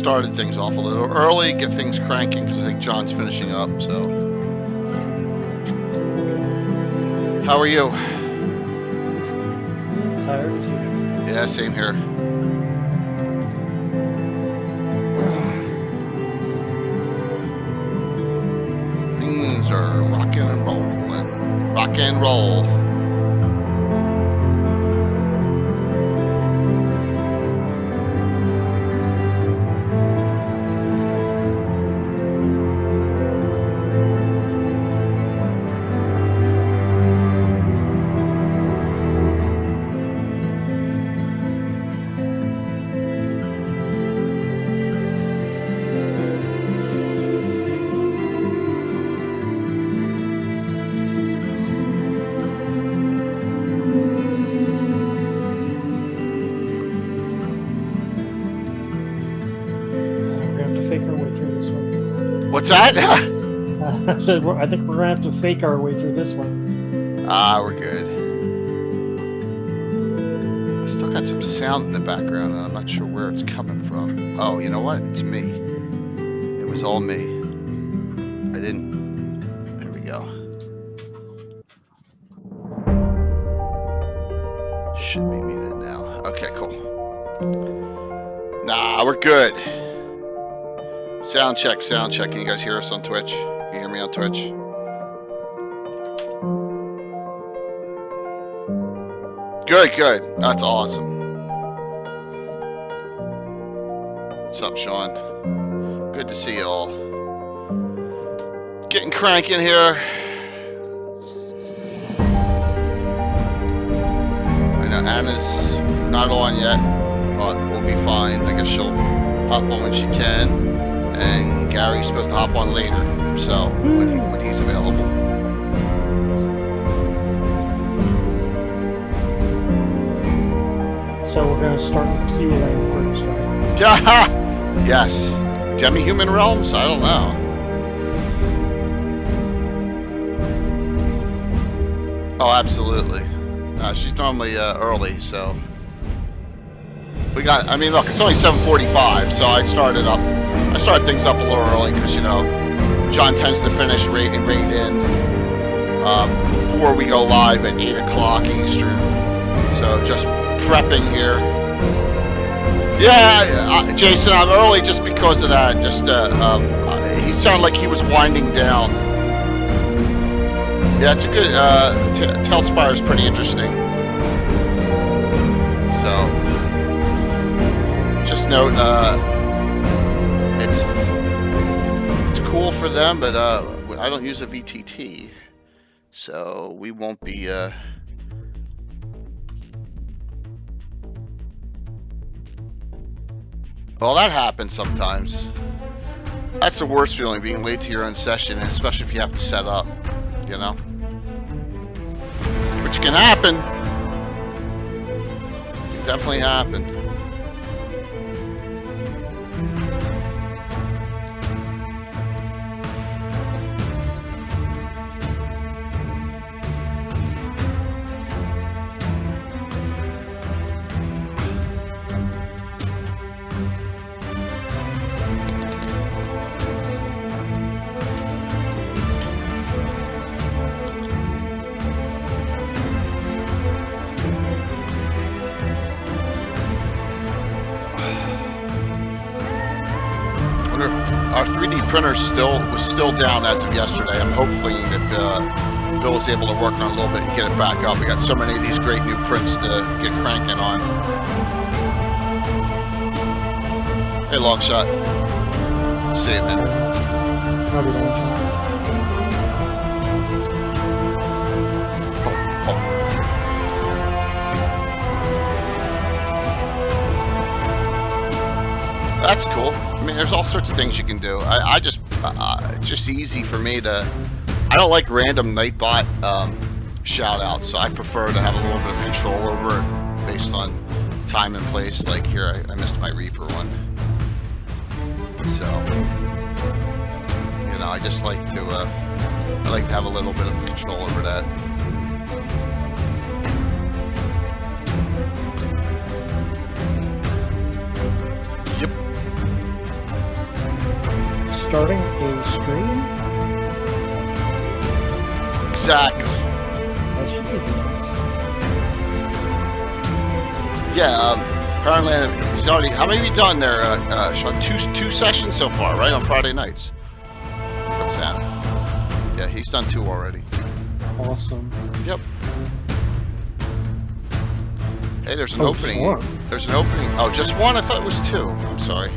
started things off a little early, get things cranking, because I think John's finishing up, so. How are you? Tired as usual. Yeah, same here. Things are rocking and rolling. Rock and roll. What's that? I said, I think we're going to have to fake our way through this one. We're good. I still got some sound in the background, and I'm not sure where it's coming from. Oh, you know what? It's me. It was all me. I didn't... There we go. Should be muted now. Okay, cool. Nah, we're good. Sound check, sound check. Can you guys hear us on Twitch? Can you hear me on Twitch? Good, good. That's awesome. What's up, Sean? Good to see you all. Getting cranking here. I know Anna's not on yet, but we'll be fine. I guess she'll hop on when she can. And Gary's supposed to hop on later, so when he's available. So we're going to start with Q&A first, right? Yes. Demi-Human realms? I don't know. Oh, absolutely. She's normally early, so we got. I mean, look, it's only 7:45, so I started things up a little early because, you know, John tends to finish raid in before we go live at 8 o'clock Eastern. So just prepping here. Yeah, Jason, I'm early just because of that. Just he sounded like he was winding down. Yeah, it's a good. Tailspire is pretty interesting. So just note. It's cool for them, but I don't use a VTT, so we won't be. Well, that happens sometimes. That's the worst feeling, being late to your own session, and especially if you have to set up, you know. Which can happen. It can definitely happen. Our 3D printer was still down as of yesterday. I'm hoping that Bill was able to work on it a little bit and get it back up. We got so many of these great new prints to get cranking on. Hey, Longshot. See you, man. Probably Longshot. That's cool. I mean, there's all sorts of things you can do. It's just easy for me to. I don't like random Nightbot shout outs, so I prefer to have a little bit of control over it based on time and place. Like here, I missed my Reaper one. So, you know, I just like to. I like to have a little bit of control over that. starting a stream? Exactly. That should be nice. Yeah, apparently he's already... How many have you done there, Sean? Two sessions so far, right? On Friday nights. What's that? Yeah, he's done 2 already. Awesome. Yep. Hey, there's an Oh, opening. just one. There's an opening. Oh, just 1? I thought it was 2. I'm sorry.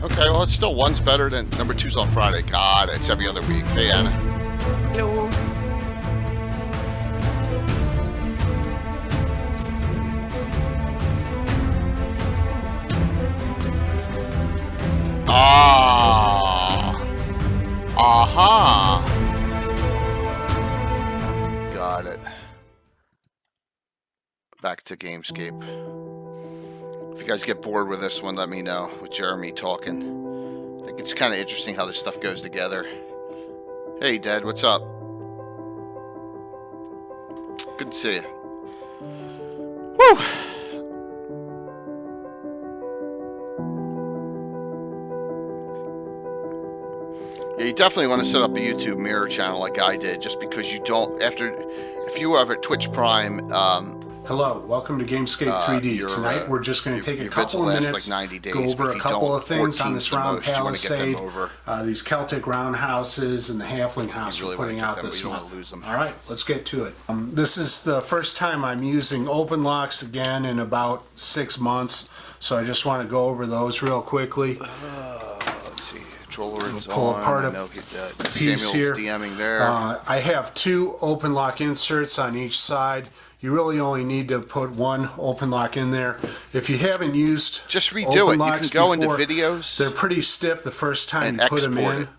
Okay, well, it's still 1's better than... Number 2's on Friday. God, it's every other week. Hey, Anna. Hello. Ah. Aha. Got it. Back to Gamescape. If you guys get bored with this one, let me know. With Jeremy talking. I think it's kind of interesting how this stuff goes together. Hey, Dad, what's up? Good to see you. Woo! Yeah, you definitely want to set up a YouTube mirror channel like I did, just because you don't, if you have at Twitch Prime, Hello, welcome to Gamescape 3D. Tonight we're just going to take a couple of minutes, like 90 days, go over a couple of things on 14's this the round most, you wanna get them palisade, over. these Celtic roundhouses and the halfling house really we're putting wanna out get them, but this you don't wanna month. lose them. All right, let's get to it. This is the first time I'm using open locks again in about 6 months, so I just want to go over those real quickly. Let's see, controller is Pull on. apart I a know piece Samuel's here. DMing there. I have 2 open lock inserts on each side. You really only need to put 1 open lock in there. If you haven't used Just redo open it. You locks can go before, into videos. They're pretty stiff the first time and you put them export in. it.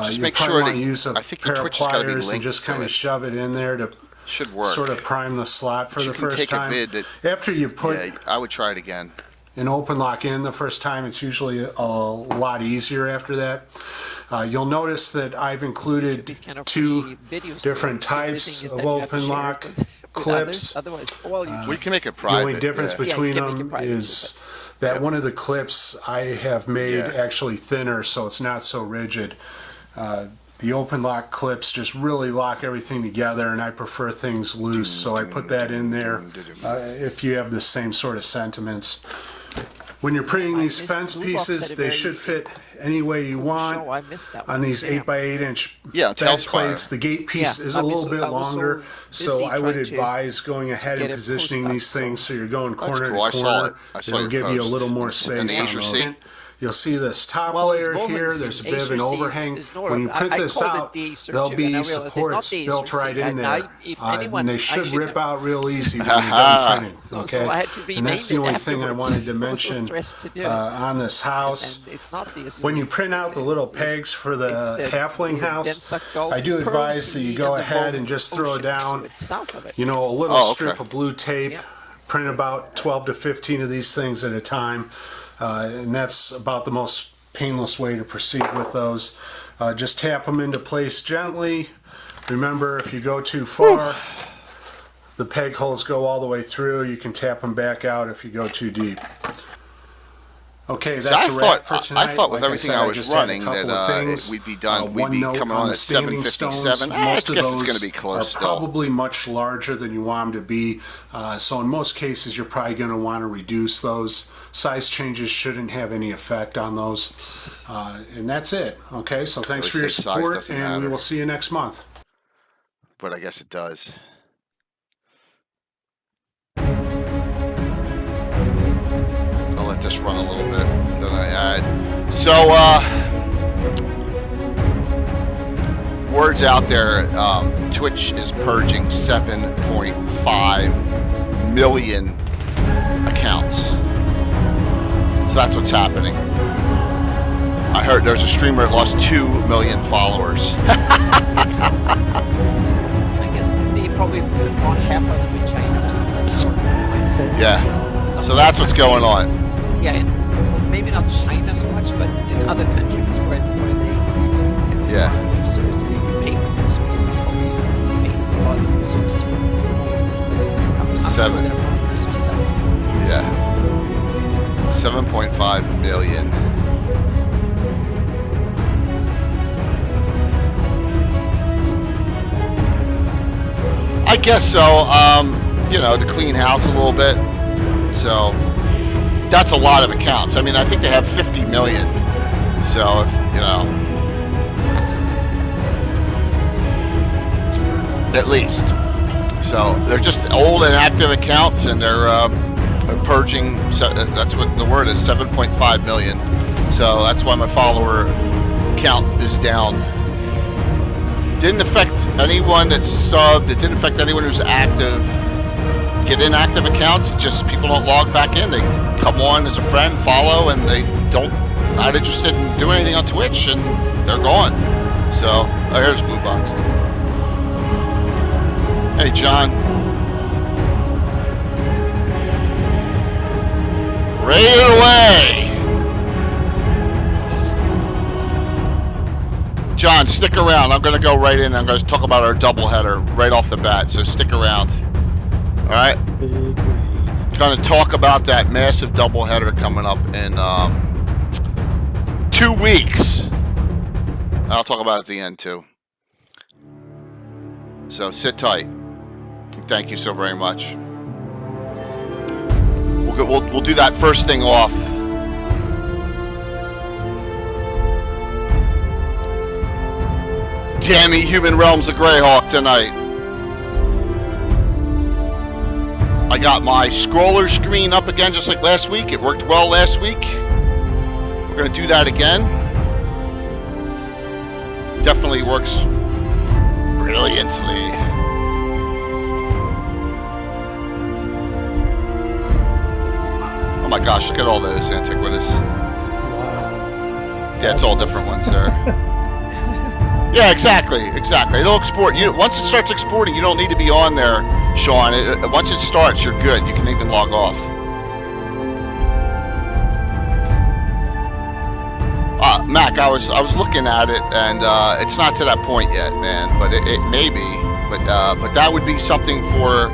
Just You make probably sure want that to use a I think your pair of Twitch has got to be pliers and linked just to kind of it. shove it in there to Should work. sort of prime the slot for But the you can first take a time. vid that- After you put Yeah, I would try it again. an open lock in the first time, it's usually a lot easier after that. You'll notice that I've included These kind of 2 free videos different to- the types thing is of that you have to open share lock with clips. others. Otherwise, well, you We can make it The private. only difference yeah. between you can make it them private, is that one of the clips I have made Yeah. actually thinner, so it's not so rigid. The open lock clips just really lock everything together, and I prefer things loose, so I put that in there if you have the same sort of sentiments. When you're printing these missed fence Blue Box pieces, had a they very should fit any way you want. show. I missed that On one. these Yeah. 8x8 inch Yeah, bed Tailspire. plates, the gate piece Yeah, is a I was little so- bit I was so longer, so busy I would trying to advise going ahead and get it positioning posted, these things so you're going corner cool. I to saw corner. it. I saw It'll your give you a post. little more And space the on Azure those. seat? You'll see this top Well, it's layer Bowman's here. seat. There's a bit of an Azure seat overhang. is Nora. When you print I this called it out, the Azure there'll too, and I be realized it's not supports the built Azure right seat. in And there. if And anyone, they I should should rip know. out real easy when you're done printing. So Okay, I had to and that's the rename only it thing I afterwards. wanted to I was so mention stressed to do it. on this house. And it's not the Azure. When you print out the little pegs for the It's halfling the house, Densuck Gulf, I do Pearl advise that you Sea, go and the ahead Baltic and just throw Ocean, down, so it's south of it. you know, a little Oh, okay. strip of blue tape. Yeah. Print about 12 to 15 of these things at a time, and that's about the most painless way to proceed with those. Just tap them into place gently. Remember, if you go too far, the peg holes go all the way through. You can tap them back out if you go too deep. Okay, So that's I a wrap thought- for tonight. I thought with Like everything said, I was just had a running couple that, of things. we'd be done- we'd One be note coming on the at standing 7:57. stones. I Most of guess those it's gonna be close are still. probably much larger than you want them to be. So in most cases, you're probably going to want to reduce those. Size changes shouldn't have any effect on those. And that's it. Okay, so thanks Always for your say size support, doesn't and we matter. will see you next month. But I guess it does. I'll let this run a little bit, then I add. So, words out there, Twitch is purging 7.5 million accounts. So that's what's happening. I heard there's a streamer that lost 2 million followers. I guess they probably want half of them in China or something. Yeah. So that's what's going on. Yeah, and maybe not China so much, but in other countries where they can Yeah. find users and pay for users, probably pay for a lot of users. I'm sure 7. their partners are 7. Yeah. 7.5 million. I guess so. You know, to clean house a little bit. So that's a lot of accounts. I mean, I think they have 50 million. So if you know, at least. So they're just old and active accounts, and they're purging. That's what the word is. 7.5 million. So that's why my follower count is down. Didn't affect anyone that's subbed. It didn't affect anyone who's active. Get inactive accounts. Just people don't log back in. They come on as a friend, follow, and they not interested in doing anything on Twitch, and they're gone. So oh, here's Blue Box. Hey, John. Raid it away. John, stick around. I'm going to go right in. I'm going to talk about our doubleheader right off the bat, so stick around. All right? Going to talk about that massive doubleheader coming up in 2 weeks. I'll talk about it at the end, too. So sit tight. Thank you so very much. We'll do that first thing off. Demi-Human Realms of Greyhawk tonight. I got my scroller screen up again just like last week. It worked well last week. We're going to do that again. Definitely works brilliantly. Oh my gosh, look at all those antiquities. Yeah, it's all different ones there. Yeah, exactly. It'll export. Once it starts exporting, you don't need to be on there, Sean. Once it starts, you're good. You can even log off. Mac, I was looking at it, and it's not to that point yet, man. But it may be. But that would be something for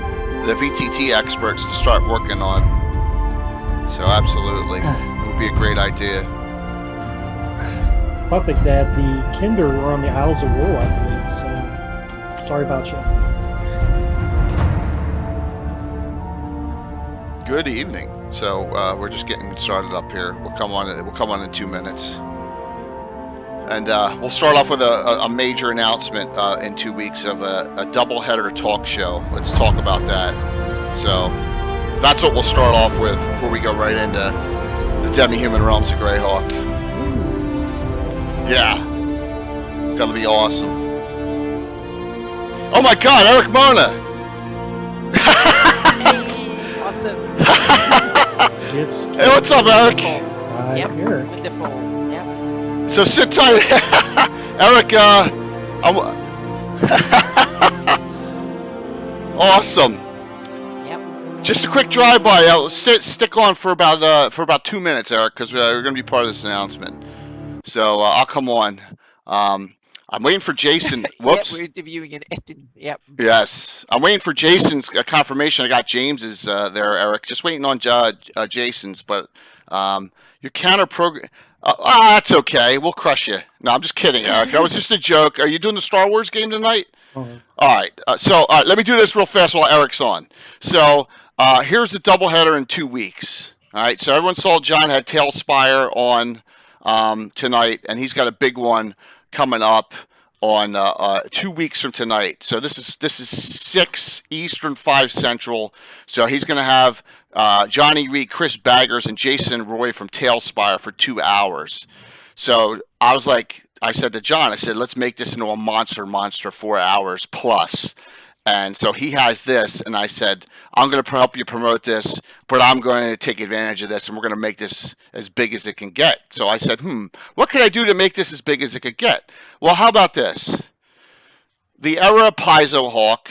the VTT experts to start working on. So absolutely, it would be a great idea. Puppet Dad, the Kinder were on the Isles of Woe, I believe. So sorry about you. Good evening. So we're just getting started up here. We'll come on in 2 minutes, and we'll start off with a major announcement in 2 weeks of a doubleheader talk show. Let's talk about that. So that's what we'll start off with before we go right into the Demi-Human Realms of Greyhawk. Yeah, that'll be awesome. Oh my God, Eric Mona! Hey, awesome. Hey, what's up, Eric? Yep, Here. wonderful. Yep. So sit tight, Eric. Awesome. Just a quick drive-by. I'll stick on for about 2 minutes, Eric, because we're going to be part of this announcement. So I'll come on. I'm waiting for Jason. Whoops. Yep, we're interviewing and editing. Yep. Yes, I'm waiting for Jason's confirmation. I got James's there, Eric. Just waiting on Jason's, but your counter program. That's okay. We'll crush you. No, I'm just kidding, Eric. That was just a joke. Are you doing the Star Wars game tonight? All right. So let me do this real fast while Eric's on. So here's the doubleheader in 2 weeks. All right. So everyone saw John had Tailspire on tonight, and he's got a big one coming up on 2 weeks from tonight. So this is 6 Eastern, 5 Central. So he's going to have Johnny Reed, Chris Baggers, and Jason Roy from Tailspire for 2 hours. So I said to John, I said, let's make this into a monster 4 hours plus. And so he has this, and I said, I'm going to help you promote this, but I'm going to take advantage of this, and we're going to make this as big as it can get. So I said, what can I do to make this as big as it could get? Well, how about this? The Era Paizo Hawk,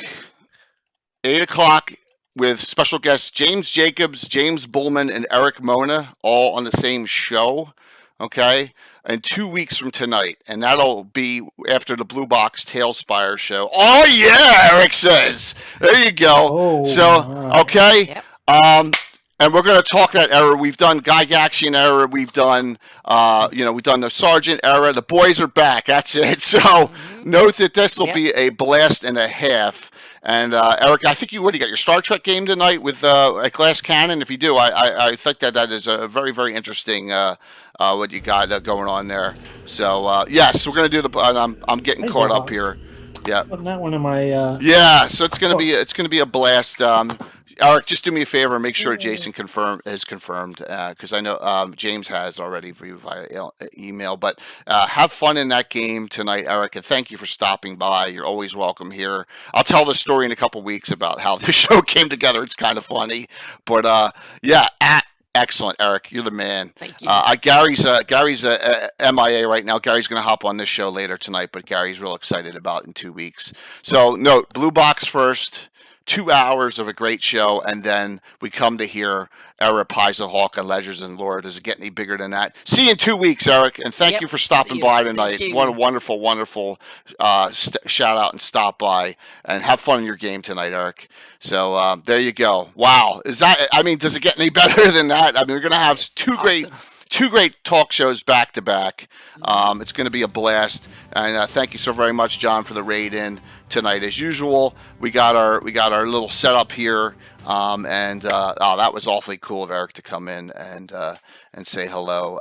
8 o'clock, with special guests James Jacobs, James Bullman, and Eric Mona, all on the same show, okay? And 2 weeks from tonight, and that'll be after the Blue Box Tailspire show. Oh yeah, Eric says. There you go. Okay. Yep. And we're going to talk that era. We've done Gygaxian era. We've done, we've done the Sergeant era. The boys are back. That's it. So note that this will be a blast and a half. And Eric, I think you got your Star Trek game tonight with at Glass Cannon. If you do, I think that is a very, very interesting what you got going on there. So yes, we're gonna do the. I'm getting Thanks, caught Rob. up here. Yeah. Putting that one in my. Yeah, so it's gonna be a blast. Eric, just do me a favor and make sure Jason is confirmed because I know James has already via email. But have fun in that game tonight, Eric, and thank you for stopping by. You're always welcome here. I'll tell the story in a couple weeks about how the show came together. It's kind of funny, but yeah. Excellent, Eric. You're the man. Thank you. Gary's MIA right now. Gary's going to hop on this show later tonight, but Gary's real excited about in 2 weeks. So note, Blue Box first, 2 hours of a great show, and then we come to hear Eric Pisa Hawk and Legends and Lore. Does it get any bigger than that? See you in 2 weeks, Eric, and thank you for stopping by tonight. What a wonderful, wonderful shout out and stop by, and have fun in your game tonight, Eric. So there you go. Wow, does it get any better than that? I mean, we're gonna have two great talk shows back to back. It's going to be a blast, and thank you so very much, John, for the raid in tonight. As usual, we got our little setup here, and that was awfully cool of Eric to come in and say hello.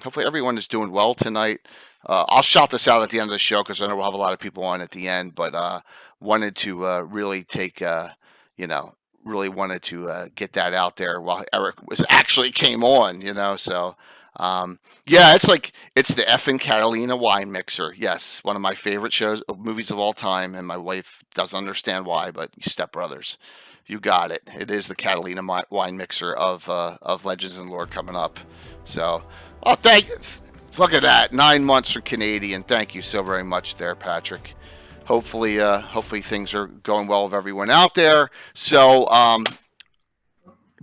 Hopefully, everyone is doing well tonight. I'll shout this out at the end of the show because I know we'll have a lot of people on at the end, but wanted to really take really wanted to get that out there while Eric actually came on, so yeah, it's the effing Catalina wine mixer. Yes, one of my favorite movies of all time, and my wife doesn't understand why, but you Step Brothers, you got it. It is the Catalina wine mixer of Legends and Lore coming up. So, look at that, 9 months for Canadian. Thank you so very much there, Patrick. Hopefully things are going well with everyone out there. So,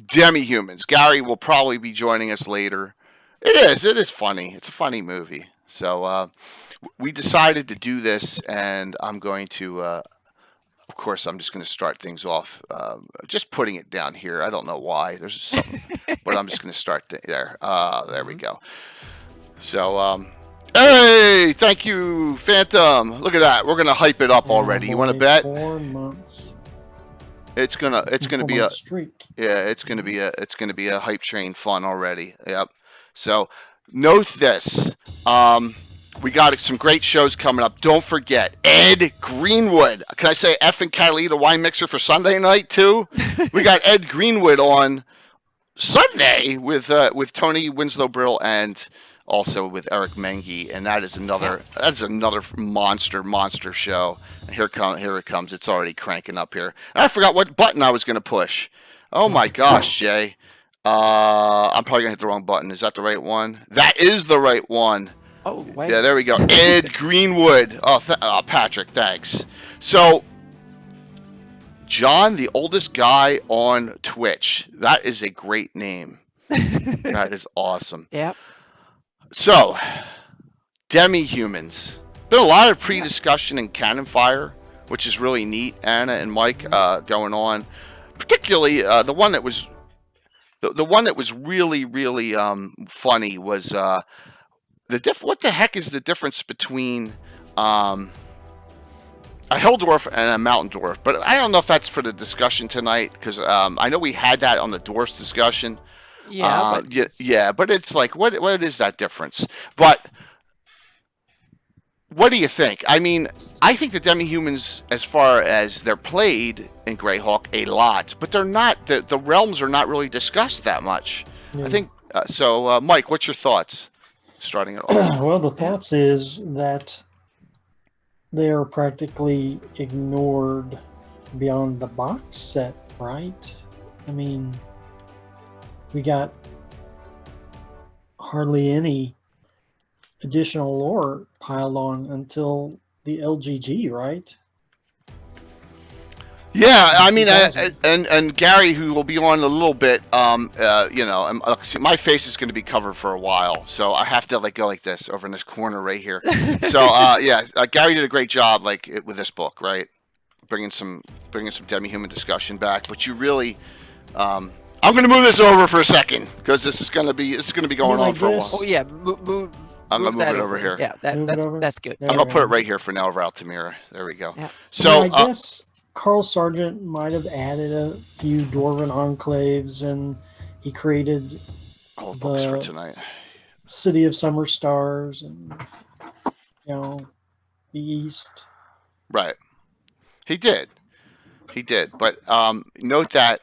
Demi-Humans. Gary will probably be joining us later. It is funny. It's a funny movie. So, we decided to do this, and I'm going to, of course, I'm just going to start things off, just putting it down here. I don't know why. There's something, but I'm just going to start there. There we go. So, hey, thank you, Phantom. Look at that. We're gonna hype it up already. You want to bet? 4 months. It's gonna be a streak. Yeah, it's gonna be a hype train fun already. Yep. So note this. We got some great shows coming up. Don't forget Ed Greenwood. Can I say effing Catalina wine mixer for Sunday night too? We got Ed Greenwood on Sunday with Tony Winslow Brill and also with Eric Mengi, and that is another monster show. And here it comes. It's already cranking up here. And I forgot what button I was going to push. Oh my gosh, Jay. I'm probably going to hit the wrong button. Is that the right one? That is the right one. Oh, wait. Yeah, there we go. Ed Greenwood. Patrick, thanks. So, John, the oldest guy on Twitch. That is a great name. That is awesome. Yep. So, Demi-Humans. Been a lot of pre-discussion in Cannon Fire, which is really neat. Anna and Mike going on, particularly the one that was really funny was what the heck is the difference between a Helldwarf and a Mountain Dwarf? But I don't know if that's for the discussion tonight because I know we had that on the Dwarfs discussion. Yeah, but it's like, what is that difference? But what do you think? I mean, I think the Demi-Humans, as far as they're played in Greyhawk, a lot, but they're not. The realms are not really discussed that much. Yeah. I think so. Mike, what's your thoughts? Starting it off. Well, the thoughts is that they are practically ignored beyond the box set, right? I mean, we got hardly any additional lore piled on until the LGG, right? Yeah, I mean, and Gary, who will be on a little bit, my face is going to be covered for a while, so I have to go like this over in this corner right here. So Gary did a great job with this book, right? Bringing some Demi-Human discussion back, but you really. I'm going to move this over for a second because this is going to be going on for a while. Oh yeah, move. I'm going to move it over here. Yeah, that's good. There I'm going to put it right here for now over Altamira. There we go. Yeah. So I guess Carl Sargent might have added a few dwarven enclaves, and he created All the books for the tonight. City of Summer Stars, and the East. Right. He did. But note that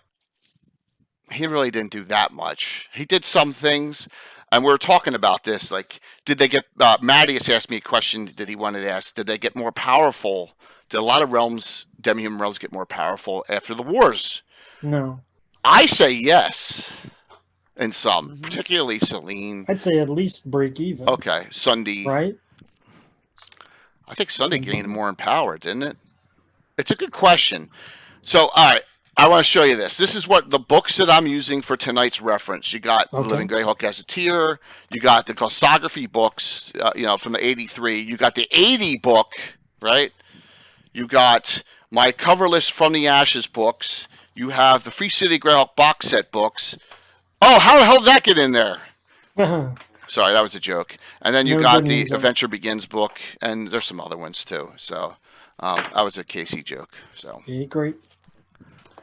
he really didn't do that much. He did some things, and we were talking about this. Like, did they get? Mattias asked me a question that he wanted to ask. Did they get more powerful? Did a lot of realms, Demi-Human realms, get more powerful after the wars? No, I say yes. In some, particularly Celine. I'd say at least break even. Okay, Sunday. Right? I think Sunday gained more in power, didn't it? It's a good question. So, all right, I want to show you this. This is what the books that I'm using for tonight's reference. You got the Living Greyhawk Gazetteer. You got the Glossography books, from the 83. You got the 80 book, right? You got my Coverless from the Ashes books. You have the Free City Greyhawk box set books. Oh, how the hell did that get in there? Sorry, that was a joke. And then you got the Adventure Begins book, and there's some other ones too. So that was a Casey joke. So yeah, great.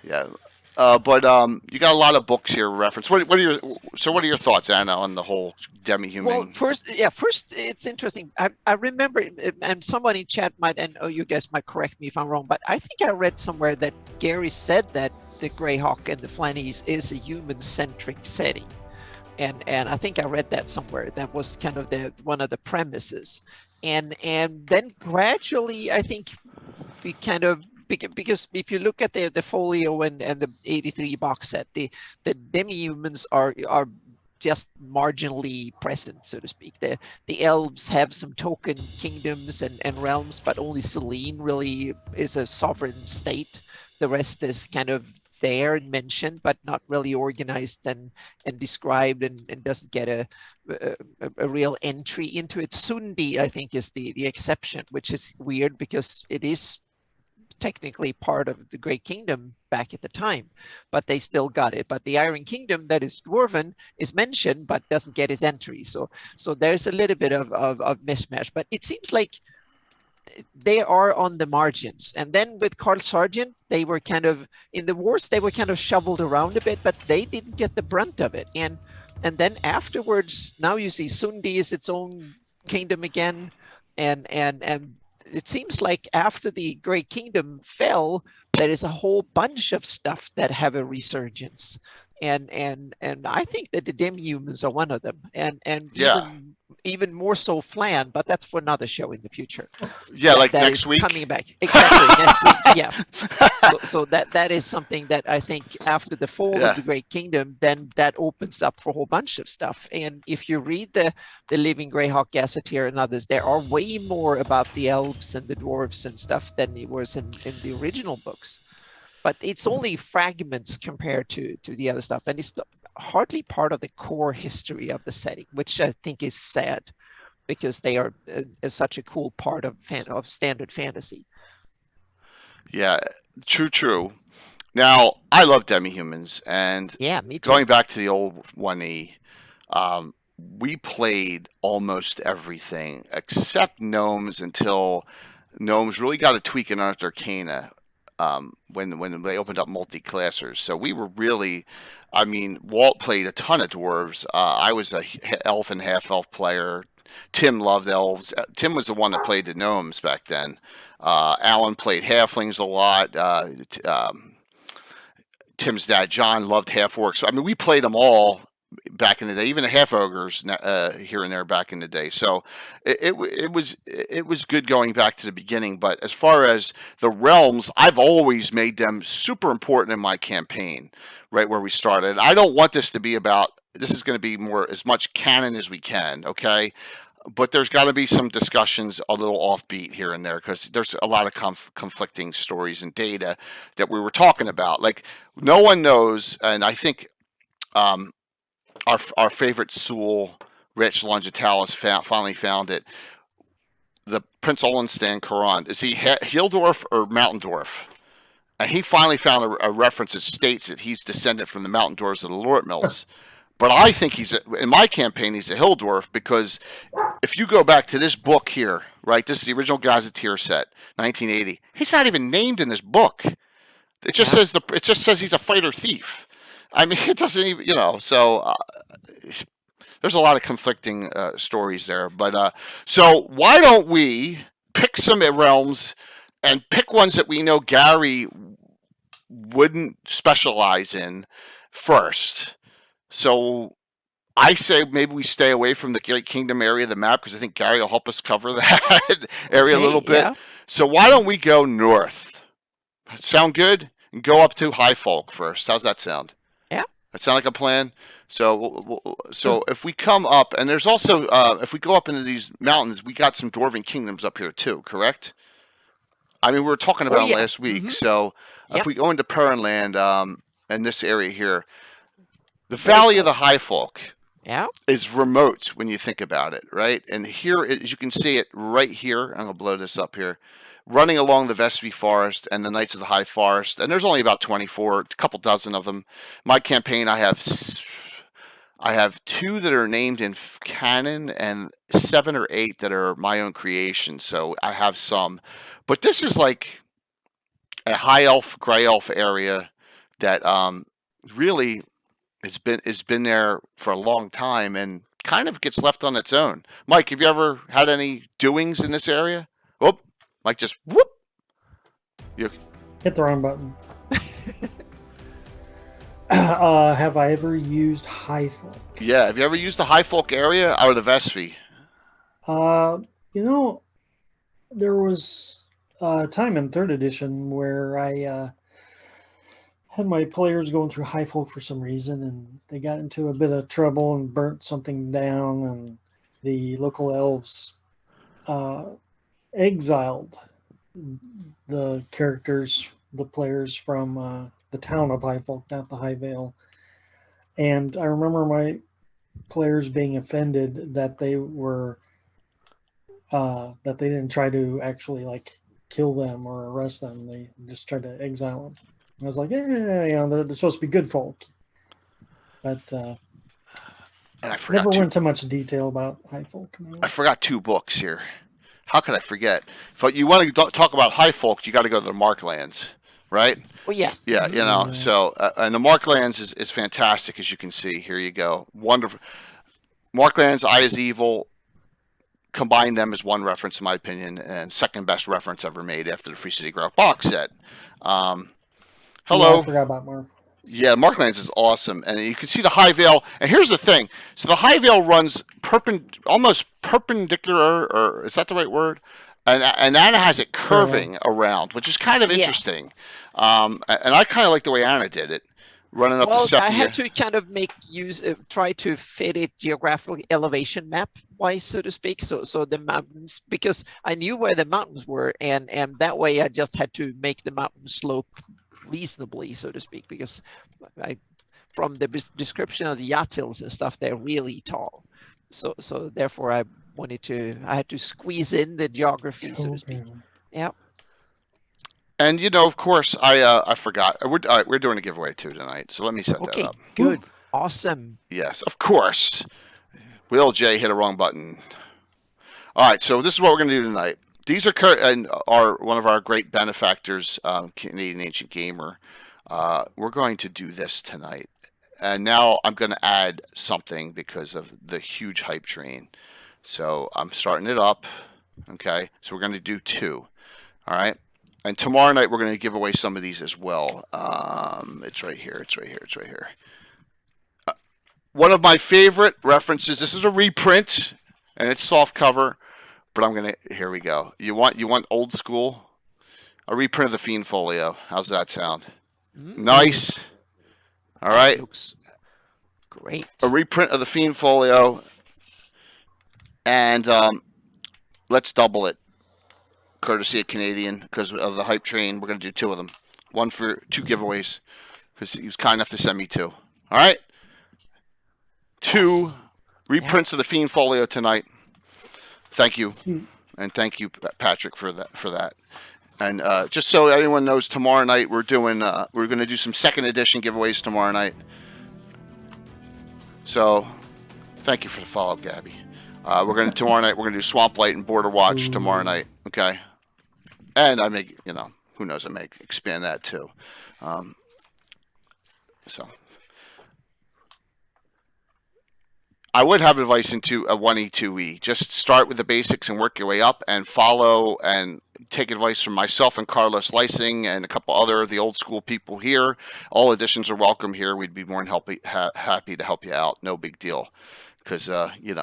Yeah, but you got a lot of books here reference. What are your thoughts, Anna, on the whole Demi-Human? Well, first, it's interesting. I remember, and somebody in chat might, and you guys might correct me if I'm wrong, but I think I read somewhere that Gary said that the Greyhawk and the Flannies is a human-centric setting, and I think I read that somewhere. That was kind of one of the premises, and then gradually, I think we kind of. Because if you look at the folio and the 83 box set, the demi-humans are just marginally present, so to speak. The elves have some token kingdoms and realms, but only Celine really is a sovereign state. The rest is kind of there and mentioned, but not really organized and described, and doesn't get a real entry into it. Sundi, I think, is the exception, which is weird because it is technically part of the Great Kingdom back at the time, but they still got it. But the Iron Kingdom, that is Dwarven, is mentioned but doesn't get its entry. So there's a little bit of mismatch. But it seems like they are on the margins. And then with Carl Sargent, they were kind of in the wars. They were kind of shoveled around a bit, but they didn't get the brunt of it. And then afterwards, now you see Sundi is its own kingdom again, and it seems like after the Great Kingdom fell, there is a whole bunch of stuff that have a resurgence, and I think that the Demi-Humans are one of them, and even more so Flan, but that's for another show in the future. Yeah, like next week. Coming back exactly next week. Yeah. So that is something that I think after the fall of the Great Kingdom, then that opens up for a whole bunch of stuff. And if you read the Living Greyhawk Gazetteer and others, there are way more about the elves and the dwarves and stuff than it was in the original books. But it's only fragments compared to the other stuff, and it's hardly part of the core history of the setting, which I think is sad, because they are such a cool part of standard fantasy. Yeah, true. Now, I love Demi-Humans, and me too. Going back to the old 1E, we played almost everything except Gnomes until Gnomes really got a tweak in Art Arcana. When they opened up multi-classers. So we were really, Walt played a ton of dwarves. I was a elf and half-elf player. Tim loved elves. Tim was the one that played the gnomes back then. Alan played halflings a lot. Tim's dad, John, loved half-orcs. So, we played them all back in the day, even the half ogres here and there back in the day. So it was good going back to the beginning. But as far as the realms, I've always made them super important in my campaign, right where we started. I don't want this to be about. This is going to be more as much canon as we can, okay? But there's got to be some discussions a little offbeat here and there, because there's a lot of conflicting stories and data that we were talking about. Like, no one knows, and I think our favorite Sewell, Rich Longitalis, finally found it. The Prince Olenstan Quran, is he Hildorf or Mountain Dwarf? And he finally found a reference that states that he's descended from the Mountain Dwarves of the Lort Mills. But I think in my campaign, he's a Hildorf, because if you go back to this book here, right? This is the original Gazetteer set, 1980. He's not even named in this book. It just says he's a fighter thief. I mean, it doesn't even, so there's a lot of conflicting stories there. But so why don't we pick some realms and pick ones that we know Gary wouldn't specialize in first. So I say maybe we stay away from the Great Kingdom area of the map because I think Gary will help us cover that area a little bit. Yeah. So why don't we go north? Sound good? And go up to High Folk first. How's that sound? Yeah. That sound like a plan? So if we come up, and there's also, if we go up into these mountains, we got some Dwarven kingdoms up here too, correct? I mean, we were talking about them last week. So if we go into Perrinland, in this area here, the Valley of the High Folk is remote when you think about it, right? And here, as you can see it right here, I'm going to blow this up here, running along the Vestby Forest and the Knights of the High Forest, and there's only about 24, a couple dozen of them. My campaign, I have 2 that are named in canon and 7 or 8 that are my own creation, so I have some. But this is like a high elf, gray elf area that really has been there for a long time and kind of gets left on its own. Mike, have you ever had any doings in this area? Whoop! Mike just whoop. You Hit the wrong button. Have I ever used High Folk? Yeah, have you ever used the High Folk area or the Vestby? There was a time in 3rd edition where I had my players going through High Folk for some reason, and they got into a bit of trouble and burnt something down, and the local elves exiled the characters, the players from the town of High Folk, not the High Vale. And I remember my players being offended that they were that they didn't try to actually like kill them or arrest them. They just tried to exile them. And I was like, they're supposed to be good folk. But And I forgot never went into much detail about High Folk. I forgot 2 books here. How could I forget? If you want to talk about High Folk, you got to go to the Marklands, right? Well, yeah. Yeah, so, and the Marklands is fantastic, as you can see. Here you go. Wonderful. Marklands, Eye is Evil, combine them as one reference, in my opinion, and second best reference ever made after the Free City Growth box set. Hello. Yeah, I forgot about Mark. Yeah, Marklands is awesome, and you can see the High Vale. And here's the thing: so the High Vale runs almost perpendicular, or is that the right word? And Anna has it curving around, which is kind of interesting. And I kind of like the way Anna did it, running up the Sepia. I had to kind of try to fit it geographical elevation map wise, so to speak. So the mountains, because I knew where the mountains were, and that way I just had to make the mountain slope reasonably, so to speak, because from the description of the Yatils and stuff, they're really tall. So therefore I had to squeeze in the geography, so to speak. Yeah. And of course, I forgot. We're doing a giveaway too tonight, so let me set that up. Good, awesome. Yes, of course. Will J hit a wrong button. All right, so this is what we're going to do tonight. These are one of our great benefactors, Canadian Ancient Gamer. We're going to do this tonight, and now I'm going to add something because of the huge hype train. So I'm starting it up. Okay, so we're going to do 2. All right. And tomorrow night, we're going to give away some of these as well. It's right here. It's right here. It's right here. One of my favorite references. This is a reprint, and it's soft cover. But I'm going to... Here we go. You want old school? A reprint of the Fiend Folio. How's that sound? Nice. All right. Looks great. A reprint of the Fiend Folio. And let's double it. Courtesy of Canadian, because of the hype train. We're going to do 2 of them. One for 2 giveaways, because he was kind enough to send me 2. All right? 2 reprints of the Fiend Folio tonight. Thank you. And thank you, Patrick, for that. And just so anyone knows, tomorrow night we're going to do some 2nd edition giveaways tomorrow night. So, thank you for the follow-up, Gabby. We're gonna tomorrow night. We're gonna do Swamp Light and Border Watch tomorrow Ooh. night. Okay, and I make who knows, I may expand that too. So I would have advice into a 1E, 2E. Just start with the basics and work your way up, and follow and take advice from myself and Carlos Lysing and a couple other of the old school people here. All additions are welcome here. We'd be more than happy to help you out. No big deal, because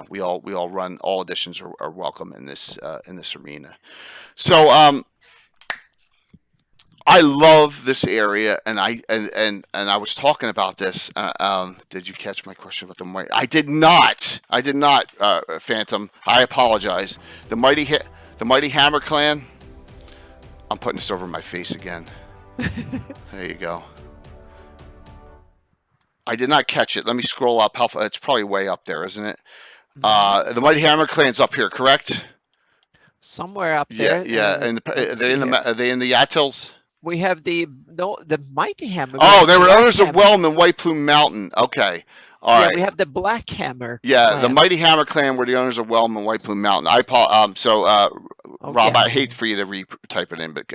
we all run. All additions are welcome in this arena. So I love this area, and I was talking about this. Did you catch my question about the mighty? I did not. Phantom. I apologize. The mighty Hammer Clan. I'm putting this over my face again. There you go. I did not catch it. Let me scroll up. How far? It's probably way up there, isn't it? The mighty Hammer Clan's up here, correct? Somewhere up there. Yeah. And are they in the Yattils? We have the Mighty Hammer. Oh, they were owners of Whelm and White Plume Mountain. Okay. All right. We have the Black Hammer. Yeah, clan. the Mighty Hammer Clan were the owners of Whelm and White Plume Mountain. Rob, I hate for you to re-type it in, but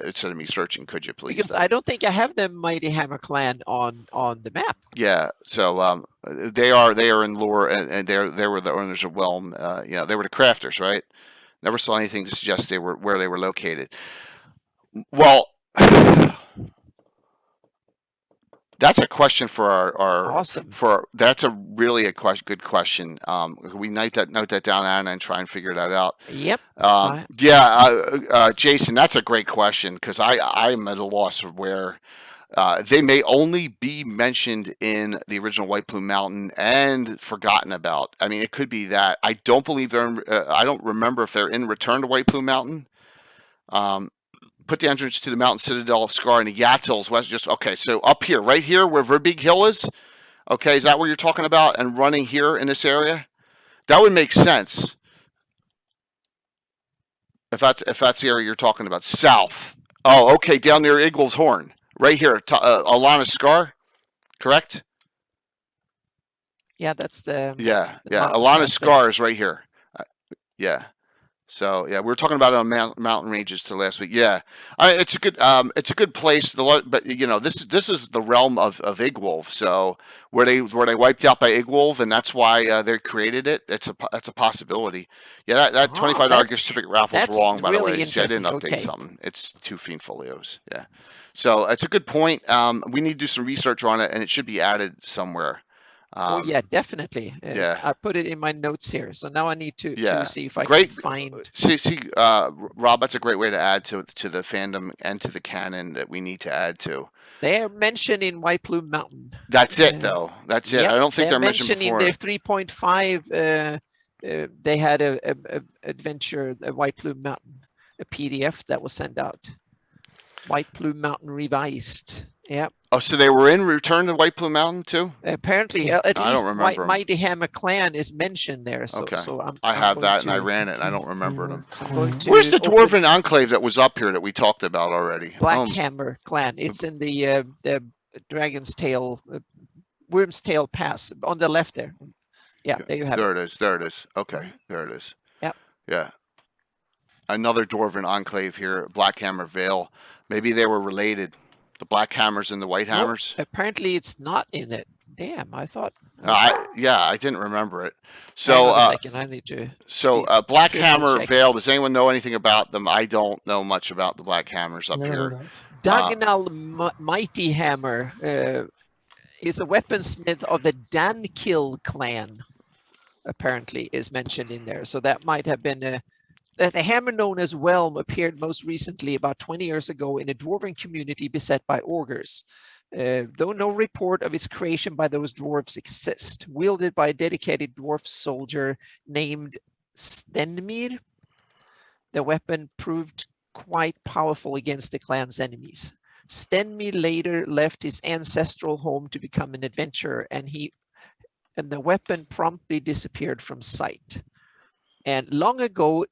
instead of me searching, could you please? Because I don't think I have the Mighty Hammer Clan on the map. Yeah, so they are in lore, and they were the owners of Whelm. They were the crafters, right? Never saw anything to suggest where they were located. Well, that's a question for our Awesome. That's a really good question. We note that down, Anna, and try and figure that out. Yep. Jason, that's a great question, because I'm at a loss of where they may only be mentioned in the original White Plume Mountain and forgotten about. I mean, it could be that. I don't believe they're in, I don't remember if they're in Return to White Plume Mountain. Put the entrance to the Mountain Citadel of Scar and the Yattils West. So up here, right here, where Verbig Hill is. Okay, is that what you're talking about? And running here in this area, that would make sense. If that's the area you're talking about, south. Oh, okay, down near Eagle's Horn, right here, Alana Scar, correct? Yeah, that's the. Alana Scar is right here. Yeah. So we were talking about it on mountain ranges to last week. Yeah, it's a good place. But this is the realm of Igwolf. So where they wiped out by Igwolf, and that's why they created it. That's a possibility. Yeah, that $25 gift certificate raffle is wrong, by the way. See, I didn't update something. It's 2 fiend folios. Yeah, so it's a good point. We need to do some research on it, and it should be added somewhere. Yeah, definitely. I put it in my notes here, so now I need to see if I can find. See, Rob, that's a great way to add to the fandom and to the canon that we need to add to. They're mentioned in White Plume Mountain. That's it, though. That's it. I don't think they're mentioned before. In their 3.5. They had a adventure, a White Plume Mountain, a PDF that was sent out. White Plume Mountain Revised. Yeah. Oh, so they were in Return to White Plume Mountain too? Apparently, at least Mighty Hammer Clan is mentioned there. So, okay. So I have that, and I ran it, and I don't remember them. Where's the Dwarven Enclave that was up here that we talked about already? Black Hammer Clan. It's in the Dragon's Tail, Worm's Tail Pass on the left there. Yeah, there you have it. There it is. Okay, there it is. Yep. Yeah. Another Dwarven Enclave here, Black Hammer Vale. Maybe they were related. The Black Hammers and the White Hammers? Apparently it's not in it. Damn, I thought. I didn't remember it. So, a second, I need to. So, Black Hammer Vale, does anyone know anything about them? I don't know much about the Black Hammers up here. Dagnall Mighty Hammer is a weaponsmith of the Dankill clan, apparently, is mentioned in there. So that might have been the hammer known as Whelm appeared most recently about 20 years ago in a dwarven community beset by ogres. Though no report of its creation by those dwarves exists, wielded by a dedicated dwarf soldier named Stenmir, the weapon proved quite powerful against the clan's enemies. Stenmir later left his ancestral home to become an adventurer, and the weapon promptly disappeared from sight. And long ago,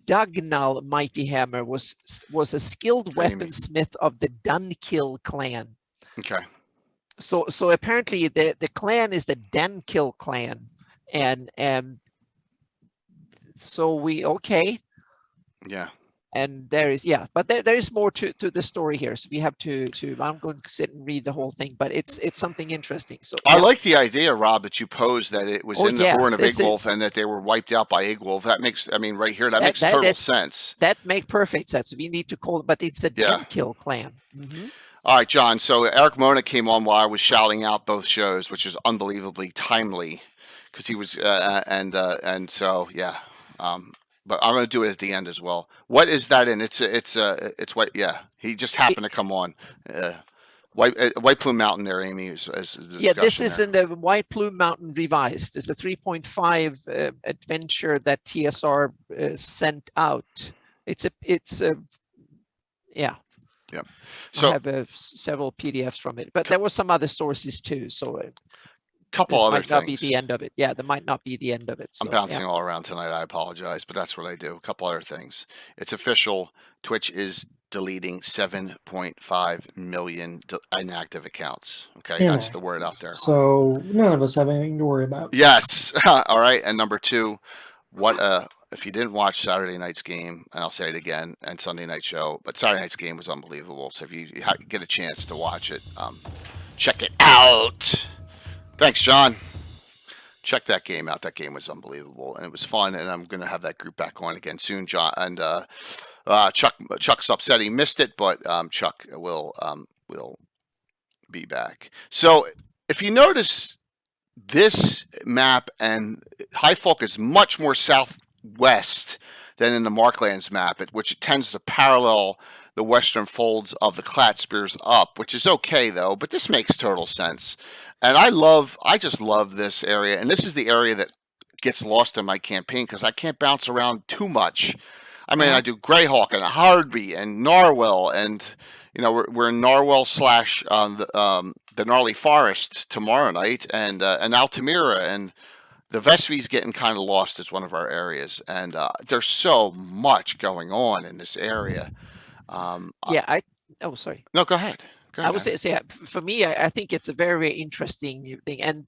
Dagnall Mighty Hammer was a skilled weaponsmith of the Dankill clan. Okay. So apparently the clan is the Dankill clan, and so we okay. Yeah. And there is, yeah, but there is more to the story here. So we have to I'm going to sit and read the whole thing, but it's something interesting. So I yeah. like the idea, Rob, that you posed that it was Oh in the yeah, horn of this Igwolf is and that they were wiped out by Igwolf. That makes, I mean, right here, that makes that total is sense. that make perfect sense. We need to call it, but it's a Yeah. 10-kill clan. Mm-hmm. All right, John. So Eric Mona came on while I was shouting out both shows, which is unbelievably timely, because he was and so yeah. But I'm going to do it at the end as well. What is that in? It's white. Yeah, he just happened to come on. White Plume Mountain there, Amy. Is the Yeah, this discussion is there. in the White Plume Mountain Revised. It's a 3.5 adventure that TSR sent out. It's a yeah. Yep. I So have several PDFs from it, but there were some other sources too. So couple this other might not be things. the end of it. Yeah, that might not be the end of it. So, I'm bouncing yeah. all around tonight. I apologize, but that's what I do. A couple other things. It's official. Twitch is deleting 7.5 million inactive accounts. Okay, that's the word out there. So none of us have anything to worry about. Yes. All right. And number two, if you didn't watch Saturday night's game, and I'll say it again, and Sunday night show, but Saturday night's game was unbelievable. So if you get a chance to watch it, check it out. Thanks, John. Check that game out. That game was unbelievable, and it was fun. And I'm going to have that group back on again soon, John. And Chuck's upset he missed it, but Chuck will be back. So if you notice, this map and High Folk is much more southwest than in the Marklands map, which it tends to parallel the western folds of the Klatspears up, which is okay though, but this makes total sense. And I just love this area, and this is the area that gets lost in my campaign because I can't bounce around too much. I mean, I do Greyhawk and Hardby and Narwhal, and you know we're in Narwhal slash the Gnarly Forest tomorrow night, and Altamira, and the Vesvi's getting kind of lost as one of our areas, and there's so much going on in this area. Yeah, oh sorry. No, go ahead. I would say for me, I think it's a very interesting thing, and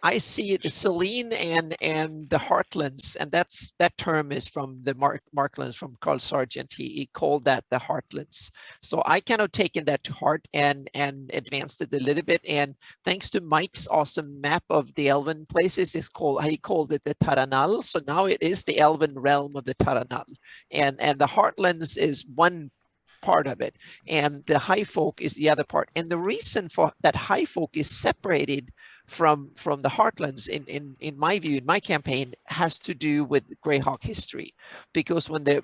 I see it, Celine and the Heartlands, and that term is from the Marklands from Carl Sargent. He called that the Heartlands. So I kind of taken that to heart and advanced it a little bit. And thanks to Mike's awesome map of the Elven places, he called it the Taranal. So now it is the Elven realm of the Taranal, and the Heartlands is one part of it, and the High Folk is the other part. And the reason for that High Folk is separated from the Heartlands, in my view, in my campaign, has to do with Greyhawk history, because when the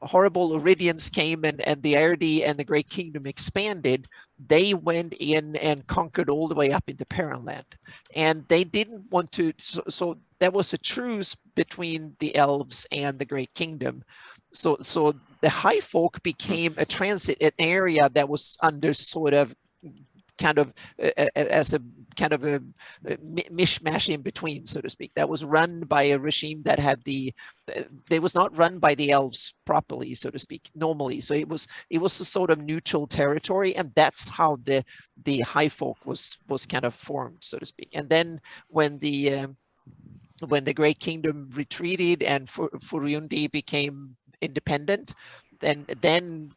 horrible Iridians came and the Airdi and the Great Kingdom expanded, they went in and conquered all the way up into Perranland, and they didn't want to. So there was a truce between the elves and the Great Kingdom. So the High Folk became a transit, an area that was under sort of as a kind of a mishmash in between, so to speak, that was run by a regime that had they was not run by the elves properly, so to speak, normally. So it was a sort of neutral territory, and that's how the High Folk was kind of formed, so to speak. And then when the Great Kingdom retreated and Furundi became independent, then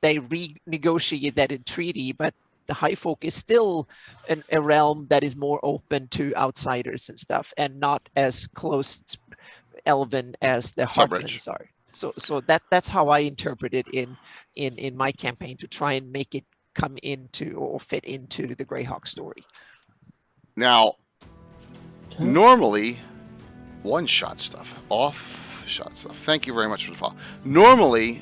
they renegotiated that in treaty, but the High Folk is still a realm that is more open to outsiders and stuff, and not as close elven as the Heartlands are. So that's how I interpret it in my campaign, to try and make it come into or fit into the Greyhawk story. Now, normally, one-shot stuff, off-shot stuff. Thank you very much for the follow. Normally,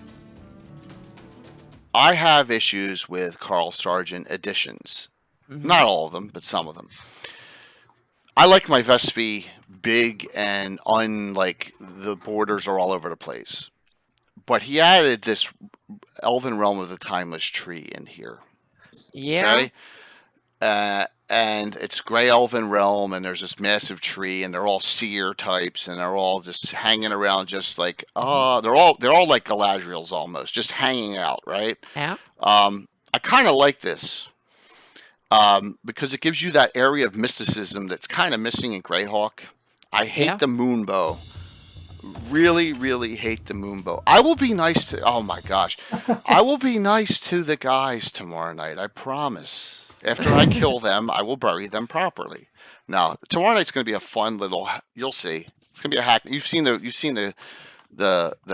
I have issues with Carl Sargent editions. Mm-hmm. Not all of them, but some of them. I like my Vespi big and unlike the borders are all over the place. But he added this Elven Realm of the Timeless Tree in here. Yeah. Okay? And it's Grey Elven Realm, and there's this massive tree, and they're all seer types, and they're all just hanging around, just like they're all like Galadriels almost, just hanging out, right? Yeah. I kind of like this because it gives you that area of mysticism that's kind of missing in Greyhawk. I hate the moonbow. really, really hate the moonbow. I will be nice to. Oh my gosh, I will be nice to the guys tomorrow night. I promise. After I kill them, I will bury them properly. Now, tomorrow night's going to be a fun little. You'll see. It's going to be a hack. You've seen the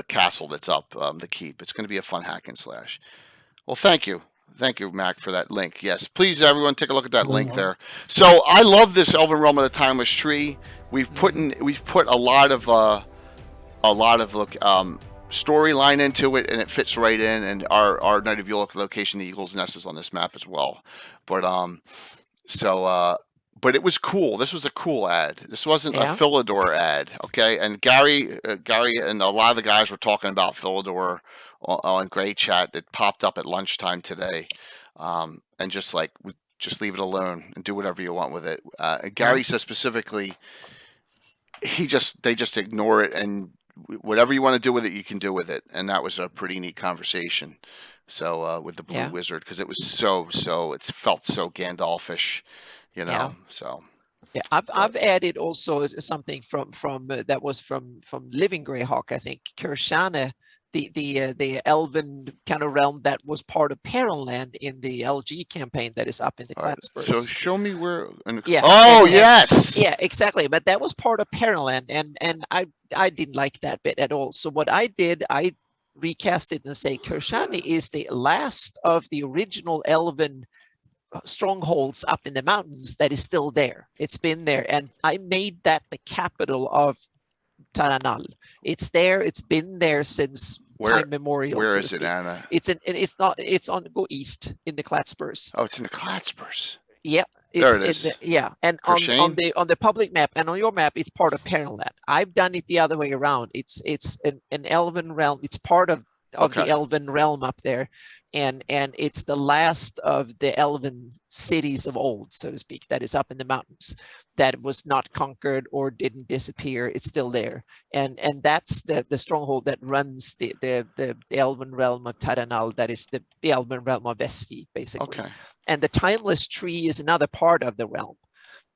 castle that's up, the keep. It's going to be a fun hack and slash. Well, thank you, Mac, for that link. Yes, please, everyone, take a look at that link there. So I love this Elven Realm of the Timeless Tree. We've put a lot of storyline into it, and it fits right in. And our Night of Yule location, the Eagle's Nest, is on this map as well. But but it was cool. This was a cool ad. This wasn't a Philidor ad, okay? And Gary, and a lot of the guys were talking about Philidor on Grey Chat. It popped up at lunchtime today, and just leave it alone and do whatever you want with it. Gary says specifically, they just ignore it, and whatever you want to do with it, you can do with it. And that was a pretty neat conversation. So with the Blue Wizard, because it was it felt so Gandalfish. So I've added also something from that was from Living Greyhawk, I think. Kershana, the elven kind of realm that was part of Perranland in the LG campaign that is up in the Clatspurs. So show me where. Yes. Yeah, exactly. But that was part of Perranland, and I didn't like that bit at all. So what I did, I recast it and say Kershana is the last of the original elven strongholds up in the mountains that is still there. It's been there, and I made that the capital of Taranal. It's there. It's been there since time memorial. Where is it, Anna? It's on go east in the Clatspurs. Oh, it's in the Clatspurs. Yep. There it is. And on the public map and on your map, it's part of Perranland. I've done it the other way around. It's an elven realm. It's part of the elven realm up there. And it's the last of the elven cities of old, so to speak, that is up in the mountains, that was not conquered or didn't disappear. It's still there, and that's the stronghold that runs the elven realm of Taranal. That is the elven realm of Vesvi, basically. Okay. And the Timeless Tree is another part of the realm.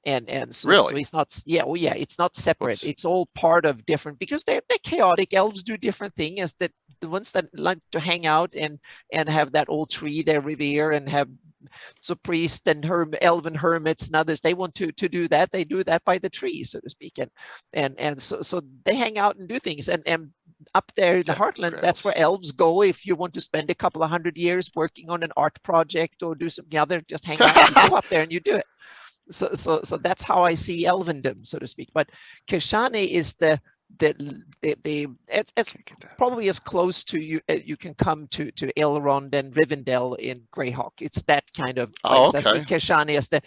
And so, really? So it's not, it's not separate. Oops. It's all part of different, because they're chaotic. Elves do different things, as the ones that like to hang out and have that old tree they revere, and have priests and elven hermits and others. They want to do that. They do that by the tree, so to speak. And so they hang out and do things. And up there in the heartland, that's where elves go if you want to spend a couple of 100 years working on an art project or do something other. Just hang out. You go up there and you do it. So that's how I see elvendom, so to speak. But Keshane is it's probably as close to you can come to Elrond and Rivendell in Greyhawk. It's that kind of place. I see Keshane as a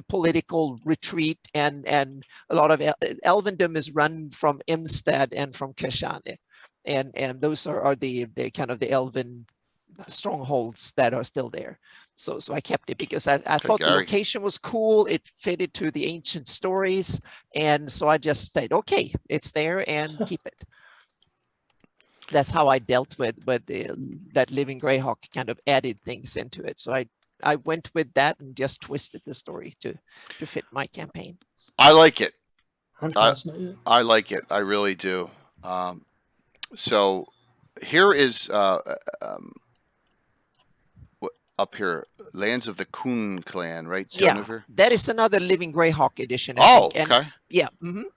political retreat, and a lot of elvendom is run from Imstad and from Keshane, and those are the kind of the elven strongholds that are still there. So I kept it because I thought the location was cool. It fitted to the ancient stories. And so I just said, okay, it's there, and keep it. That's how I dealt with that Living Greyhawk kind of added things into it. So I went with that and just twisted the story to fit my campaign. I like it. I like it. I really do. So here is up here, Lands of the Kun clan, right? Jennifer? Yeah, that is another Living Greyhawk edition. I think. Okay. Yeah,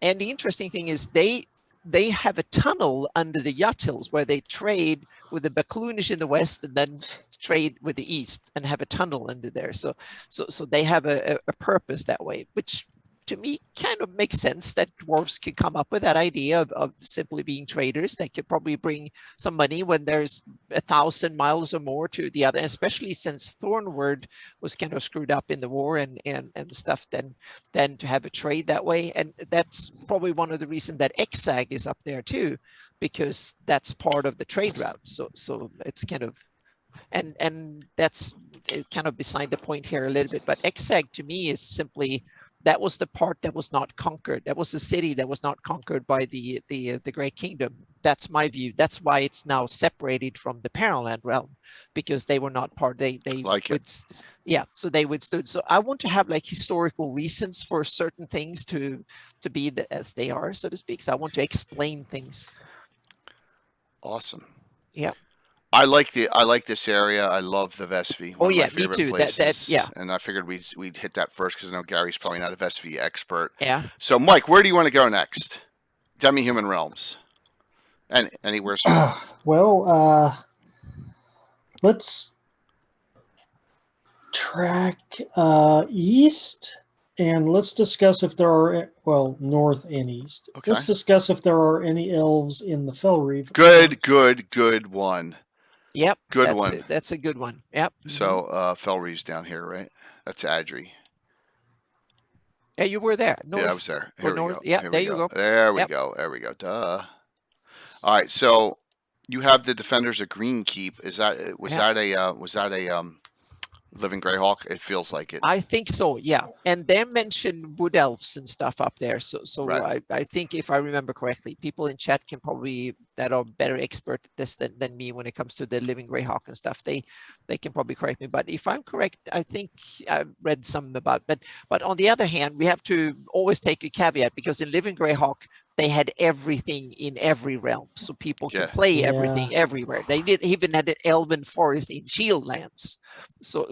and the interesting thing is they have a tunnel under the Yattils where they trade with the Bakloonish in the west, and then trade with the east, and have a tunnel under there. So they have a purpose that way, which to me kind of makes sense that dwarves could come up with that idea of simply being traders. They could probably bring some money when there's 1,000 miles or more to the other, especially since Thornward was kind of screwed up in the war and stuff, then to have a trade that way. And that's probably one of the reasons that Exag is up there too, because that's part of the trade route. So it's kind of, and that's kind of beside the point here a little bit, but Exag to me is simply, that was the part that was not conquered. That was the city that was not conquered by the Great Kingdom. That's my view. That's why it's now separated from the Perranland realm, because they were not part. They like it. Yeah, so they withstood. So I want to have like historical reasons for certain things to be as they are, so to speak. So I want to explain things. Awesome. Yeah. I like this area. I love the Vespi. Oh One of my yeah, me favorite too. places. Yeah. And I figured we'd hit that first because I know Gary's probably not a Vespi expert. Yeah. So, Mike, where do you want to go next? Demi-Human realms. And anywhere's fine. Well, let's track east, and let's discuss if there are, well, north and east. Okay. Let's discuss if there are any elves in the Felreave. Good one. Yep. Good one. That's a good one. Yep. So, Felreeve's down here, right? That's Adri. Yeah, you were there. North. Yeah, I was there. Go Here we north. go. Yeah, Here there we you go. go. There we Yep. go. There we go. Duh. All right. So, you have the defenders of Green Keep. Was that a living Greyhawk? It feels like it. I think so, yeah. And they mentioned wood elves and stuff up there. So Right. I think if I remember correctly, people in chat can probably that are better expert at this than me when it comes to the living Greyhawk and stuff. They can probably correct me. But if I'm correct, I think I've read something about. But on the other hand, we have to always take a caveat because in living Greyhawk, they had everything in every realm, so people can Yeah. play everything everywhere. They even had an elven forest in Shieldlands. So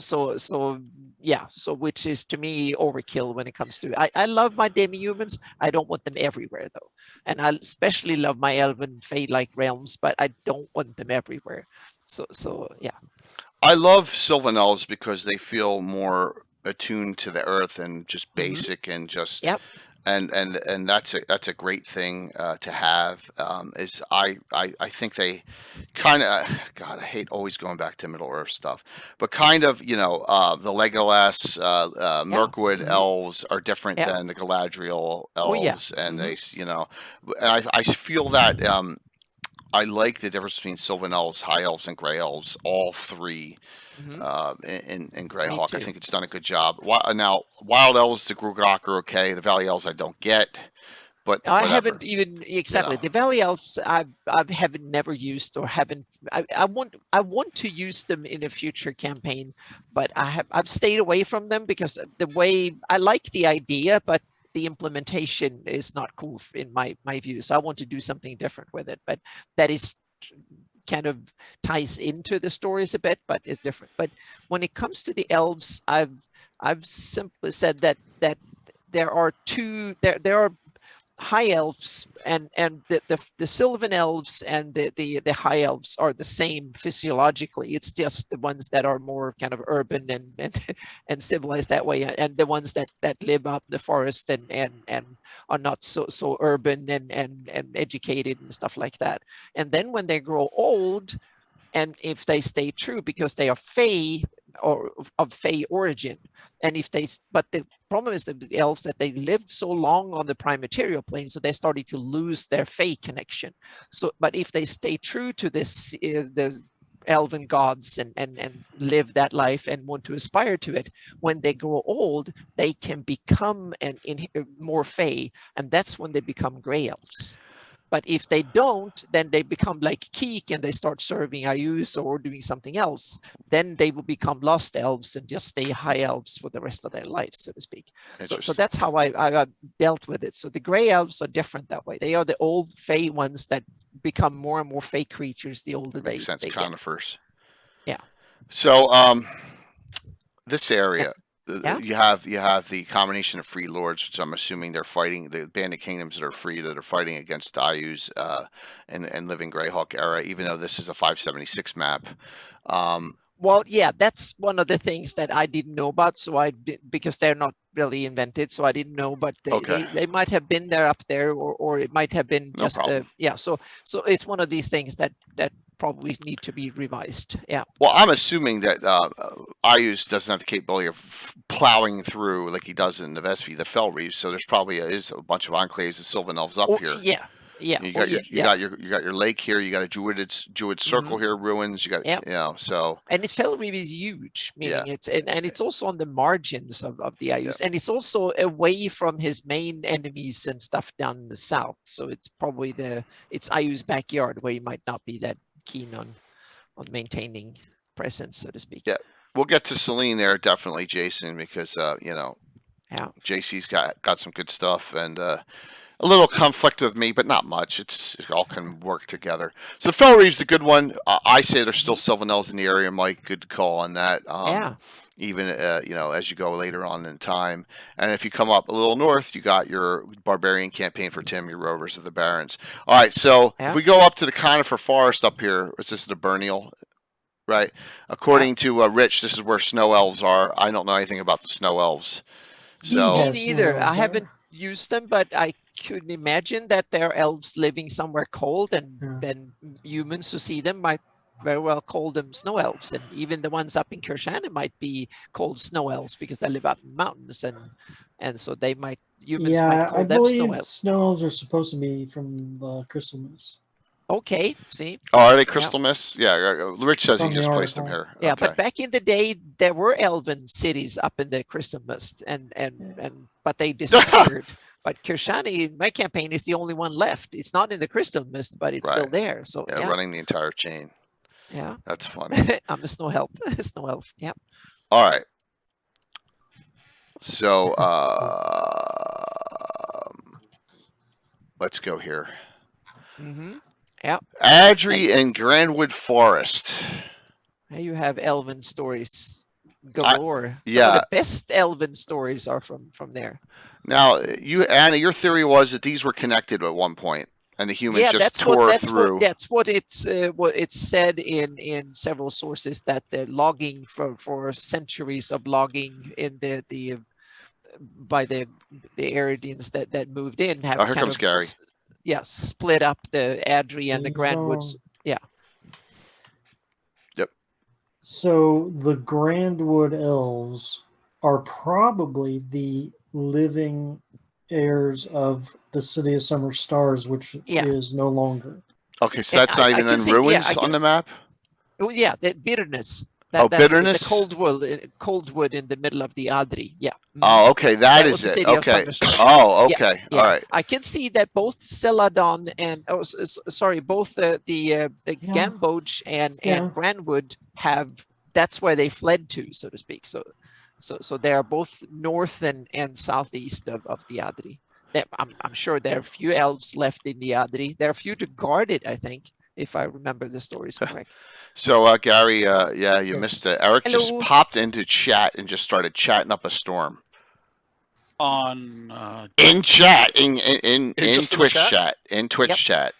yeah, so which is to me overkill when it comes to I love my demi-humans. I don't want them everywhere though, and I especially love my elven fey-like realms, but I don't want them everywhere. So yeah. I love Sylvan Elves because they feel more attuned to the earth and just basic and just Yep. and that's a great thing to have. Is I think they kind of God, I hate always going back to Middle Earth stuff, but kind of the Legolas Mirkwood elves are different Yeah. than the Galadriel Oh, yeah. elves, and they and I feel that I like the difference between Sylvan Elves, High Elves, and Grey Elves. All three in Greyhawk. I too. think it's done a good job. Now, Wild Elves to Grugok are okay. The Valley Elves I don't get, but I whatever. haven't even exactly the Valley Elves. I haven't never used or haven't. I want to use them in a future campaign, but I've stayed away from them because the way I like the idea, but the implementation is not cool in my view. So I want to do something different with it, but that is kind of ties into the stories a bit, but it's different. But when it comes to the elves, I've simply said that there are there are high elves and the Sylvan elves and the high elves are the same physiologically. It's just the ones that are more kind of urban and civilized that way, and the ones that live up the forest and are not so urban and educated and stuff like that. And then when they grow old, and if they stay true because they are fey or of fey origin, and if they, but the problem is that the elves that they lived so long on the prime material plane, so they started to lose their fey connection. So, but if they stay true to this, the elven gods and live that life and want to aspire to it, when they grow old, they can become more fey, and that's when they become gray elves. But if they don't, then they become like Keek and they start serving Ayus or doing something else. Then they will become lost elves and just stay high elves for the rest of their lives, so to speak. So that's how I dealt with it. So the gray elves are different that way. They are the old fey ones that become more and more fey creatures the older they Makes sense. they Conifers. Yeah. So this area. Yeah. You have the combination of free lords, which I'm assuming they're fighting the Band of Kingdoms that are free, that are fighting against the Ayus and Living Greyhawk era, even though this is a 576 map. Well, yeah, that's one of the things that I didn't know about. So I did, because they're not really invented, so I didn't know. But they might have been there up there, or it might have been just yeah. So it's one of these things that probably need to be revised. Yeah. Well, I'm assuming that Ayus doesn't have the capability of plowing through like he does in the Vespi, the Felreave. So there's probably is a bunch of enclaves of Sylvan Elves up here. Yeah. Yeah. You got your lake here. You got a Druid circle here, ruins. You got so. And its Felreave is huge, meaning it's and it's also on the margins of the Ayus, and it's also away from his main enemies and stuff down in the south. So it's probably it's Ayu's backyard where he might not be that keen on maintaining presence, so to speak. Yeah, we'll get to Celine there definitely, Jason, because JC's got some good stuff, and a little conflict with me, but not much. It all can work together. So Fel Reeve's a good one. I say there's still Sylvan Elves in the area, Mike. Good call on that. Yeah. Even as you go later on in time, and if you come up a little north, you got your barbarian campaign for Tim, your rovers of the barrens. All right, so Yeah. if we go up to the Conifer Forest up here, is this the Burnial? Right. According to Rich, this is where snow elves are. I don't know anything about the snow elves. So Me has neither. snow I elves haven't there. used them, but I couldn't imagine that they're elves living somewhere cold, and Yeah. then humans who see them might very well call them snow elves. And even the ones up in Kershana might be called snow elves because they live up in mountains, and so they might humans might Yeah, call I them snow believe elves. snow elves are supposed to be from the Crystal Mist. Okay, see, are they crystal mists? Yeah. Rich says he From the just placed them article. here. yeah. Okay. But back in the day, there were elven cities up in the Crystal Mist, and but they disappeared. But Kirshani, my campaign, is the only one left. It's not in the Crystal Mist, but it's still Right. there. So Yeah, yeah, running the entire chain. yeah. That's funny. I'm a snow elf. Snow elf. Yeah. All right. So let's go here. Mm-hmm. Yeah. Adri and Grandwood Forest. Now you have elven stories galore. Some of yeah. the best elven stories are from there. Now, Anna, your theory was that these were connected at one point, and the humans Yeah, just tore through. That's what it's said in several sources, that the logging for centuries of logging in the by the Eridians that moved in have Oh, here kind comes of Gary. split up the Adri and the Grandwoods. Yeah. Yep. So the Grandwood Elves are probably the living heirs of the City of Summer Stars, which Yeah. is no longer. Okay, so And that's not even can in see- ruins I on the guess- map? Oh yeah, that bitterness. Oh, That's bitterness? the coldwood in the middle of the Adri. Yeah. Oh, okay, that was is the it. city of Okay. Summer Stars. Oh, okay. Yeah. All right. I can see that both Celadon and both the Gamboge and Grandwood have. That's where they fled to, so to speak. So they are both north and southeast of the Adri. I'm sure there are few elves left in the Adri. There are few to guard it, I think, if I remember the stories correct. So, Gary, yeah, you missed it. Eric just Hello. popped into chat and just started chatting up a storm. On In chat, in just in Twitch chat? chat, in Twitch chat.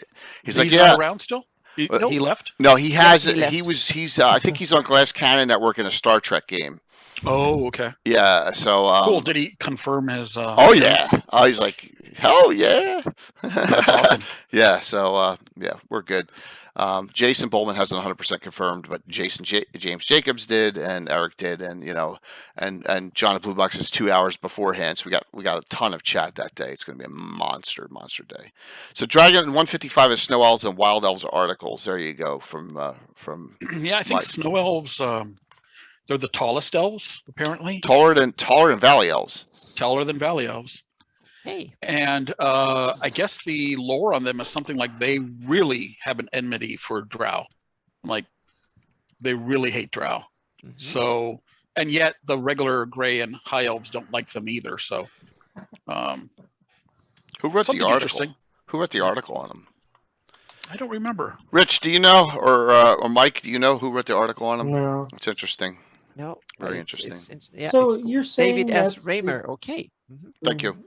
He's like, he's yeah. not around still. He Nope. left. No, he has. he left. He's. I think he's on Glass Cannon Network in a Star Trek game. Oh, okay. Yeah. So. Cool. Did he confirm his? Oh yeah. Oh, he's like, hell yeah. That's awesome. Yeah. So yeah, we're good. Jason Bowman hasn't 100% confirmed, but James Jacobs did, and Eric did, and and John at Blue Box is 2 hours beforehand. So we got a ton of chat that day. It's going to be a monster day. So Dragon 155 is Snow Elves and Wild Elves articles. There you go from. Yeah, I think Mike. Snow Elves. They're the tallest elves, apparently. Taller than Valley Elves. Taller than Valley Elves. Hey. And I guess the lore on them is something like they really have an enmity for Drow. Like, they really hate Drow. Mhm. So, and yet the regular Gray and High Elves don't like them either. So, Who wrote the something article? interesting. Who wrote the article on them? I don't remember. Rich, do you know, or Mike, do you know who wrote the article on them? No. It's interesting. No. Very it's- interesting. yeah, So it's cool. you're saying David S. that Raymer. Okay. Mhm. Thank you.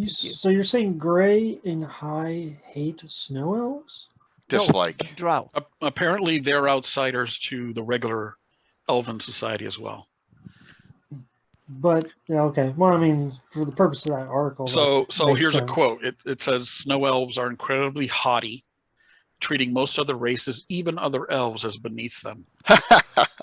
So you're saying Gray and High hate Snow Elves? Dislike. Drow. Apparently, they're outsiders to the regular Elven society as well. But yeah, okay. Well, I mean, for the purpose of that article. So that makes here's sense. a quote. It says, Snow Elves are incredibly haughty, treating most other races, even other elves, as beneath them.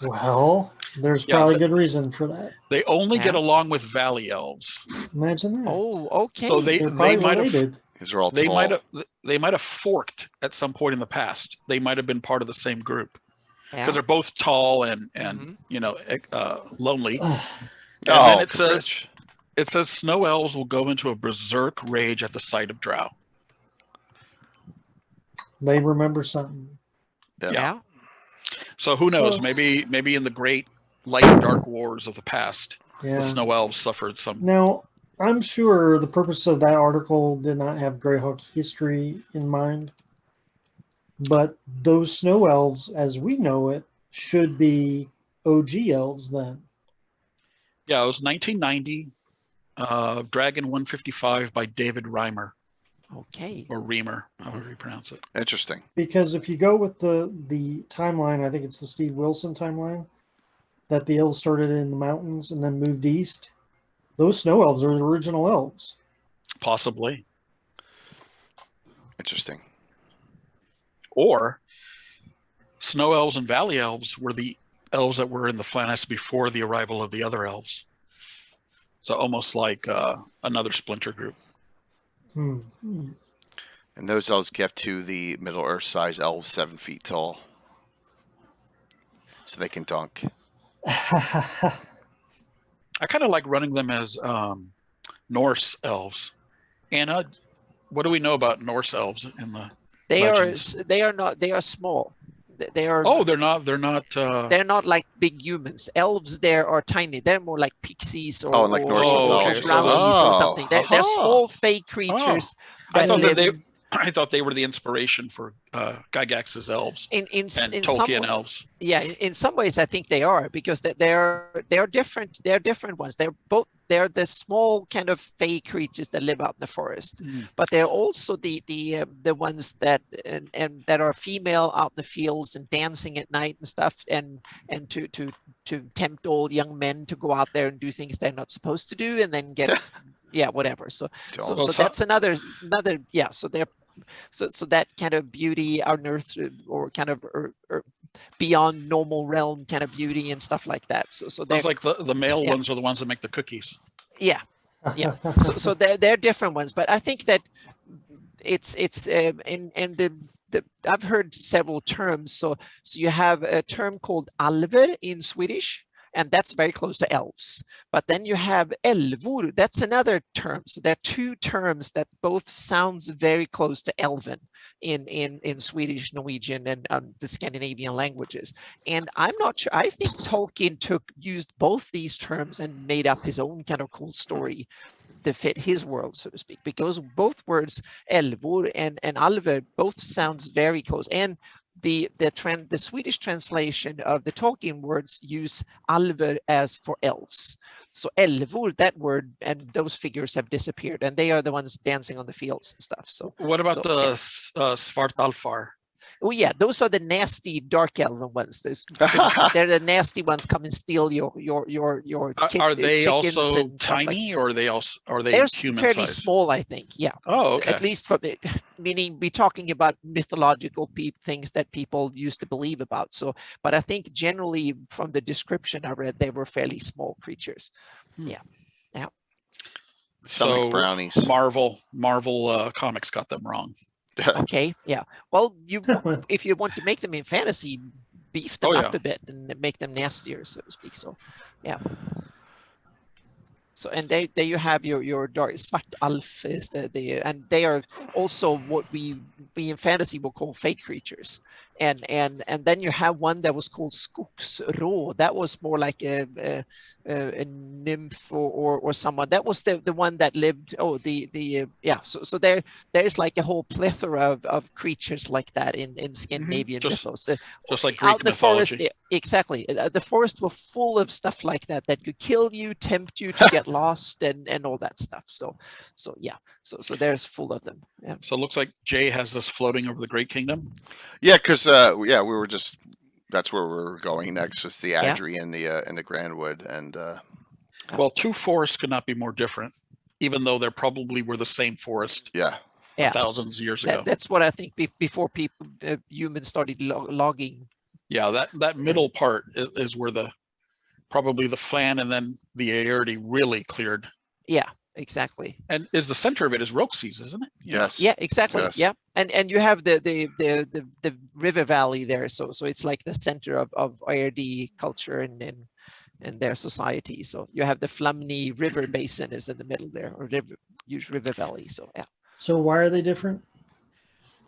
Well, there's Yeah, probably but- good reason for that. They only get Yeah. along with Valley Elves. Imagine that. Oh, okay. So they They're probably might have related. These are all they tall. might have forked at some point in the past. They might have been part of the same group because yeah. they're both tall and Mhm. lonely. And Oh, then it Rich. says Snow Elves will go into a berserk rage at the sight of Drow. They remember something. Yeah. So who knows? So- Maybe in the great light and dark wars of the past, Yeah. the Snow Elves suffered some. Now, I'm sure the purpose of that article did not have Greyhawk history in mind, but those snow elves, as we know it, should be OG elves then. Yeah, it was 1990. Dragon 155 by David Reimer Okay. or Reamer, however you pronounce it. Interesting. Because if you go with the timeline, I think it's the Steve Wilson timeline, that the elves started in the mountains and then moved east. Those snow elves are the original elves. Possibly. Interesting. Or snow elves and valley elves were the elves that were in the Flannis before the arrival of the other elves. So almost like another splinter group. Hmm. And those elves get to the Middle Earth size elves 7 feet tall. So they can dunk. I kind of like running them as Norse elves. Anna, what do we know about Norse elves in the legends? They are small. They are. Oh, they're not. They're not like big humans. Elves there are tiny. They're more like pixies or, Oh, and like Norse Oh, okay. mythology. brownies or Oh, something. They're small fake creatures I that thought that lives I thought they were the inspiration for Gygax's elves in and some Tolkien elves. yeah, in some ways I think they are, because they're different. They're different ones. They're the small kind of fey creatures that live out in the forest, but they're also the ones that and that are female out in the fields and dancing at night and stuff, and to tempt all young men to go out there and do things they're not supposed to do, and then get yeah, whatever. So that's another yeah. So they're so that kind of beauty on earth, or kind of or beyond normal realm kind of beauty and stuff like that. So they're Sounds like the male ones are the ones that make the cookies. yeah. So they're different ones, but I think that it's and the I've heard several terms. So you have a term called alver in Swedish, and that's very close to elves. But then you have elvor, that's another term. So there are two terms that both sounds very close to elven in Swedish, Norwegian, and the Scandinavian languages. And I'm not sure, I think Tolkien used both these terms and made up his own kind of cool story to fit his world, so to speak, because both words, elvor and alver, both sounds very close. And the Swedish translation of the Tolkien words use alver as for elves. So elvor, that word and those figures have disappeared, and they are the ones dancing on the fields and stuff. So what about the yeah. Svartalfar? Oh yeah, those are the nasty dark elven ones. They're the nasty ones, come and steal your Are they also and tiny, or are they they're human fairly size? small, I think. Yeah. Oh, okay. At least from it, meaning we're talking about mythological things that people used to believe about. So, but I think generally from the description I read, they were fairly small creatures. Yeah. Stomach brownies. Marvel Comics got them wrong. Okay. Yeah. Well, if you want to make them in fantasy, beef them up a bit and make them nastier, so to speak. So, yeah. So, and there you have your dark Svartalf is and they are also what we in fantasy will call fake creatures. And then you have one that was called Skogsrå. That was more like a nymph or someone. That was the one that lived. Oh, yeah. So there's like a whole plethora of creatures like that in Scandinavian mythos. Just like out Greek in the mythology. forest, exactly. The forest were full of stuff like that could kill you, tempt you to get lost, and all that stuff. So yeah. So there's full of them. Yeah. So it looks like Jay has this floating over the Great Kingdom. Yeah, because we were just that's where we were going next with the Adri and the Grandwood, and well, two forests could not be more different, even though they probably were the same forest. Yeah. Thousands of years ago. That's what I think. Before humans started logging. Yeah, that middle part is where probably the Flan and then the Aerti really cleared. Yeah. Exactly. And is the center of it is Roxy's, isn't it? Yes. Yeah, exactly. Yes. Yeah. And you have the river valley there. So it's like the center of IRD culture and their society. So you have the Flamni River Basin is in the middle there, or huge river valley. So yeah. So why are they different?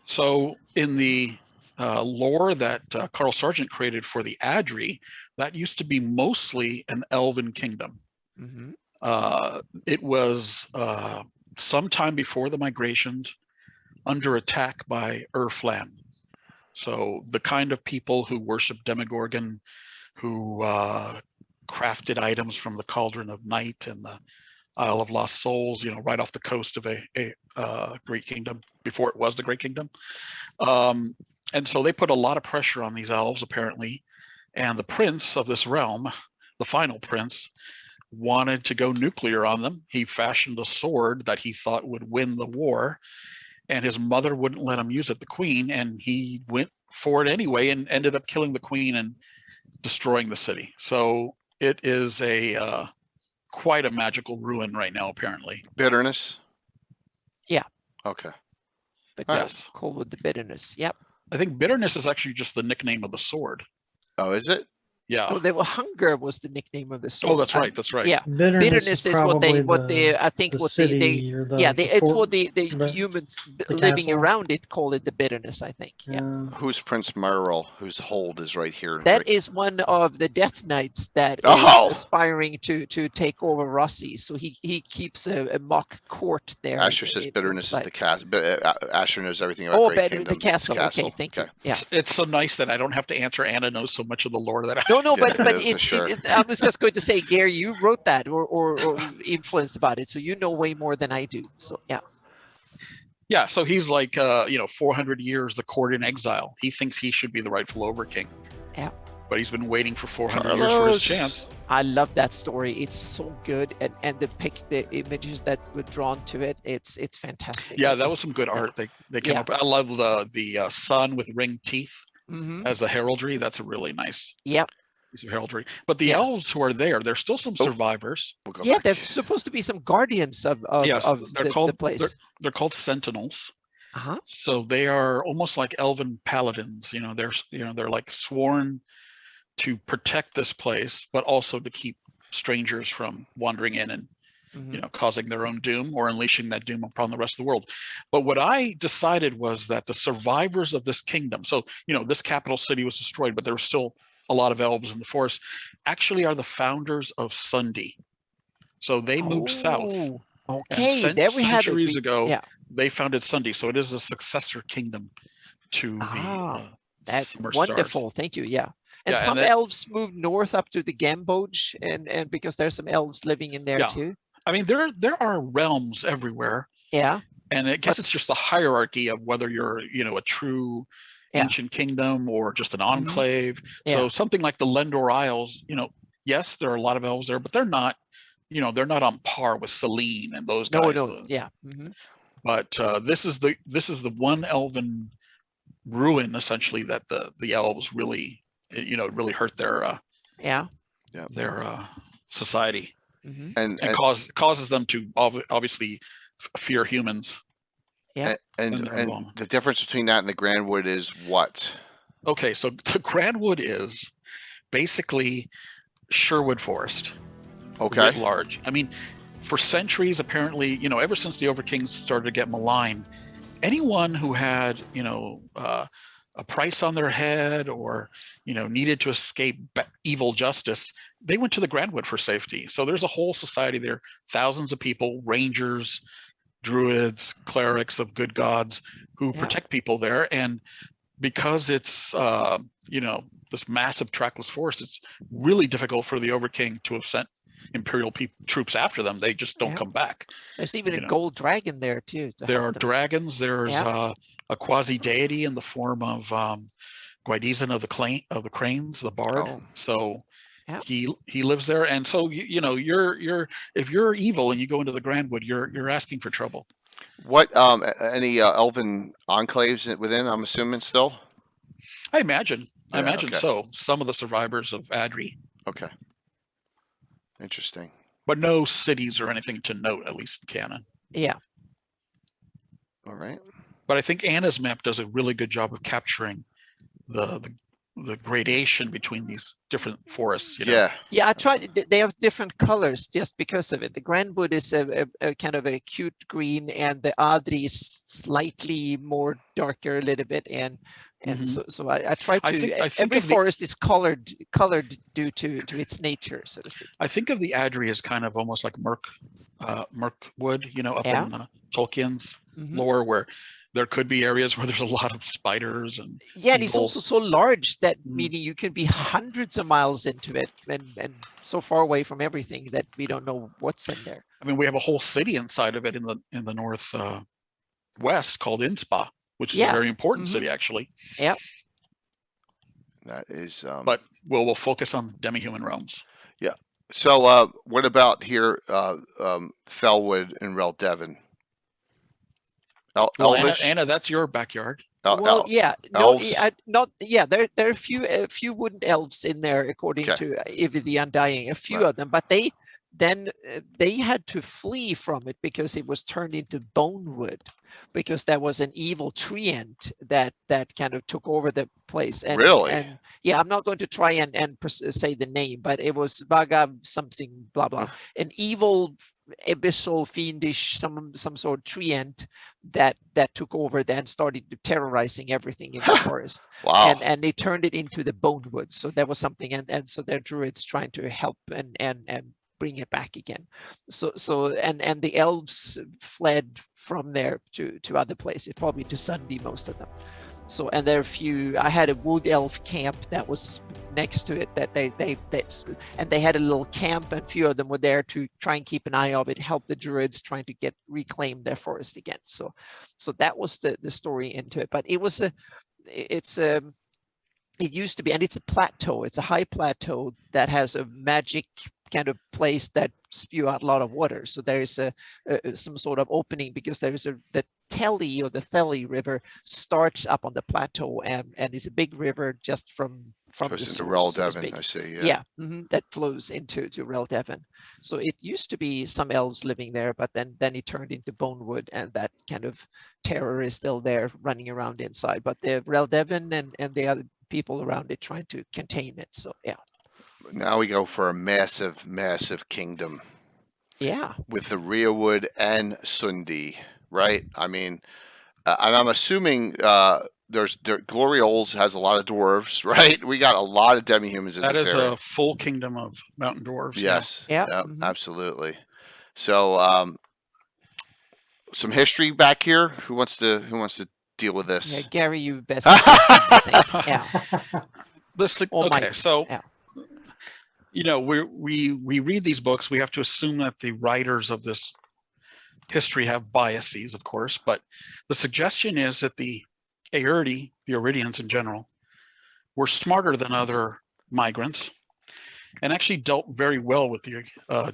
So in the lore that Carl Sargent created for the Adri, that used to be mostly an elven kingdom. Mm-hmm. It was sometime before the migrations, under attack by Urflan. So the kind of people who worship Demogorgon, who crafted items from the Cauldron of Night and the Isle of Lost Souls, right off the coast of a Great Kingdom, before it was the Great Kingdom. And so they put a lot of pressure on these elves, apparently. And the prince of this realm, the final prince, wanted to go nuclear on them. He fashioned a sword that he thought would win the war, and his mother wouldn't let him use it, the queen, and he went for it anyway and ended up killing the queen and destroying the city. So it is a quite a magical ruin right now, apparently. Bitterness? Yeah. Okay. But Yes. cold with the bitterness. Yep. I think bitterness is actually just the nickname of the sword. Oh, is it? Yeah. Oh, hunger was the nickname of the sword. Oh, that's right. That's right. Yeah. Bitterness is what they probably I think the what city or the it's what the the- humans the living castle. around it call it the bitterness, I think. Yeah. Who's Prince Merle, whose hold is right here? That is one of the Death Knights that Oh! is aspiring to take over Rossi. So he keeps a mock court there. Asher says bitterness is inside. the castle. Asher knows everything about Oh, Great better Kingdom. the castle. It's Okay, thank you. Yeah. It's so nice that I don't have to answer. Anna knows so much of the lore that I. No, Yeah, but for it's sure. I was just going to say, Gary, you wrote that or influenced about it, so you know way more than I do. So yeah. Yeah, so he's like 400 years the court in exile. He thinks he should be the rightful overking. Yeah. But he's been waiting for 400 years for his chance. I love that story. It's so good, and the images that were drawn to it, it's fantastic. Yeah, that was some good art. They came up. I love the sun with ringed teeth Mm-hmm. as the heraldry. That's a really nice Yep. piece of heraldry. But the elves who are there's still some survivors. We'll go Yeah, back. there's supposed to be some guardians of Yes, they're the called place. They're called sentinels. Uh-huh. So they are almost like elven paladins. They're like sworn to protect this place, but also to keep strangers from wandering in and Mhm. causing their own doom or unleashing that doom upon the rest of the world. But what I decided was that the survivors of this kingdom, so this capital city was destroyed, but there were still a lot of elves in the forest, actually are the founders of Sundi. So they moved south. Oh, okay, there we have it. Centuries ago, Yeah. they founded Sundi. So it is a successor kingdom to the That's Summer wonderful. Stars. Thank you. Yeah. And Yeah, some and that- elves moved north up to the Gamboj, and because there's some elves living in there Yeah. too. I mean, there are realms everywhere. Yeah. And I guess it's just the hierarchy of whether you're, a true Yeah. ancient kingdom or just an enclave. Yeah. So something like the Lendor Isles, yes, there are a lot of elves there, but they're not, they're not on par with Selene and those guys. No. Yeah. Mm-hmm. But this is the one elven ruin essentially that the elves really, really hurt their society Mm-hmm. And causes them to obviously fear humans. Yeah. and And they're wrong. the difference between that and the Grandwood is what? Okay, so the Grandwood is basically Sherwood Forest. Okay. Writ large. I mean, for centuries, apparently, ever since the Overkings started to get maligned, anyone who had, a price on their head or, needed to escape evil justice, they went to the Grandwood for safety. So there's a whole society there, thousands of people, rangers, druids, clerics of good gods who protect people there. And because it's, this massive trackless forest, it's really difficult for the Overking to have sent imperial troops after them. They just don't come back. There's even a gold dragon there too. There are dragons. There's a quasi deity in the form of Gwydizen of the Cranes, the bard. Oh. So he lives there, and so you're if you're evil and you go into the Grandwood, you're asking for trouble. What any elven enclaves within? I'm assuming still. I imagine okay. so. Some of the survivors of Adri, Okay. Interesting. but no cities or anything to note, at least in canon. Yeah. All right. But I think Anna's map does a really good job of capturing the gradation between these different forests. Yeah. Yeah, I tried. They have different colors just because of it. The Grandwood is a kind of a cute green, and the Adri is slightly more darker a little bit, and And Mhm. so I try to. I think Every of the forest is colored due to its nature, so to speak. I think of the Adri as kind of almost like Mirkwood, up Yeah. in Tolkien's Mhm. lore, where there could be areas where there's a lot of spiders and Yeah, and it's evil. also so large that Mm. meaning you can be hundreds of miles into it and so far away from everything that we don't know what's in there. I mean, we have a whole city inside of it in the north west called Inspa, which is a Yeah. very important Mhm. city actually. Yeah. That is. But we'll focus on demi-human realms. So, what about here, Felwood and Rel Devon? Well, Elvish? Anna, that's your backyard. Well, yeah, no, elves? not yeah. There are a few wooden elves in there, according Okay. to Ivy the Undying. A few Right. of them, but they had to flee from it because it was turned into bonewood, because there was an evil treant that kind of took over the place. And, Really? And yeah, I'm not going to try and say the name, but it was Vaga something blah blah, an evil abyssal fiendish some sort of treant that took over then started terrorizing everything in the forest. Wow. And they turned it into the bonewood. So there was something, and so their druids trying to help and bring it back again. So and the elves fled from there to other places, probably to Sunday, most of them. So, and there are a few. I had a wood elf camp that was next to it that they had a little camp, and a few of them were there to try and keep an eye of it, help the druids trying to reclaim their forest again. So that was the story into it. But it used to be, and it's a plateau. It's a high plateau that has a magic kind of place that spew out a lot of water. So there is some sort of opening, because there is the Telly or the Thelly River starts up on the plateau and is a big river just from the Goes into source, Rel so to Devon, speak. I see. Yeah, that flows into Rel Devon. So it used to be some elves living there, but then it turned into bonewood, and that kind of terror is still there running around inside. But the Rel Devon and the other people around it trying to contain it. So yeah. Now we go for a massive, massive kingdom. Yeah. With the Rearwood and Sundi, right? I mean, and I'm assuming Glorioles has a lot of dwarves, right? We got a lot of demi-humans in That this is area. a full kingdom of mountain dwarves. Yes. Yeah. Yeah, Mhm. absolutely. So, some history back here. Who wants to deal with Yeah, this? Gary, you best. I think. Yeah. Or Okay, Mike. so Yeah. we read these books. We have to assume that the writers of this history have biases, of course, but the suggestion is that the Aerdi, the Iridians in general, were smarter than other migrants and actually dealt very well with the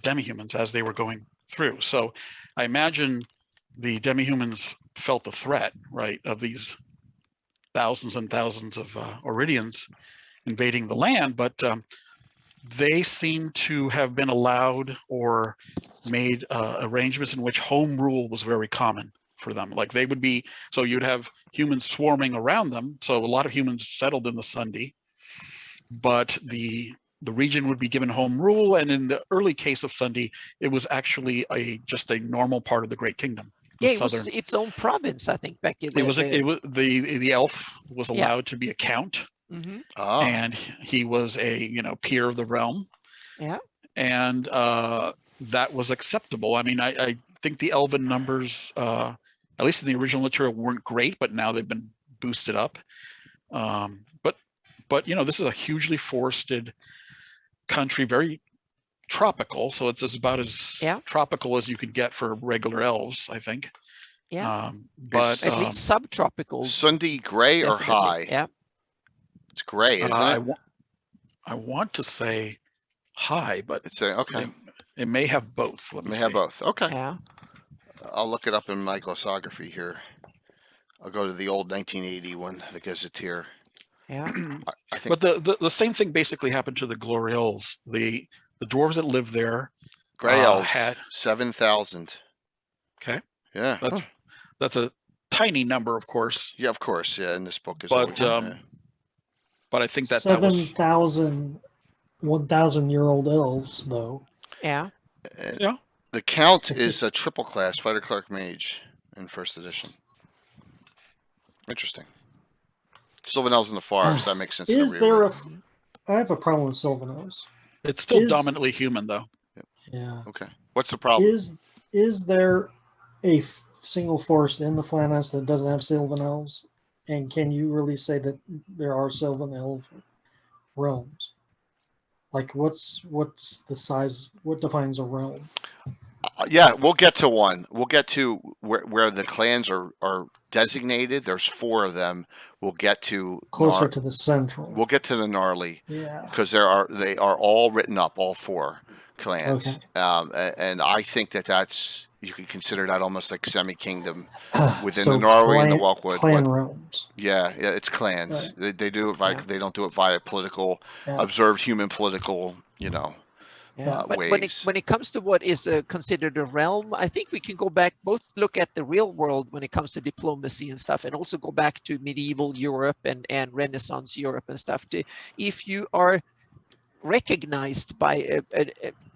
demi-humans as they were going through. So I imagine the demi-humans felt the threat, right, of these thousands and thousands of Iridians invading the land, but they seem to have been allowed or made arrangements in which home rule was very common for them. Like they would be, so you'd have humans swarming around them. So a lot of humans settled in the Sundi, but the region would be given home rule. And in the early case of Sundi, it was actually just a normal part of the Great Kingdom. Yeah, it was its own province, I think, back in the elf was allowed to be a count. Mm-hmm. Oh. And he was a peer of the realm. Yeah. And that was acceptable. I mean, I think the elven numbers, at least in the original material, weren't great, but now they've been boosted up. But this is a hugely forested country, very tropical. So it's about as tropical as you could get for regular elves, I think. Yeah. But at least subtropical. Sundi gray or high? Yeah. It's gray, isn't it? I want to say high, but it's okay. It may have both. It may have both. Okay. Yeah. I'll look it up in my glossography here. I'll go to the old 1980 one, the Gazetteer. Yeah. I think. But the same thing basically happened to the Glorioles. The dwarves that lived there. Grey elves had 7,000. Okay. Yeah. That's a tiny number, of course. Yeah, of course. Yeah, in this book is. But I think that 7,000 1,000-year-old elves, though. Yeah. Yeah. The count is a triple class fighter clerk mage in first edition. Interesting. Sylvan Elves in the forest. That makes sense. In Is the there rear. I have a problem with Sylvan Elves. It's still Is- dominantly human, though. Yeah. Okay. What's the problem? Is there a single forest in the Flaness that doesn't have Sylvan Elves? And can you really say that there are Sylvan Elf realms? Like, what's the size? What defines a realm? Yeah, we'll get to one. We'll get to where the clans are designated. There's 4 of them. We'll get to Closer to the central. We'll get to the gnarly Yeah. because they are all written up, all 4 clans. Okay. And I think that's you could consider that almost like semi-kingdom within So the Norway and the Walkwood. clan realms. Yeah, it's clans. Right. They do it via, Yeah. they don't do it via political, Yeah. observed human political, Yeah, but ways. when it comes to what is considered a realm, I think we can go back, both look at the real world when it comes to diplomacy and stuff, and also go back to medieval Europe and Renaissance Europe and stuff. If you are recognized by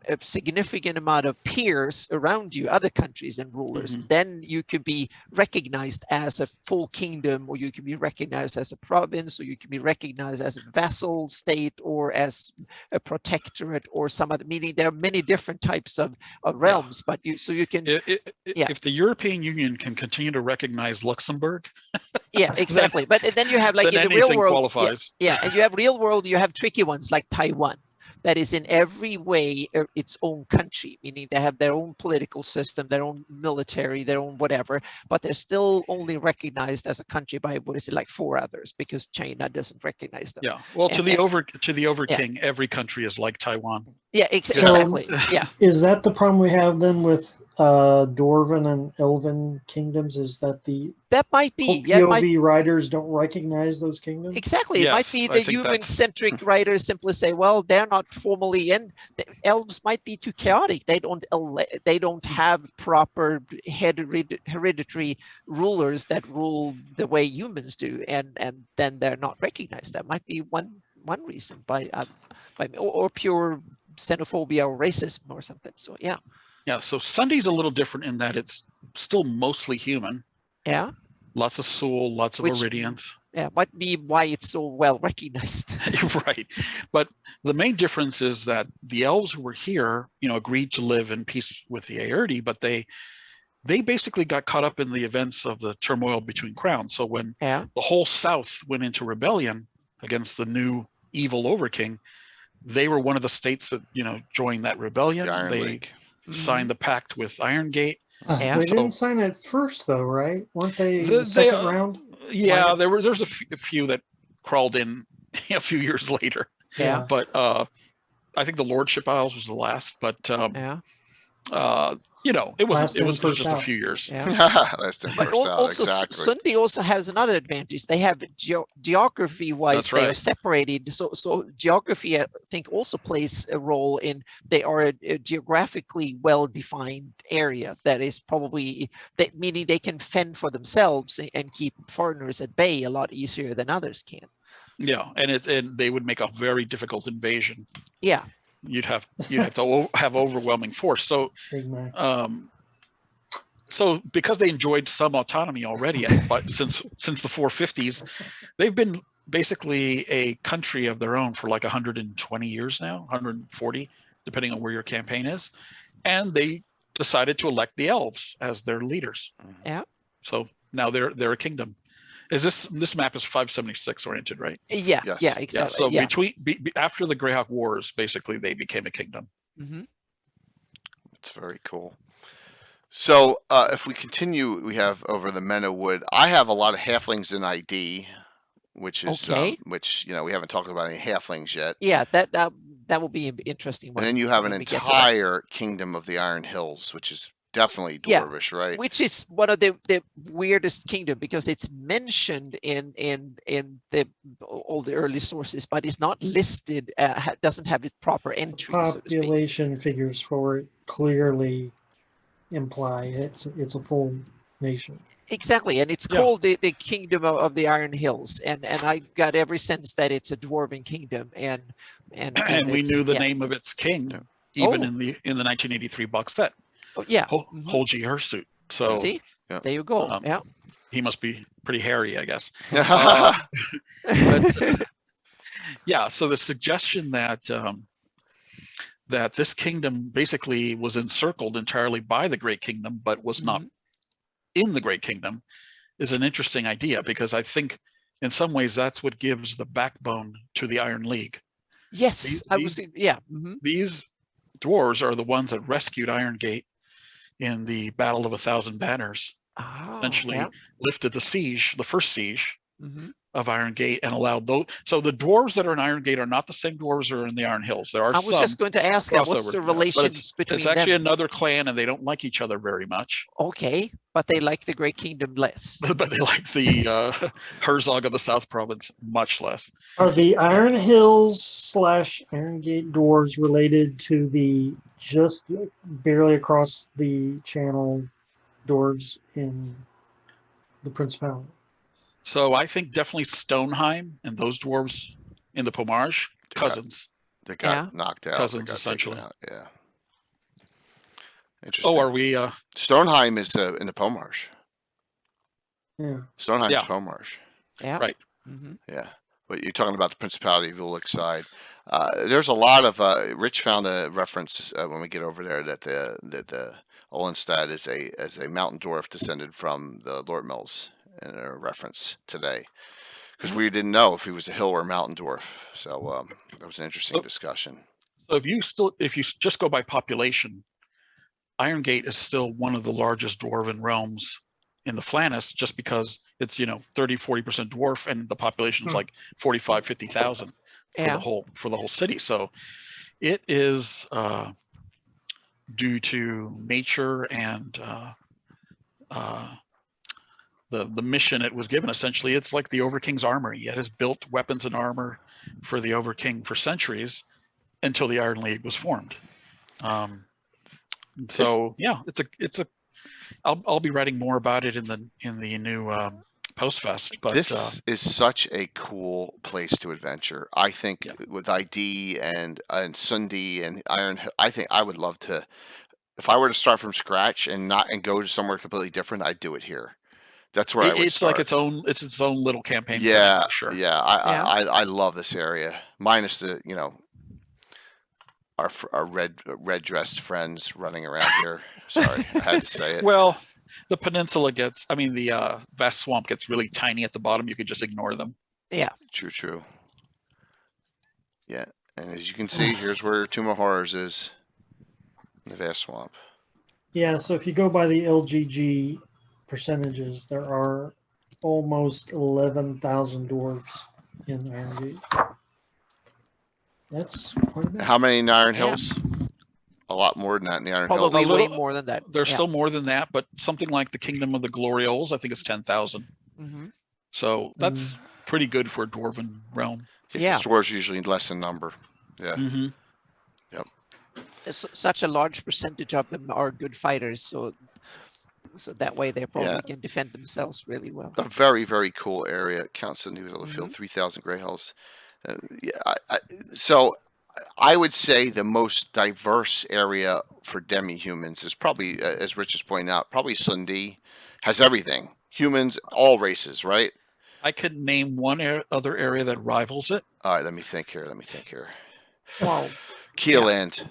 a significant amount of peers around you, other countries and rulers, then you could be recognized as a full kingdom, or you can be recognized as a province, or you can be recognized as a vassal state, or as a protectorate, or some other, meaning there are many different types of realms, but you can... If the European Union can continue to recognize Luxembourg, yeah, exactly. But then you have, like, then in the real anything world, qualifies. yeah, and you have real world, you have tricky ones like Taiwan, that is in every way its own country, meaning they have their own political system, their own military, their own whatever, but they're still only recognized as a country by, what is it, like 4 others, because China doesn't recognize them. Yeah, well, to the Overking, every country is like Taiwan. Yeah, exactly. Yeah. Is that the problem we have then with Dwarven and Elven kingdoms? Is that that might be POV writers don't recognize those kingdoms? Exactly. It might be the human-centric writers simply say, well, they're not formally in. The elves might be too chaotic. They don't have proper hereditary rulers that rule the way humans do, and then they're not recognized. That might be one reason, or pure xenophobia or racism or something. So yeah. Yeah, so Sunday's a little different in that it's still mostly human. Yeah. Lots of Soul, lots of Iridians. Yeah, might be why it's so well recognized. Right. But the main difference is that the elves who were here, agreed to live in peace with the Aerdi, but they basically got caught up in the events of the turmoil between crowns. So when the whole South went into rebellion against the new evil Overking, they were one of the states that, joined that rebellion. They signed the pact with Irongate. They didn't sign it first, though, right? Weren't they the second round? Yeah, there's a few that crawled in a few years later. Yeah. But I think the Lordship Isles was the last. But it was just a few years. Yeah. Last in, but first out, also, exactly. Sunday also has another advantage. They have geography-wise, they are separated. So geography, I think, also plays a role in. They are a geographically well-defined area that is probably meaning they can fend for themselves and keep foreigners at bay a lot easier than others can. Yeah, and they would make a very difficult invasion. Yeah. You'd have to have overwhelming force. So, so because they enjoyed some autonomy already, but since the 450s, they've been basically a country of their own for like 120 years now, 140, depending on where your campaign is, and they decided to elect the elves as their leaders. Yeah. So now they're a kingdom. Is this map is 576 oriented, right? Yeah. Yes. Yeah. Exactly. Yeah, so after the Greyhawk Wars, basically they became a kingdom. Mm-hmm. It's very cool. So if we continue, we have over the Men of Wood. I have a lot of halflings in ID, which is which we haven't talked about any halflings yet. Yeah, that will be an interesting one. And then you have an entire kingdom of the Iron Hills, which is definitely Dwarvish, right? Which is one of the weirdest kingdom because it's mentioned in all the early sources, but it's not listed. Doesn't have its proper entry. Population figures for it clearly imply it's a full nation. Exactly, and it's called the Kingdom of the Iron Hills, and I got every sense that it's a dwarven kingdom, and we knew the name of its king even in the 1983 box set. Oh, yeah. Holgi Hirsute. So see, there you go. he must be pretty hairy, I guess. But yeah, so the suggestion that that this kingdom basically was encircled entirely by the Great Kingdom, but was not in the Great Kingdom, is an interesting idea, because I think in some ways that's what gives the backbone to the Iron League. Yes, I was. Yeah. These dwarves are the ones that rescued Iron Gate in the Battle of a Thousand Banners. Essentially lifted the siege, the first siege of Iron Gate, and allowed those. So the dwarves that are in Iron Gate are not the same dwarves that are in the Iron Hills. There are I was just going to ask that. What's the relations between them? It's actually another clan, and they don't like each other very much. Okay, but they like the Great Kingdom less. But they like the Herzog of the South Province much less. Are the Iron Hills / Iron Gate dwarves related to the just barely across the channel dwarves in the Principality? So I think definitely Stoneheim and those dwarves in the Pomage, cousins. They got knocked out. Cousins, essentially. Yeah. Interesting. Oh, are we? Stoneheim is in the Pomage. Yeah. Stoneheim's Pomage. Yeah. Right. Yeah. But you're talking about the Principality of Ulick side. There's a lot of Rich found a reference when we get over there that the Olenstad is a mountain dwarf descended from the Lord Mills in a reference today, because we didn't know if he was a hill or a mountain dwarf. So that was an interesting discussion. So if you just go by population, Iron Gate is still one of the largest dwarven realms in the Flannis, just because it's 30-40% dwarf, and the population is like 45,000-50,000 for the whole city. So it is due to nature and the mission it was given. Essentially, it's like the Overking's armory. It has built weapons and armor for the Overking for centuries until the Iron League was formed. So yeah, it's a. I'll be writing more about it in the new Postfest. But this is such a cool place to adventure. I think with ID and Sundi and Iron, I think I would love to. If I were to start from scratch and go to somewhere completely different, I'd do it here. That's where I would start. It's its own little campaign. Yeah, sure. Yeah. I love this area, minus the our red dressed friends running around here. Sorry, I had to say it. Well, the peninsula the vast swamp gets really tiny at the bottom. You could just ignore them. Yeah. True. Yeah, and as you can see, here's where Tomb of Horrors is, in the vast swamp. Yeah, so if you go by the LGG percentages, there are almost 11,000 dwarves in Iron Gate. That's quite a bit. How many in Iron Hills? A lot more than that in the Iron Hills. Probably way more than that. There's still more than that, but something like the Kingdom of the Glorioles, I think it's 10,000. So that's pretty good for a dwarven realm. Yeah, dwarves usually less in number. Yeah. Yep. Such a large percentage of them are good fighters, so that way they probably can defend themselves really well. A very, very cool area. Count Sydney was able to field 3,000 Greyhawks. So I would say the most diverse area for demi-humans is probably, as Rich is pointing out, probably Sundi. Has everything. Humans, all races, right? I could name one other area that rivals it. All right, let me think here. Wow. Keeland.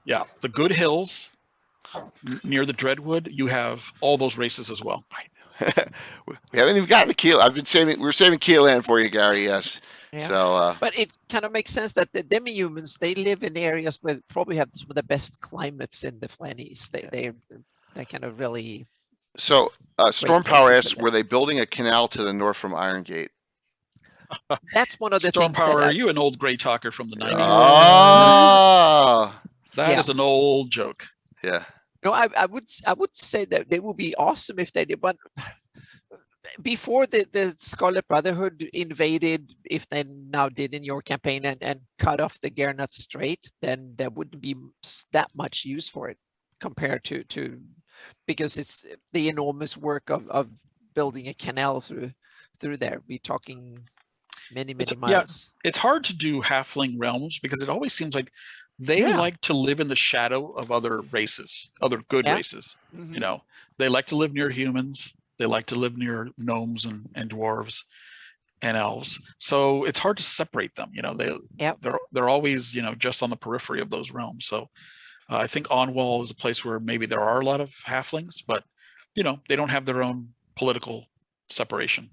Yeah, the Good Hills near the Dreadwood, you have all those races as well. We haven't even gotten to Keel. We're saving Keeland for you, Gary. Yes. Yeah. So, but it kind of makes sense that the demi-humans, they live in areas where probably have some of the best climates in the Flannies. They kind of really. So, Stormpower asks, were they building a canal to the north from Iron Gate? That's one of the things. Stormpower, are you an old Grey Talker from the 90s? Oh, that is an old joke. Yeah. No, I would say that they would be awesome if they did, but before the Scarlet Brotherhood invaded, if they now did in your campaign and cut off the Garnut Strait, then there wouldn't be that much use for it compared to because it's the enormous work of building a canal through there. We're talking many miles. Yeah, it's hard to do halfling realms because it always seems like they like to live in the shadow of other races, other good races. They like to live near humans. They like to live near gnomes and dwarves and elves. So it's hard to separate them. You know, they're always, you know, just on the periphery of those realms. So I think Onwall is a place where maybe there are a lot of halflings, but you know, they don't have their own political separation.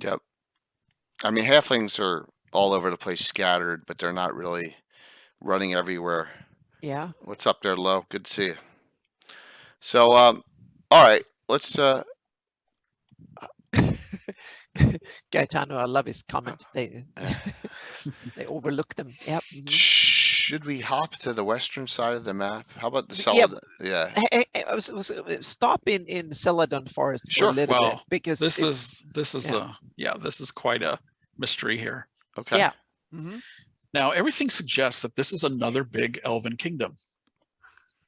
Yep. I mean, halflings are all over the place, scattered, but they're not really running everywhere. Yeah. What's up there, Lo? Good to see you. So, all right, let's. Gaetano, I love his comment. They they overlook them. Yep. Should we hop to the western side of the map? How about the Yeah. Celadon? Yeah. Stop in Celadon Forest for Sure. a little bit, Well, because this is yeah. this is quite a mystery here. Okay. Yeah. Hmm. Now everything suggests that this is another big elven kingdom,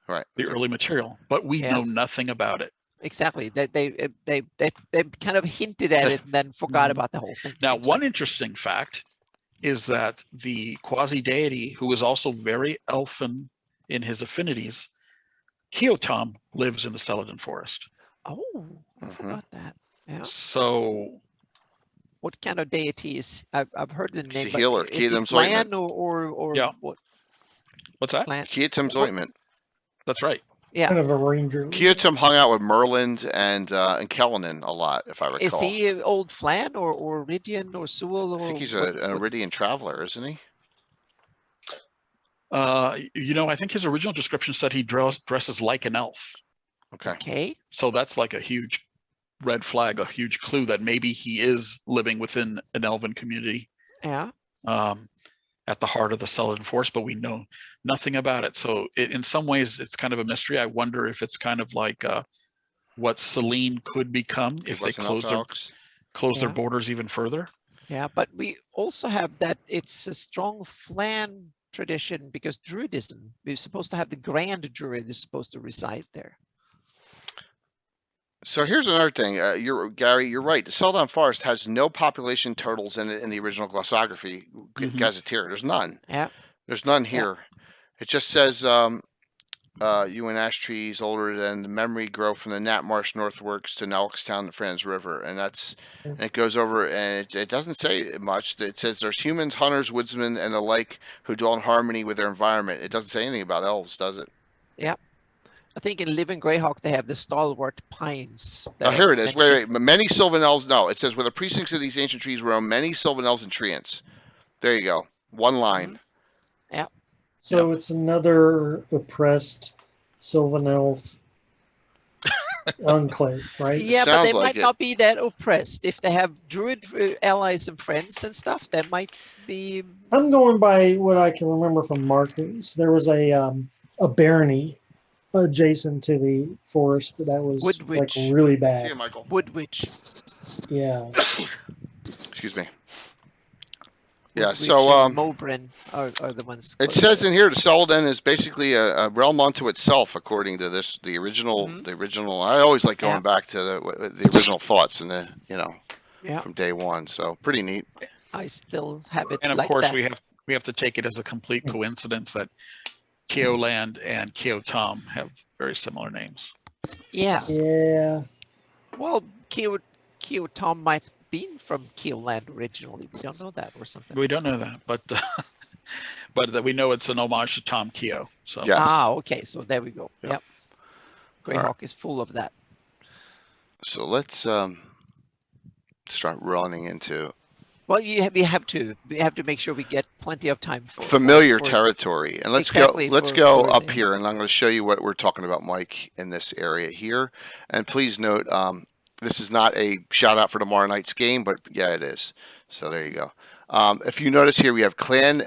Right. the early material, but we Yeah. know nothing about it. Exactly. They kind of hinted at it and then forgot about the whole thing. Now, seems one like. interesting fact is that the quasi-deity, who is also very elfin in his affinities, Keotam, lives in the Celadon Forest. Oh, I forgot that. Yeah. So, What kind of deity is? I've heard the He's name. a healer. But is he Keatam's Flan ointment. or Yeah. what? What's that? Plant? Keatam's What- ointment. That's right. Yeah. Kind of a ranger. Keatam hung out with Merlin and Kellenin a lot, if I recall. Is he old Flan or Ridian or Sewell? Or I think he's what- an Iridian traveler, isn't he? You know, I think his original description said he dresses like an elf. Okay. Okay. So that's like a huge red flag, a huge clue that maybe he is living within an elven community. Yeah. At the heart of the Celadon Forest, but we know nothing about it. So in some ways, it's kind of a mystery. I wonder if it's kind of like what Selene could become if they close their borders even further. Yeah, but we also have that it's a strong Flan tradition because Druidism, we're supposed to have the Grand Druid is supposed to reside there. So here's another thing. Gary, you're right. The Celadon Forest has no population totals in it in the original glossography gazetteer. There's none. Yeah. There's none here. It just says you and ash trees older than the memory grow from the Nat Marsh northwards to Nelkstown, the Franz River, and it goes over and it doesn't say much. It says there's humans, hunters, woodsmen, and the like who dwell in harmony with their environment. It doesn't say anything about elves, does it? Yeah. I think in Living Greyhawk they have the stalwart pines. Oh, here it is. Wait. Many Sylvan elves. No, it says where the precincts of these ancient trees roam, many Sylvan elves and treants. There you go. One line. Yeah. So it's another oppressed Sylvan Elf enclave, right? Yeah, but sounds they like might it. not be that oppressed. If they have druid allies and friends and stuff, that might be. I'm going by what I can remember from markings. There was a barony adjacent to the forest that was Wood like witch. really See bad. you, Michael. Wood witch. Yeah. Excuse me. Yeah. Wood So witch and Mobrin are the ones. it close says there. in here the Celadon is basically a realm unto itself, according to the original. The original. I always like going back to the original thoughts and the Yeah, from day one. So pretty neat. I still have it. And of like course, that. we have to take it as a complete coincidence that Keoland and Keotam have very similar names. Yeah. Yeah. Well, Keotam might have been from Keoland originally. We don't know that or something. We don't know that, but but that we know it's an homage to Tom Keo. So Yes. Ah, okay. So there we go. Yep. Yep. Greyhawk is full of that. So let's start running into Well, we have to make sure we get plenty of time for familiar for- territory, and let's Exactly, go. Let's for- go for up the- here, and I'm going to show you what we're talking about, Mike, in this area here. And please note, this is not a shout out for tomorrow night's game, but yeah, it is. So there you go. If you notice here, we have Clan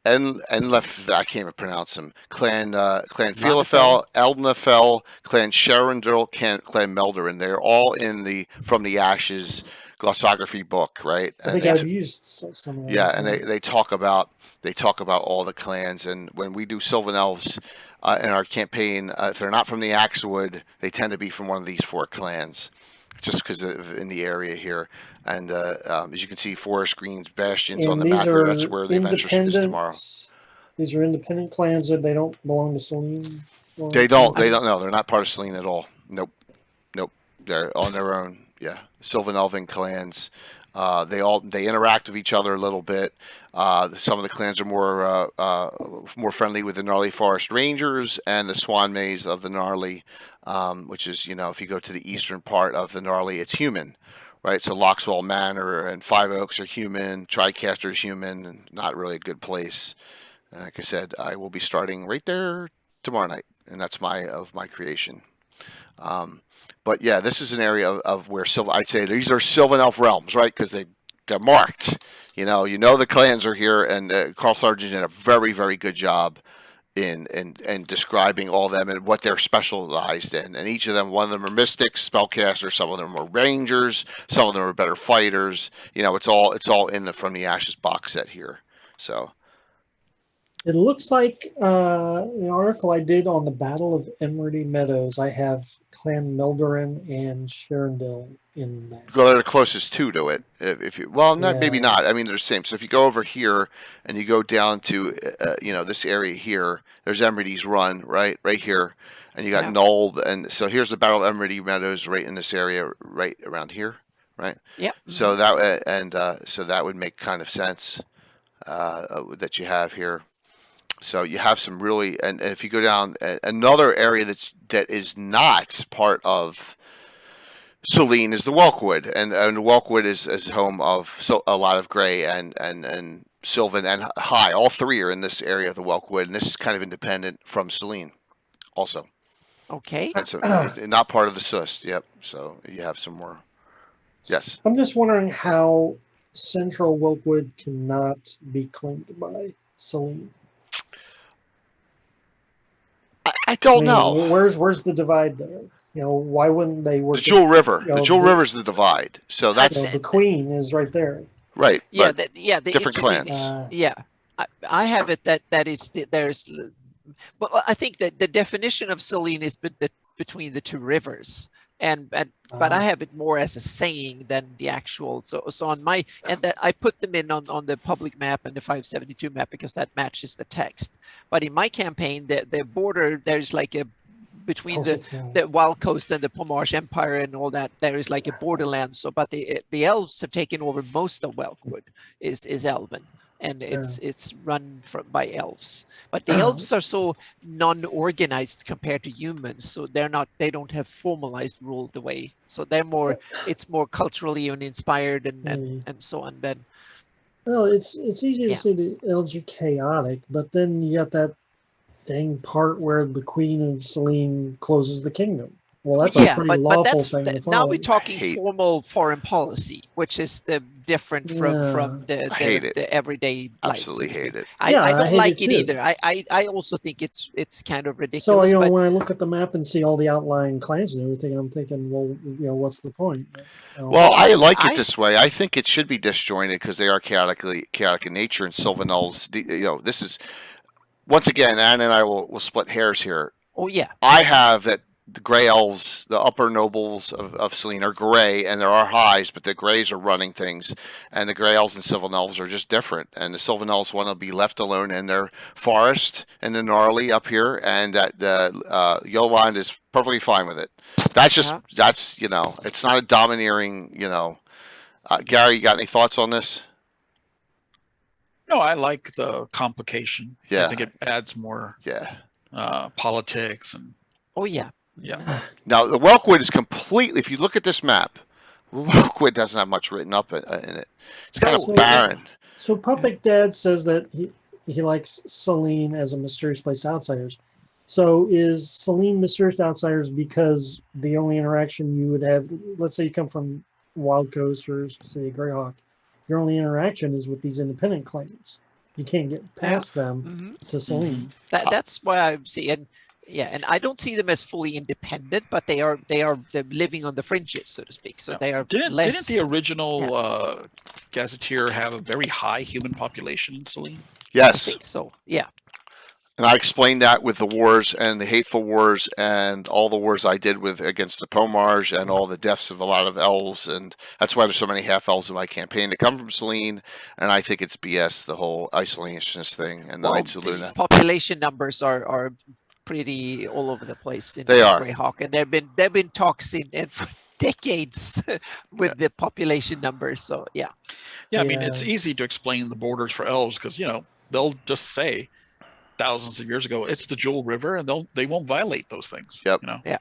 Enlef. I can't even pronounce them. Clan Filafel, Eldnafel, Clan Sharondel, Clan Melder, and they're all from the Ashes glossography book, right? I think I've used some of them. Yeah, and they talk about all the clans, and when we do Sylvan Elves in our campaign, if they're not from the Axewood, they tend to be from one of these 4 clans, just because in the area here. And as you can see, forest greens, bastions And on the these map here. are That's where the adventure is tomorrow. These are independent clans that they don't belong to Selene. Or They don't know. They're not part of Selene at all. Nope. They're on their own. Yeah, Sylvan Elven clans. They interact with each other a little bit. Some of the clans are more friendly with the Gnarly Forest Rangers and the Swan Maze of the Gnarly, which is if you go to the eastern part of the Gnarly, it's human, right? So Loxwell Manor and Five Oaks are human. Tricaster is human, and not really a good place. Like I said, I will be starting right there tomorrow night, and that's my creation. But yeah, this is an area of where I'd say these are Sylvan Elf realms, right? Because they're marked. You know the clans are here, and Carl Sargent did a very, very good job in describing all of them and what they're specialized in. And each of them, one of them are mystics, spellcasters, some of them are rangers, some of them are better fighters. It's all in the From the Ashes box set here. So. it looks like the article I did on the Battle of Emerald Meadows, I have Clan Meldorin and Sharondale in there. Well, they're the closest to it. If you maybe Yeah. not. I mean, they're the same. So if you go over here and you go down to this area here, there's Emeraldy's Run right here, and you got Nulb, and so here's the Battle of Emerald Meadows right in this area, right around here, right? Yeah. So that so that would make kind of sense that you have here. So you have some really, and if you go down another area that is not part of Selene is the Welkwood, and Welkwood is home of a lot of Grey and Sylvan and High. All three are in this area of the Welkwood, and this is kind of independent from Selene, also. Okay. And so not part of the SUS. Yep. So you have some more. Yes. I'm just wondering how Central Welkwood cannot be claimed by Selene. I don't know. Where's the divide there? Why wouldn't they work? The Jewel River. The Jewel River is the divide. So that's the Queen is right there. right. Yeah. But The different interesting- clans. Yeah, I have it that is there's, but I think that the definition of Selene is between the two rivers, but I have it more as a saying than the actual. So on my and that I put them in on the public map and the 572 map because that matches the text. But in my campaign, the border there's like a between the Wild Coast and the Pomage Empire and all that, there is like a borderland. So, but the elves have taken over most of Welkwood is Elven, and it's run by elves. But the elves are so non-organized compared to humans, so they don't have formalized rule the way. So it's more culturally inspired and so on. Then, well, it's easy to say the elves are chaotic, but then you got that dang part where the Queen of Selene closes the kingdom. Well, that's a pretty lawful thing to follow. Now we're talking formal foreign policy, which is different from the everyday life. Absolutely hate it. I don't like it either. I also think it's kind of ridiculous. So when I look at the map and see all the outlying clans and everything, I'm thinking, well, what's the point? Well, I like it this way. I think it should be disjointed because they are chaotic in nature, and Sylvan Elves. This is. Once again, Anne and I will split hairs here. Oh, yeah. I have that the Grey Elves, the upper nobles of Selene, are Grey, and there are Highs, but the Greys are running things, and the Grey Elves and Sylvan Elves are just different. And the Sylvan Elves want to be left alone in their forest and the Gnarly up here, and that Yoland is perfectly fine with it. That's just it's not a domineering. Gary, you got any thoughts on this? No, I like the complication. Yeah. I think it adds more politics and. Oh yeah. Yeah. Now the Welkwood is completely. If you look at this map, Welkwood doesn't have much written up in it. It's kind of barren. So Puppet Dad says that he likes Selene as a mysterious place to outsiders. So is Selene mysterious to outsiders because the only interaction you would have, let's say you come from Wild Coast or say Greyhawk, your only interaction is with these independent clans. You can't get past them to Selene. That's why I see it. Yeah, and I don't see them as fully independent, but they're living on the fringes, so to speak. So they are Didn't the original Gazetteer have a very high human population in Selene? Yes. I think so. Yeah. And I explained that with the wars and the hateful wars and all the wars I did against the Pomage and all the deaths of a lot of elves, and that's why there's so many half elves in my campaign that come from Selene. And I think it's BS, the whole isolationist thing and the Knights of Luna. Population numbers are pretty all over the place in They are. Greyhawk, and there've been talks in for decades with the population numbers. So yeah. Yeah, I mean, it's Yeah. easy to explain the borders for elves because they'll just say thousands of years ago it's the Jewel River, and they won't violate those things. Yep. Yeah.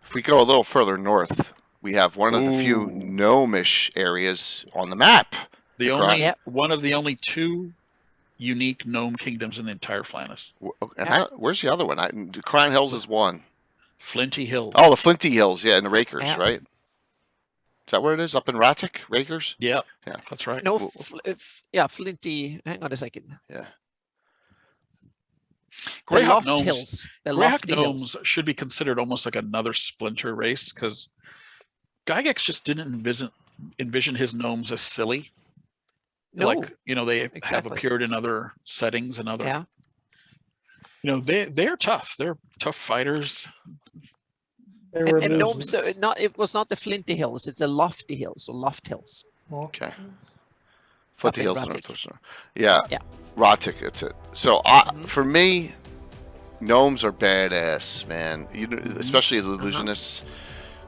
If we go a little further north, we have one of the few Ooh. gnomish areas on the map. The The only Yep. one of the only two unique gnome kingdoms in the entire Flannis. And where's the other one? The Crown Hills is one. Flinty Hills. Oh, the Flinty Hills, yeah, in the Rakers, Yeah. right? Is that where it is? Up in Ratic, Rakers? Yeah, Yeah. that's right. No, Flinty. Hang on a second. Yeah. The Greyhawk Loft gnomes. Hills. The Greyhawk Lofty gnomes Hills. should be considered almost like another splinter race because Gygax just didn't envision his gnomes as silly. No. Like they have exactly. appeared in other settings and other. Yeah. They're tough. They're tough fighters. They were And gnomes. illusions. It was not the Flinty Hills. It's the Lofty Hills or Loft Hills. Okay. Up Flinty in Hills. Ratic. Yeah. Yeah. Ratic, that's it. So for me, gnomes are badass, man. Especially the illusionists.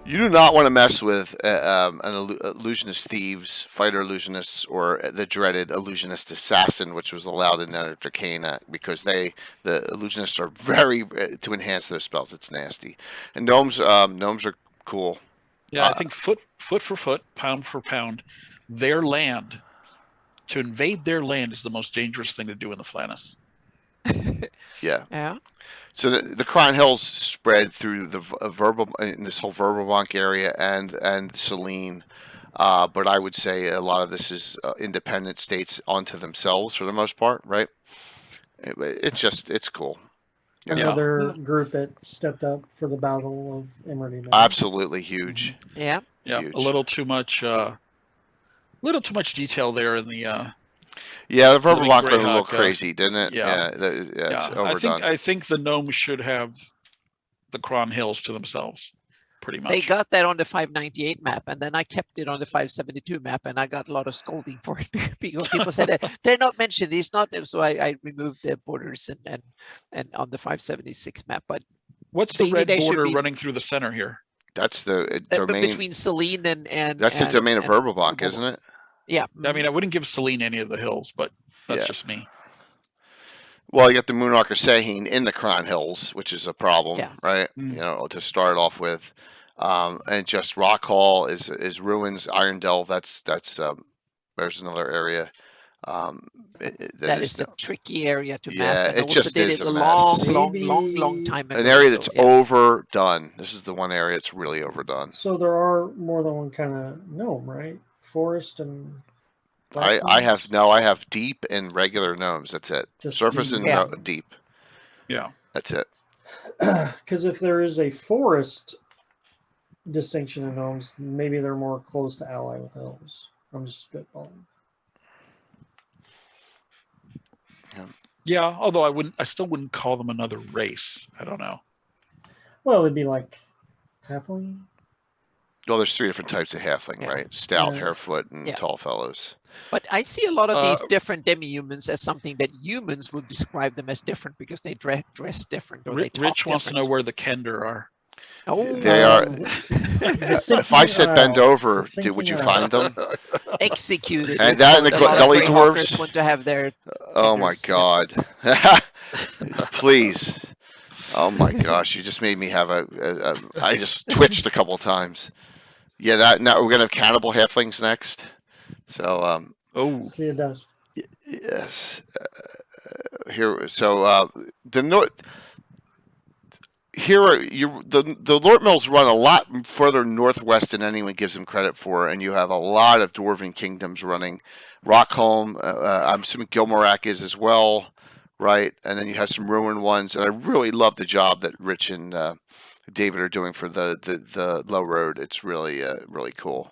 You do not want to mess with an illusionist thieves, fighter illusionists, or the dreaded illusionist assassin, which was allowed in Arcana, because the illusionists are very to enhance their spells. It's nasty, and gnomes are cool. Yeah, I think foot for foot, pound for pound, their land. To invade their land is the most dangerous thing to do in the Flannis. Yeah. Yeah. So the Crown Hills spread through the in this whole Verbalonk area and Selene, but I would say a lot of this is independent states onto themselves for the most part, right? It's cool. Another group that stepped up for the Battle of Emmerdale. Absolutely huge. Yeah. Yeah, Huge. a little too much detail there in the. Yeah, the Verbalonk went a Greyhawk, little crazy, didn't it? yeah. It's overdone. I think the gnomes should have the Crown Hills to themselves, pretty much. They got that on the 598 map, and then I kept it on the 572 map, and I got a lot of scolding for it because people said that they're not mentioned. It's not, so I removed the borders and on the 576 map. But what's the maybe red they should border be- running through the center here? That's the domain. between Selene and That's the domain of and Verbalonk, isn't it? Yeah. I mean, I wouldn't give Selene any of the hills, but that's Yeah. just me. Well, you got the Moonwalker Sahin in the Crown Hills, which is a problem, Yeah. right? Mm. To start off with, and just Rock Hall is ruins. Iron Delve, that's there's another area. That is a tricky area to Yeah, map. And it I also just did is it a a mess. long time ago. an area so, that's yeah. overdone. This is the one area that's really overdone. So there are more than one kind of gnome, right? Forest and. I have deep and regular gnomes. That's it. Just Surface deep. and Yeah. deep. Yeah. That's it. Because if there is a forest distinction in gnomes, maybe they're more close to ally with elves. I'm just spitballing. Yeah, although I still wouldn't call them another race. I don't know. Well, it'd be like halfling. Well, there's 3 different types of halfling, Yeah. right? Stout, Yeah. hairfoot, and Yeah. tall fellows. But I see a lot of these Uh, different demi-humans as something that humans would describe them as different because they dress different or they talk Rich wants to know different. where the Kender are. Oh, They are. The If I said bend sinking over, the would you sinking find them? executed. And is that and what the a lot of Gully Greyhawkers Dwarves? want to have their Oh my fingers. god! Please! Oh my gosh! You just made me have I just twitched a couple times. Yeah, that now we're gonna have cannibal halflings next. So Oh, See it does. yes, here. So the north. Here, the Lort Mills run a lot further northwest than anyone gives them credit for, and you have a lot of dwarven kingdoms running. Rockholm, I'm assuming Gilmorak is as well, right? And then you have some ruined ones, and I really love the job that Rich and David are doing for the low road. It's really really cool,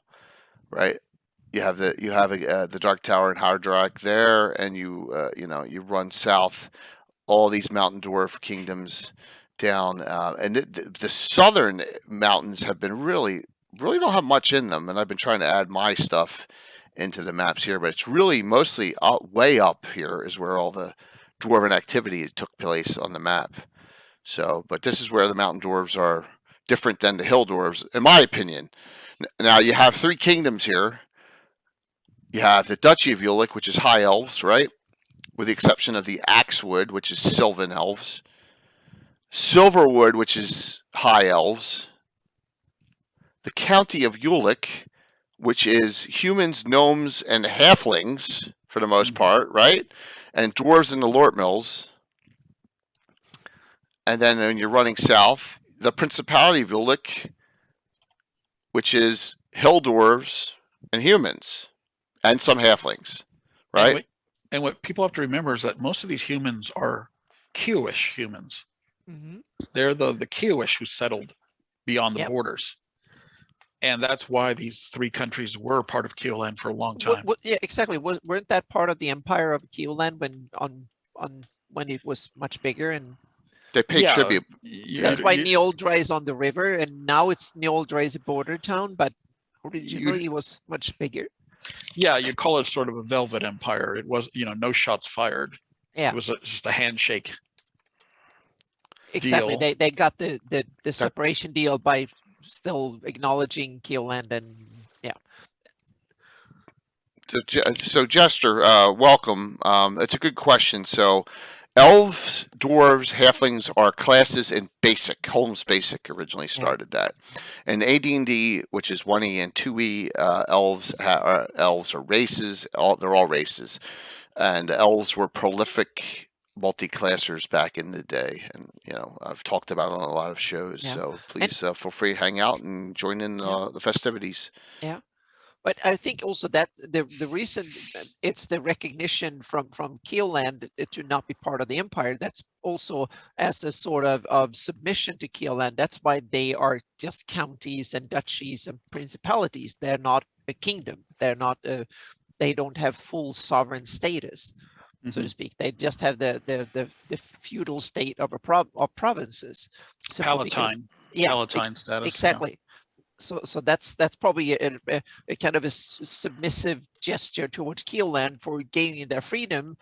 right? You have the Dark Tower and Hardrak there, and you run south, all these mountain dwarf kingdoms down, and the southern mountains have been really don't have much in them, and I've been trying to add my stuff into the maps here, but it's really mostly way up here is where all the dwarven activity took place on the map. So, but this is where the mountain dwarves are different than the hill dwarves, in my opinion. Now you have three kingdoms here. You have the Duchy of Ulick, which is high elves, right? With the exception of the Axewood, which is Sylvan elves. Silverwood, which is high elves. The County of Ulick, which is humans, gnomes, and halflings for the most part, right? And dwarves and the Lort Mills. And then when you're running south, the Principality of Ulick, which is hill dwarves and humans, and some halflings, right? And what people have to remember is that most of these humans are Kiewish humans. Mm-hmm. They're the Kiewish who settled beyond the borders. And that's why these three countries were part of Keoland for a long time. Yeah, exactly. Weren't that part of the empire of Keoland when it was much bigger? And they pay tribute. That's why Neoldra is on the river, and now it's Neoldra is a border town, but originally it was much bigger. Yeah, you call it sort of a velvet empire. It was, no shots fired. Yeah, it was just a handshake. Exactly. Deal. They got the separation deal by still acknowledging Keoland, and So Jester, welcome. It's a good question. So elves, dwarves, halflings are classes in basic. Holmes Basic originally started that. And AD&D, which is 1E and 2E, elves are races. They're all races. And elves were prolific multi-classers back in the day. And, I've talked about it on a lot of shows. Yeah. So please feel free to hang out and join in the festivities. Yeah. But I think also that the reason it's the recognition from Keoland to not be part of the empire, that's also as a sort of submission to Keoland. That's why they are just counties and duchies and principalities. They're not a kingdom. They're not they don't have full sovereign status, so to speak. They just have the feudal state of provinces. Palatine status. Exactly. Yeah. So that's probably a kind of a submissive gesture towards Keoland for gaining their freedom.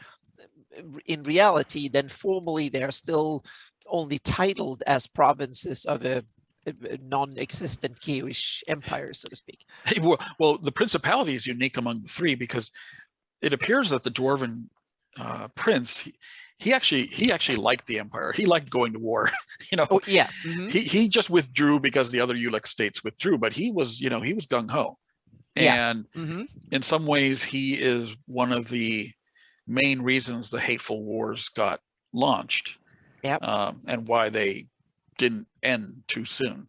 In reality, then formally they're still only titled as provinces of a non-existent Kiewish empire, so to speak. Well, the principality is unique among the three because it appears that the Dwarven prince, he actually liked the empire. He liked going to war. Oh yeah. Mm-hmm. He just withdrew because the other Ulick states withdrew, but he was gung ho. And in some ways he is one of the main reasons the Hateful Wars got launched. Yeah. And why they didn't end too soon.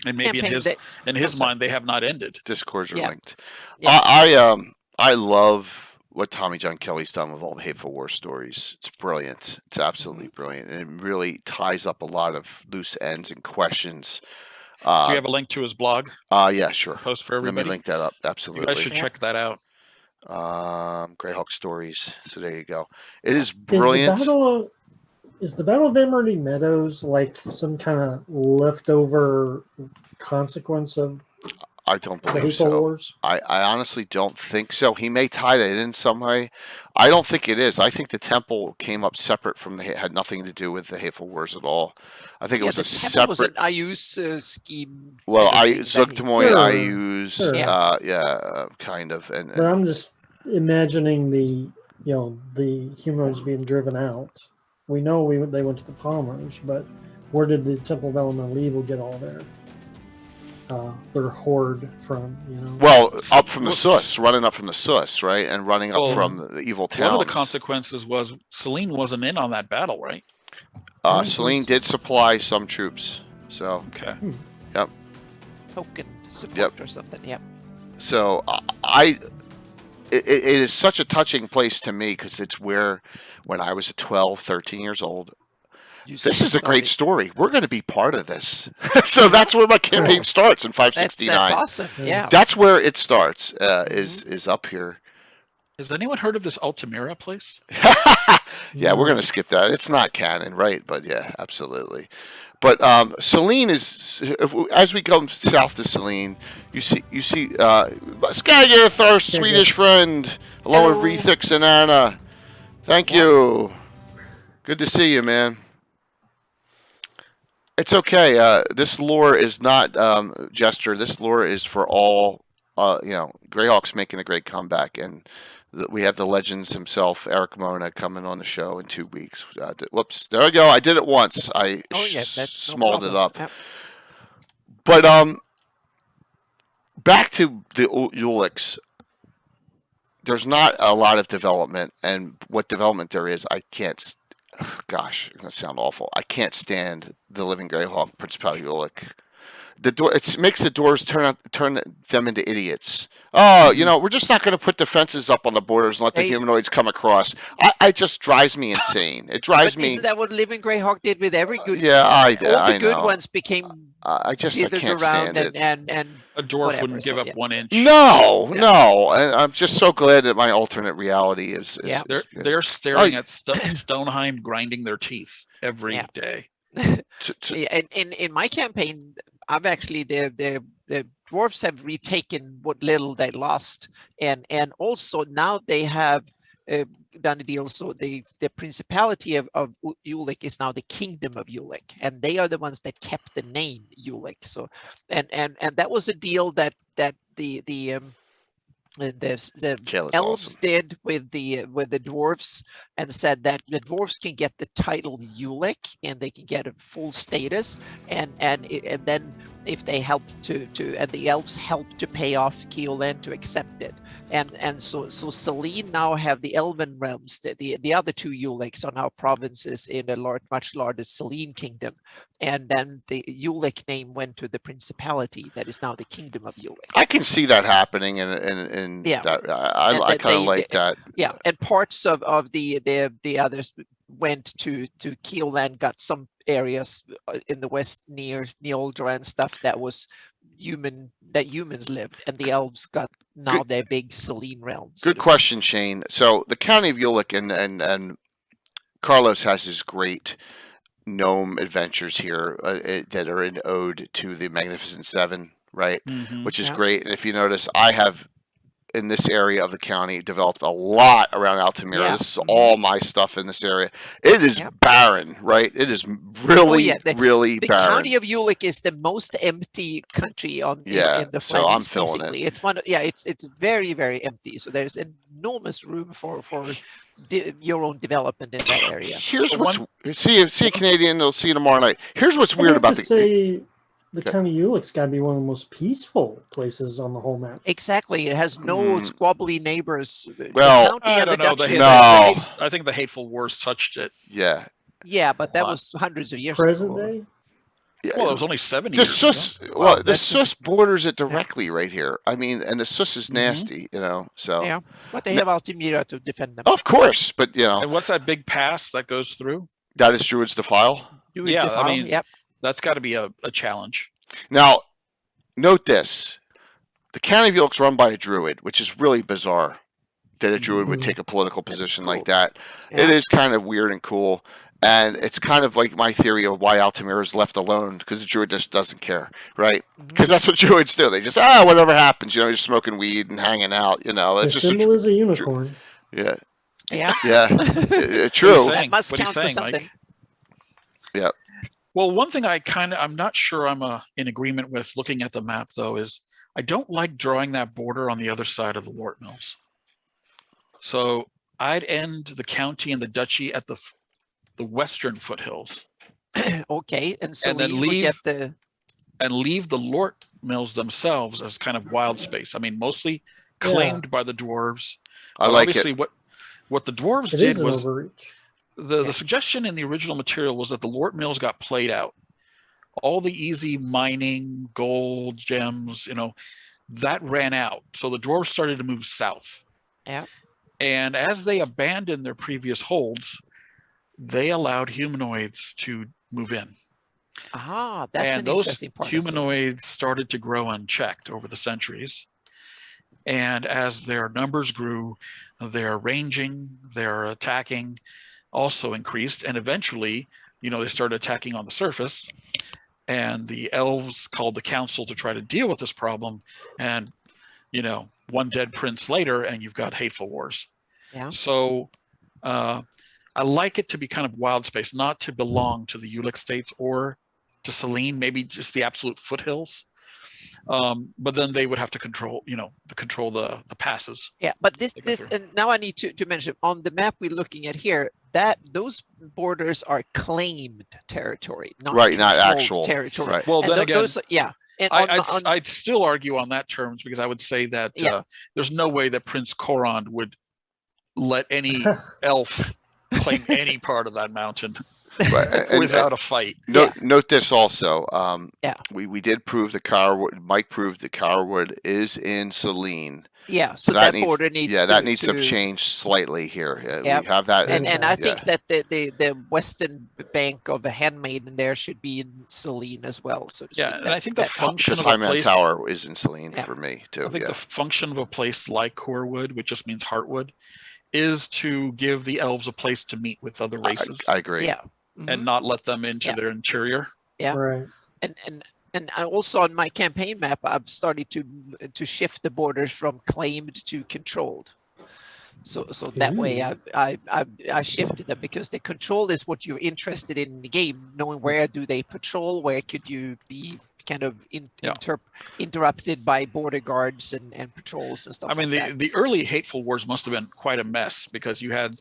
And maybe in his mind they have not ended. Discords are linked. Yeah. I love what Tommy John Kelly's done with all the Hateful War stories. It's brilliant. It's absolutely brilliant. And it really ties up a lot of loose ends and questions. Do you have a link to his blog? Yeah, sure. Post for everybody. Let me link that up. Absolutely. You guys should check that out. Greyhawk stories. So there you go. It is brilliant. Is the Battle of Emerald Meadows like some kind of leftover consequence of I don't believe so. Wars? I honestly don't think so. He may tie that in some way. I don't think it is. I think the temple came up separate from had nothing to do with the Hateful Wars at all. I think it was a separate. Was an Ayus scheme. Well, Zugtamoy, Ayus, kind of. But I'm just imagining the humanoids being driven out. We know they went to the Palmers, but where did the Temple of Elemental Evil get all their horde from? Well, up from the Sus, running up from the Sus, right, and running up from the evil towns. One of the consequences was Selene wasn't in on that battle, right? Selene did supply some troops, so okay. Yep. Token support or something. Yep. So it is such a touching place to me because it's where, when I was 12, 13 years old, this is a great story. We're going to be part of this. So that's where my campaign starts in 569. That's awesome. Yeah. That's where it starts, is up here. Has anyone heard of this Altamira place? Yeah, we're going to skip that. It's not canon, right? But yeah, absolutely. But Selene is, as we come south to Selene, you see Skagarth, our Swedish friend, along with Rethix and Anna. Thank you. Good to see you, man. It's okay. This lore is not Jester. This lore is for all. Greyhawk's making a great comeback, and we have the legends himself, Eric Mona, coming on the show in 2 weeks. Whoops, there I go. I did it once. I Oh yeah, that's no smalled it problem. up. Yep. But back to the Ulix. There's not a lot of development, and what development there is, I can't. Gosh, it's gonna sound awful. I can't stand the Living Greyhawk Principality Ulic. It makes the dwarves turn them into idiots. Oh, we're just not going to put defenses up on the borders and let the humanoids come across. It just drives me insane. It drives But me. isn't that what Living Greyhawk did with every good? Yeah, all the I good know. ones became I can't around stand it. and A dwarf whatever, wouldn't give so, up yeah. 1 inch. No. And I'm just so glad that my alternate reality is. Yeah. They're staring at Stoneheim grinding their teeth every day. Yeah, and in my campaign, I've actually the dwarves have retaken what little they lost, and also now they have done a deal. So the principality of Ulic is now the kingdom of Ulic, and they are the ones that kept the name Ulic. So and that was a deal that the Kayla's elves awesome. did with the dwarves, and said that the dwarves can get the title Ulic and they can get a full status, and then if they help to and the elves help to pay off Keolen to accept it, and so Selene now have the Elven realms. The other 2 Ulics are now provinces in a much larger Selene kingdom, and then the Ulic name went to the principality that is now the kingdom of Ulic. I can see that happening, and Yeah. that I kind of like that. Yeah, and parts of the others went to Keolen, got some areas in the west near Neoldra and stuff that was humans lived, and the elves got now their big Selene realms. Good question, Shane. So the county of Ulic and Carlos has his great gnome adventures here that are an ode to the Magnificent Seven, right? Mm-hmm. Which is great. And if you notice, I have in this area of the county developed a lot around Altamira. Yeah. This is all my stuff in this area. It is barren, right? It is really, really the barren. county of Ulic is the most empty country in the so I'm Flanders, feeling basically. it. It's very, very empty. So there's enormous room for your own development in that area. Here's what's see Canadian. They'll see you tomorrow night. Here's what's weird about the county Ulic's got to be one of the most peaceful places on the whole map. Exactly, it has no squabbly neighbors. Well, I don't know. I think the Hateful Wars touched it. Yeah, but that was hundreds of years Present ago. day. Well, it was only 70 the years Sus, ago. well, the Sus borders it directly right here. I mean, and the Sus is Mhm. nasty, So Yeah, but they have Altamira to defend them. of course, but And what's that big pass that goes through? that is Druid's Defile. I mean, that's got to be a challenge. Now, note this: the county of Ulic's run by a Druid, which is really bizarre that a Druid would take a political position like that. Yeah. It is kind of weird and cool. And it's kind of like my theory of why Altamira is left alone, because the Druid just doesn't care, right? Because that's what Druids do. They just, whatever happens, you're smoking weed and hanging out, The It's symbol is a unicorn. Yeah. Yeah. True. That must count for something. Mike? Yeah. Well, one thing I'm not sure I'm in agreement with looking at the map, though, is I don't like drawing that border on the other side of the Lort Mills. So I'd end the county and the duchy at the western foothills. Okay, and so then leave the Lort Mills themselves as kind of wild space. I mean, mostly claimed by the dwarves. I like obviously it. What the dwarves It did is an was overreach. the suggestion in the original material was that the Lort Mills got played out. All the easy mining, gold, gems, that ran out. So the dwarves started to move south. Yeah. And as they abandoned their previous holds, they allowed humanoids to move in. That's and an those interesting part. humanoids started to grow unchecked over the centuries. And as their numbers grew, their ranging, their attacking also increased. And eventually, they started attacking on the surface. And the elves called the council to try to deal with this problem. And, one dead prince later, and you've got Hateful Wars. Yeah. So I like it to be kind of wild space, not to belong to the Ulick states or to Selene, maybe just the absolute foothills. But then they would have to control the passes. Yeah, but this They go through. and now I need to mention on the map we're looking at here that those borders are claimed territory, not Right, not controlled actual. territory. Right. Well, And then again, those, yeah. And I'd still argue on that terms, because I would say that Yeah. there's no way that Prince Korond would let any elf claim any part of that mountain Right. And, without a fight. note this also. Yeah. We did prove the Carwood. Mike proved the Carwood is in Selene. yeah, so that needs, border needs that needs to to change slightly here. Yeah. We have that. and I yeah. think that the western bank of the Handmaiden there should be in Selene as well. So to Yeah, speak. and I think the function Because of a High Man place, Tower is in Selene Yeah. for me too. I think Yeah. the function of a place like Corewood, which just means Heartwood, is to give the elves a place to meet with other races I agree. Yeah. Mhm. and not let them into Yeah. their interior. Yeah. Right. And I also on my campaign map, I've started to shift the borders from claimed to controlled. So that way I shifted them because the control is what you're interested in the game, knowing where do they patrol, where could you be kind of interrupted by border guards and patrols and stuff. I mean, like that. the early Hateful Wars must have been quite a mess because you had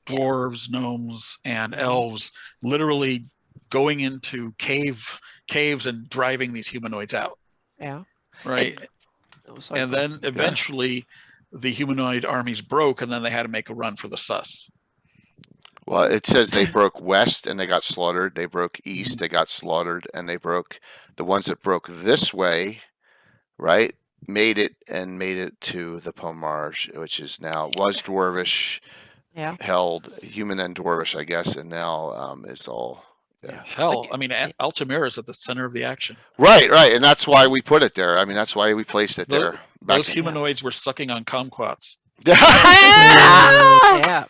dwarves, gnomes, and elves literally going into caves and driving these humanoids out. Yeah. Right. And then eventually the humanoid armies broke, and then they had to make a run for the sus. Well, it says they broke west and they got slaughtered. They broke east, they got slaughtered, and they broke the ones that broke this way, right? Made it to the Pomarge, which is now was dwarvish, held human and dwarvish, I guess, and now is all. Yeah. Hell, I mean, Altamira is at the center of the action. Right, and that's why we put it there. I mean, that's why we placed it there. Those humanoids were sucking on kumquats. Yeah.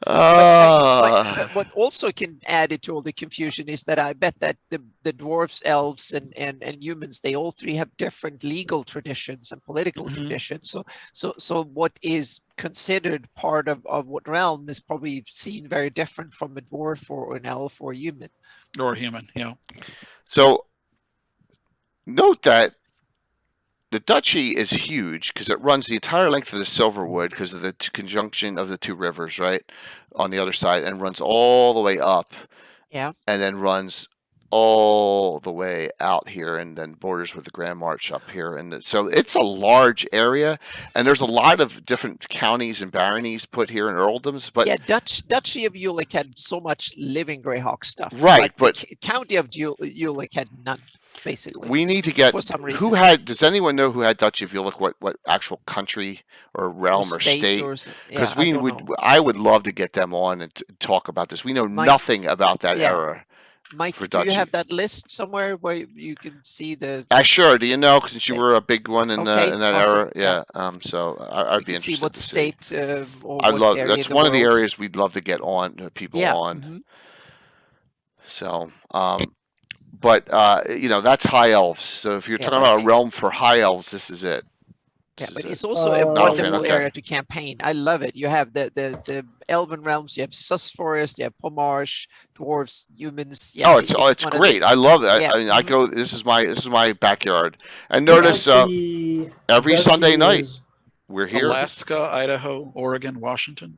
But what also can add it to all the confusion is that I bet that the dwarves, elves, and humans, they all three have different legal traditions and political traditions. So what is considered part of what realm is probably seen very different from a dwarf or an elf or a human. Or human, yeah. So note that the duchy is huge because it runs the entire length of the Silverwood because of the conjunction of the two rivers, right, on the other side, and runs all the way up. Yeah. And then runs all the way out here and then borders with the Grand March up here. And so it's a large area, and there's a lot of different counties and baronies put here in earldoms. But yeah, Duchy of Ulick had so much living Greyhawk stuff. Right, but the County of Ulick had none. Basically, we need to get for some reason. does anyone know who had Duchy of Ulick, what actual country or realm or state? Because I would love to get them on and talk about this. We know nothing about that era. Mike, do you have that list somewhere where you can see the? Sure. Do you know? Since you were a big one in that awesome. era, yeah. So I'd be interested. See what state? I'd love. That's one of the areas we'd love to get on people on. Mm-hmm. So, but that's high elves. So if you're talking about a realm for high elves, this is it. Yeah, but it's also a wonderful area to campaign. I love it. You have the elven realms. You have Sus Forest. You have Pomarsh, dwarves, humans. Yeah, it's great. I love it. I mean, I go. This is my backyard. And notice every Sunday night we're here. Alaska, Idaho, Oregon, Washington.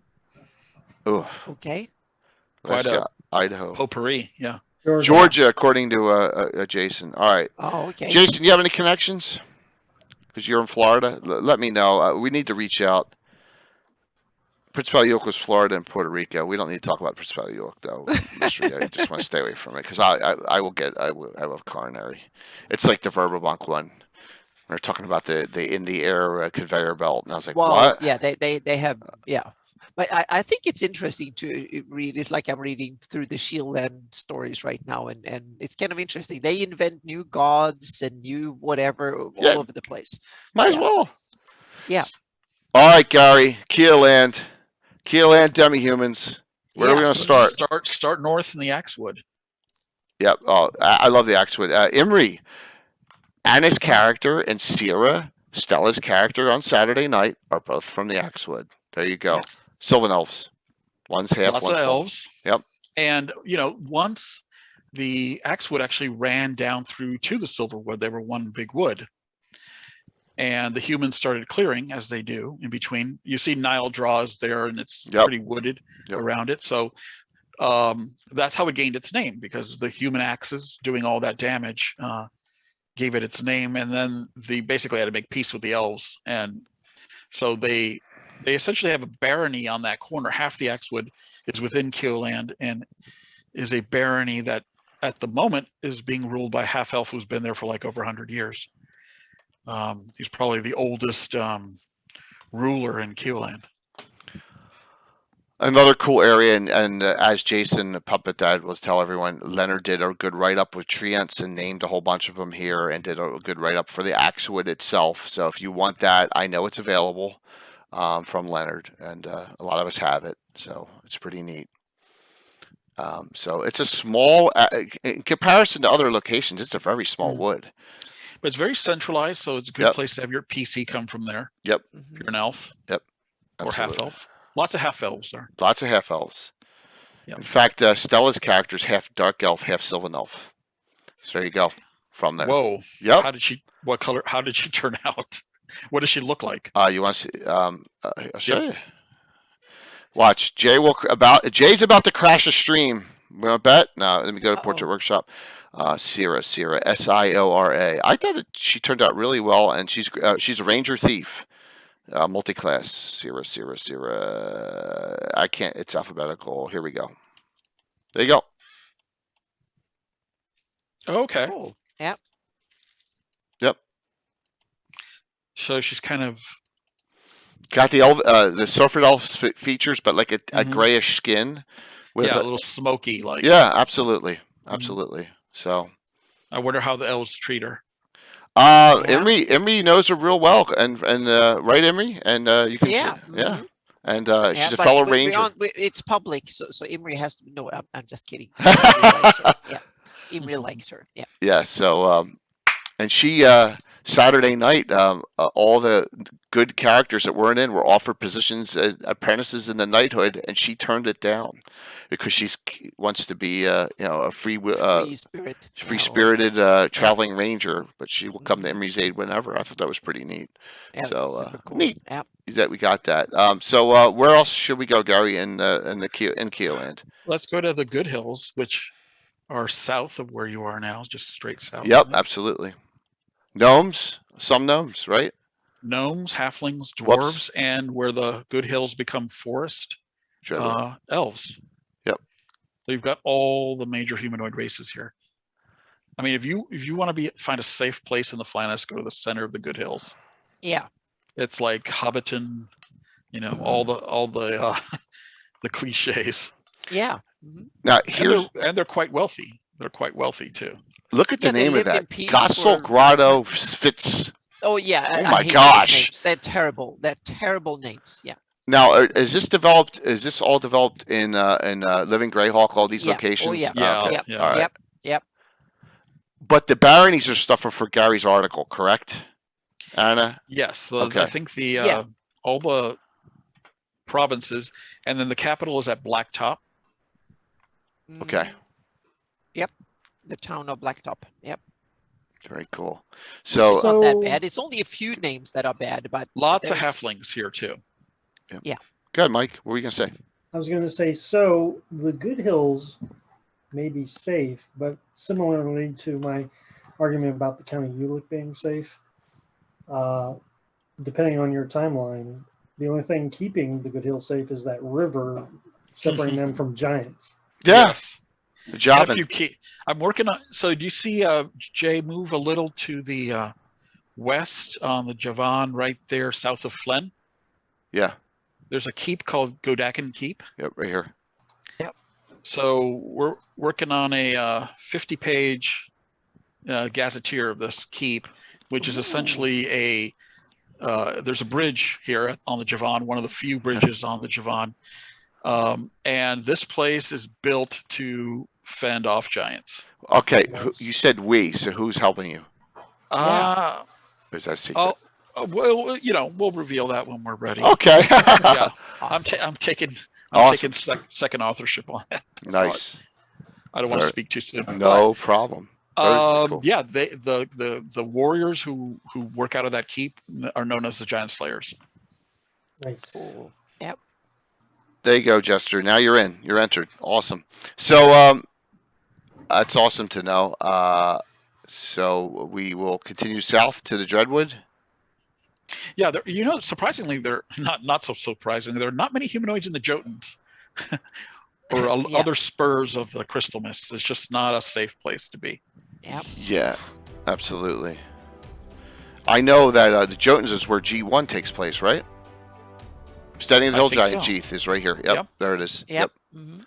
Oh. Okay. Alaska, Idaho. Potpourri. Yeah. Georgia, according to Jason. All right. Oh, okay. Jason, you have any connections? Because you're in Florida, let me know. We need to reach out. Principality York was Florida and Puerto Rico. We don't need to talk about Principality York, though. I just want to stay away from it because I will have a coronary. It's like the Verbobank one. They're talking about the in the air conveyor belt, and I was like, what? Yeah, they have But I think it's interesting to read. It's like I'm reading through the Shieldland stories right now, and it's kind of interesting. They invent new gods and new whatever all over the place. Might as well. Yeah. All right, Gary. Keeland, Demi-Humans. Where are we going to start? Start north in the Axewood. Yep. Oh, I love the Axewood. Imri, Anna's character, and Sierra, Stella's character on Saturday night are both from the Axewood. There you go. Sylvan Elves. One's half, Lots one's of full. elves. Yep. And once the Axewood actually ran down through to the Silverwood, they were one big wood. And the humans started clearing, as they do in between. You see Nile draws there, and it's pretty wooded around it. So that's how it gained its name, because the human axes doing all that damage gave it its name. And then they basically had to make peace with the elves, and so they essentially have a barony on that corner. Half the Axewood is within Keoland and is a barony that at the moment is being ruled by half elf who's been there for like over 100 years. He's probably the oldest ruler in Keoland. Another cool area, and as Jason, Puppet Dad, will tell everyone, Leonard did a good write-up with treants and named a whole bunch of them here, and did a good write-up for the Axewood itself. So if you want that, I know it's available from Leonard, and a lot of us have it, so it's pretty neat. So it's a small, in comparison to other locations, it's a very small wood. But it's very centralized, so it's a good place to have your PC come from there. Yep. If you're an elf. Yep. Or Absolutely. half elf. Lots of half elves there. Lots of half elves. Yep. In fact, Stella's character is half dark elf, half sylvan elf. So there you go. From there. Whoa. Yep. How did she turn out? What does she look like? You want to see? I'll show you. Watch. Jay's about to crash a stream. We want to bet? No, let me go to Portrait Workshop. Sierra, Siora. I thought she turned out really well, and she's a ranger thief. Multi-class, Sierra. I can't. It's alphabetical. Here we go. There you go. Okay. Cool. Yep. Yep. So she's kind of got the Surfer Elf features, but like a grayish skin with a little smoky, like. Yeah, absolutely. So. I wonder how the elves treat her. Imri knows her real well, and right, Imri, and you can and she's a fellow ranger. It's public, so Imri has to know. I'm just kidding. Imri likes her. Yeah. Yeah. So and she Saturday night, all the good characters that weren't in were offered positions as apprentices in the knighthood, and she turned it down because she wants to be a free-spirited traveling ranger, but she will come to Imri's aid whenever. I thought that was pretty neat. Yeah, so cool. neat Yep. that we got that. So where else should we go, Gary, in Keoland? Let's go to the Good Hills, which are south of where you are now, just straight south. Yep, absolutely. Gnomes, some gnomes, right? Gnomes, halflings, dwarves, and where the Good Hills become forest, elves. Yep. So you've got all the major humanoid races here. I mean, if you want to find a safe place in the Flannis, go to the center of the Good Hills. Yeah. It's like Hobbiton, all the the cliches. Yeah. Mm-hmm. Now they're quite wealthy. They're quite wealthy too. Look at the name of that. Gossel Grotto Fitz. Oh yeah. Oh my gosh. They're terrible. They're terrible names. Yeah. Now, is this all developed in Living Greyhawk? All these locations? Oh, yeah. Yeah. All right. Yep. But the baronies are stuff for Gary's article, correct, Anna? Yes. Okay. I think all the provinces, and then the capital is at Blacktop. Okay. Yep. The town of Blacktop. Yep. Very cool. So it's not that bad. It's only a few names that are bad, but lots of halflings here too. Yeah. Go ahead, Mike. What were you gonna say? I was going to say, so the Good Hills may be safe, but similarly to my argument about the County Ulick being safe, depending on your timeline, the only thing keeping the Good Hills safe is that river separating them from giants. Yes. The job. I'm working on. So do you see Jay move a little to the west on the Javan right there south of Flen? Yeah. There's a keep called Godakan Keep. Yep, right here. Yep. So we're working on a 50-page gazetteer of this keep, which is essentially there's a bridge here on the Javan, one of the few bridges on the Javan. And this place is built to fend off giants. Okay, you said we, so who's helping you? Is that secret? Well, we'll reveal that when we're ready. Okay. Yeah, awesome. I'm taking I'm Awesome. taking second authorship on that. Nice. I don't want to Very- speak too soon. No problem. Very cool. Yeah, the warriors who work out of that keep are known as the Giant Slayers. Nice. Cool. Yep. There you go, Jester. Now you're in. You're entered. Awesome. So that's awesome to know. So we will continue south to the Dreadwood. Yeah, surprisingly, they're not so surprising. There are not many humanoids in the Jotuns or Yeah. other spurs of the Crystal Mists. It's just not a safe place to be. Yep. Yeah, absolutely. I know that the Jotuns is where G1 takes place, right? Standing of the I Hill think Giant so. Sheath is right here. Yep, Yep. there it is. Yep. Mm-hmm.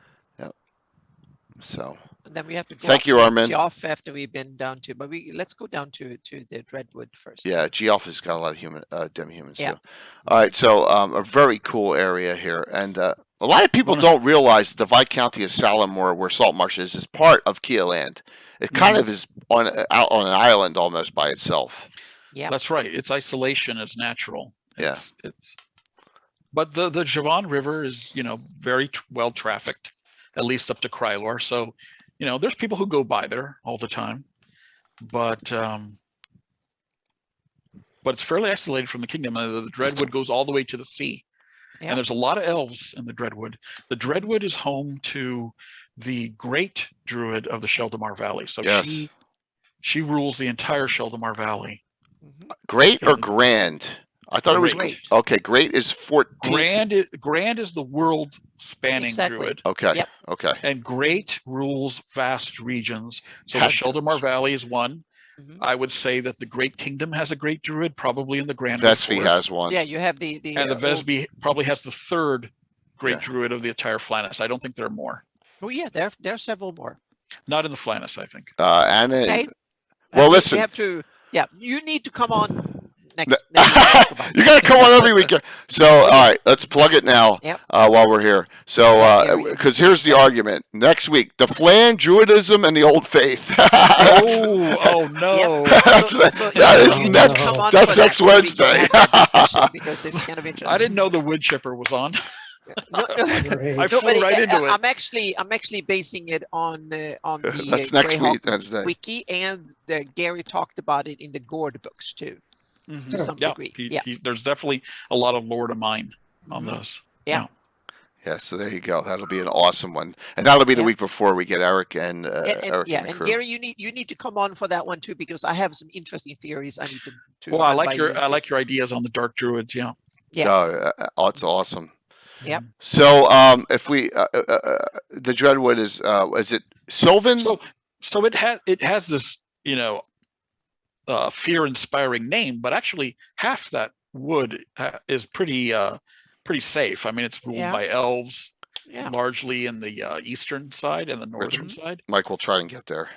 So And then we have to go Thank up you, to Armin. Geoff after we've been down to, but let's go down to the Dreadwood first. yeah, Geoff has got a lot of demi-humans Yeah. too. All right, so a very cool area here, and a lot of people Wanna- don't realize the Divide County of Salamore, where Saltmarsh is part of Keeland. It kind of is out on an island almost by itself. Yeah. That's right. Its isolation is natural. Yeah. But the Javon River is, very well trafficked, at least up to Krylor. So, there's people who go by there all the time, but it's fairly isolated from the kingdom. And the Dreadwood goes all the way to the sea, Yeah. and there's a lot of elves in the Dreadwood. The Dreadwood is home to the great druid of the Sheldamar Valley. So Yes. she rules the entire Sheldamar Valley. Mhm. Great or grand? I thought it was Great. okay. Great is 14th. Grand is the world spanning Exactly. druid, Okay. Yep. Okay. and great rules vast regions. So Had the Sheldamar Valley is one. Mhm. I would say that the Great Kingdom has a great druid, probably in the Grand Vesvi Forest. has one. Yeah, you have the And the old- Vesby probably has the third great Yeah. druid of the entire Flannis. I don't think there are more. Oh yeah, there are several more. Not in the Flannis, I think. Anna. Okay. Well, We listen. have to. Yeah, you need to come on next. next week to talk about it. You got to come on every weekend. So, all right, let's plug it now. Yep. While we're here. So, Yeah, we- because here's the argument next week: the Flan, Druidism, and the Old Faith. Oh no! Yep. That's that is you need to next. come on That's for that next so we can Wednesday. have that discussion because it's kind of interesting. I didn't know the wood chipper was on. No, Great. I flew but right into it. I'm actually basing it on the That's next Greyhawk week, Wednesday. wiki, and Gary talked about it in the Gord books too, Mhm. to some Yeah, degree. Yeah. there's definitely a lot of lore to mine on Mhm. those. Yeah. Yeah, so there you go. That'll be an awesome one, and that'll be the Yeah. week before we get Eric and Eric Yeah, and the and crew. Gary, you need to come on for that one too because I have some interesting theories I need to. Well, I run by like you and I see. like your ideas on the dark druids. Yeah. Yeah. It's awesome. Yep. So, if we the Dreadwood is it Sylvan? So it has this fear-inspiring name, but actually half that wood is pretty safe. I mean, it's ruled Yeah. by elves, Yeah. largely in the eastern side and the northern side. Mike will try and get there.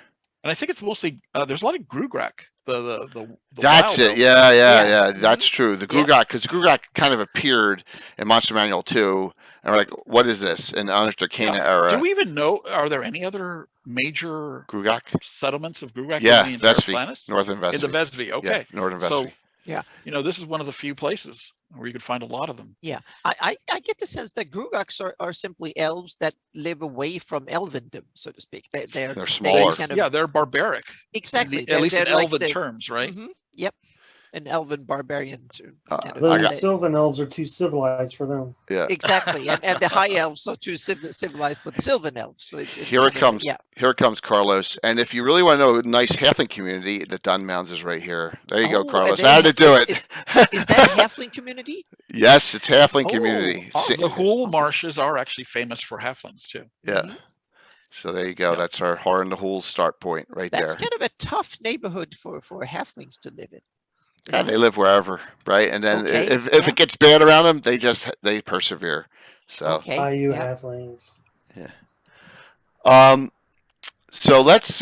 And I think it's mostly there's a lot of Grugrak. The That's wild it. elves. Yeah. Mhm. That's true. The Yeah. Grugak, because Grugak kind of appeared in Monster Manual 2, and we're like, what is this? In the Arcana era. Do we even know? Are there any other major Grugak? settlements of Grugrak Yeah, in the entire Vesvi. Flannis? Northern In the Vesvi. Vesvi, okay. Yeah, Northern So, Vesvi. this is one of the few places where you could find a lot of them. Yeah, I get the sense that Grugaks are simply elves that live away from elvendom, so to speak. They're smaller. kind of- Yeah, they're barbaric. exactly. At least in they're like elven the- terms, right? Mhm, Yep, an elven barbarian. Kind of The I got- Sylvan elves are too civilized for them. Yeah. exactly, and the high elves are too civilized for the Sylvan elves. So it's Here it kind of- comes. Yeah, Here comes Carlos. And if you really want to know a nice halfling community, the Dunmounds is right here. There you Oh, go, Carlos. and I had to do it. is that a halfling community? Yes, it's halfling Oh, community. awesome. Si- The Hool Awesome. marshes are actually famous for halflings too. Yeah. Mhm. So there you go. Yeah. That's our Har and the Hool start point right That's there. kind of a tough neighborhood for halflings to live in. Yeah, they live wherever, right? And then Okay, if yeah. it gets bad around them, they persevere. So Okay. IU yeah. halflings. so let's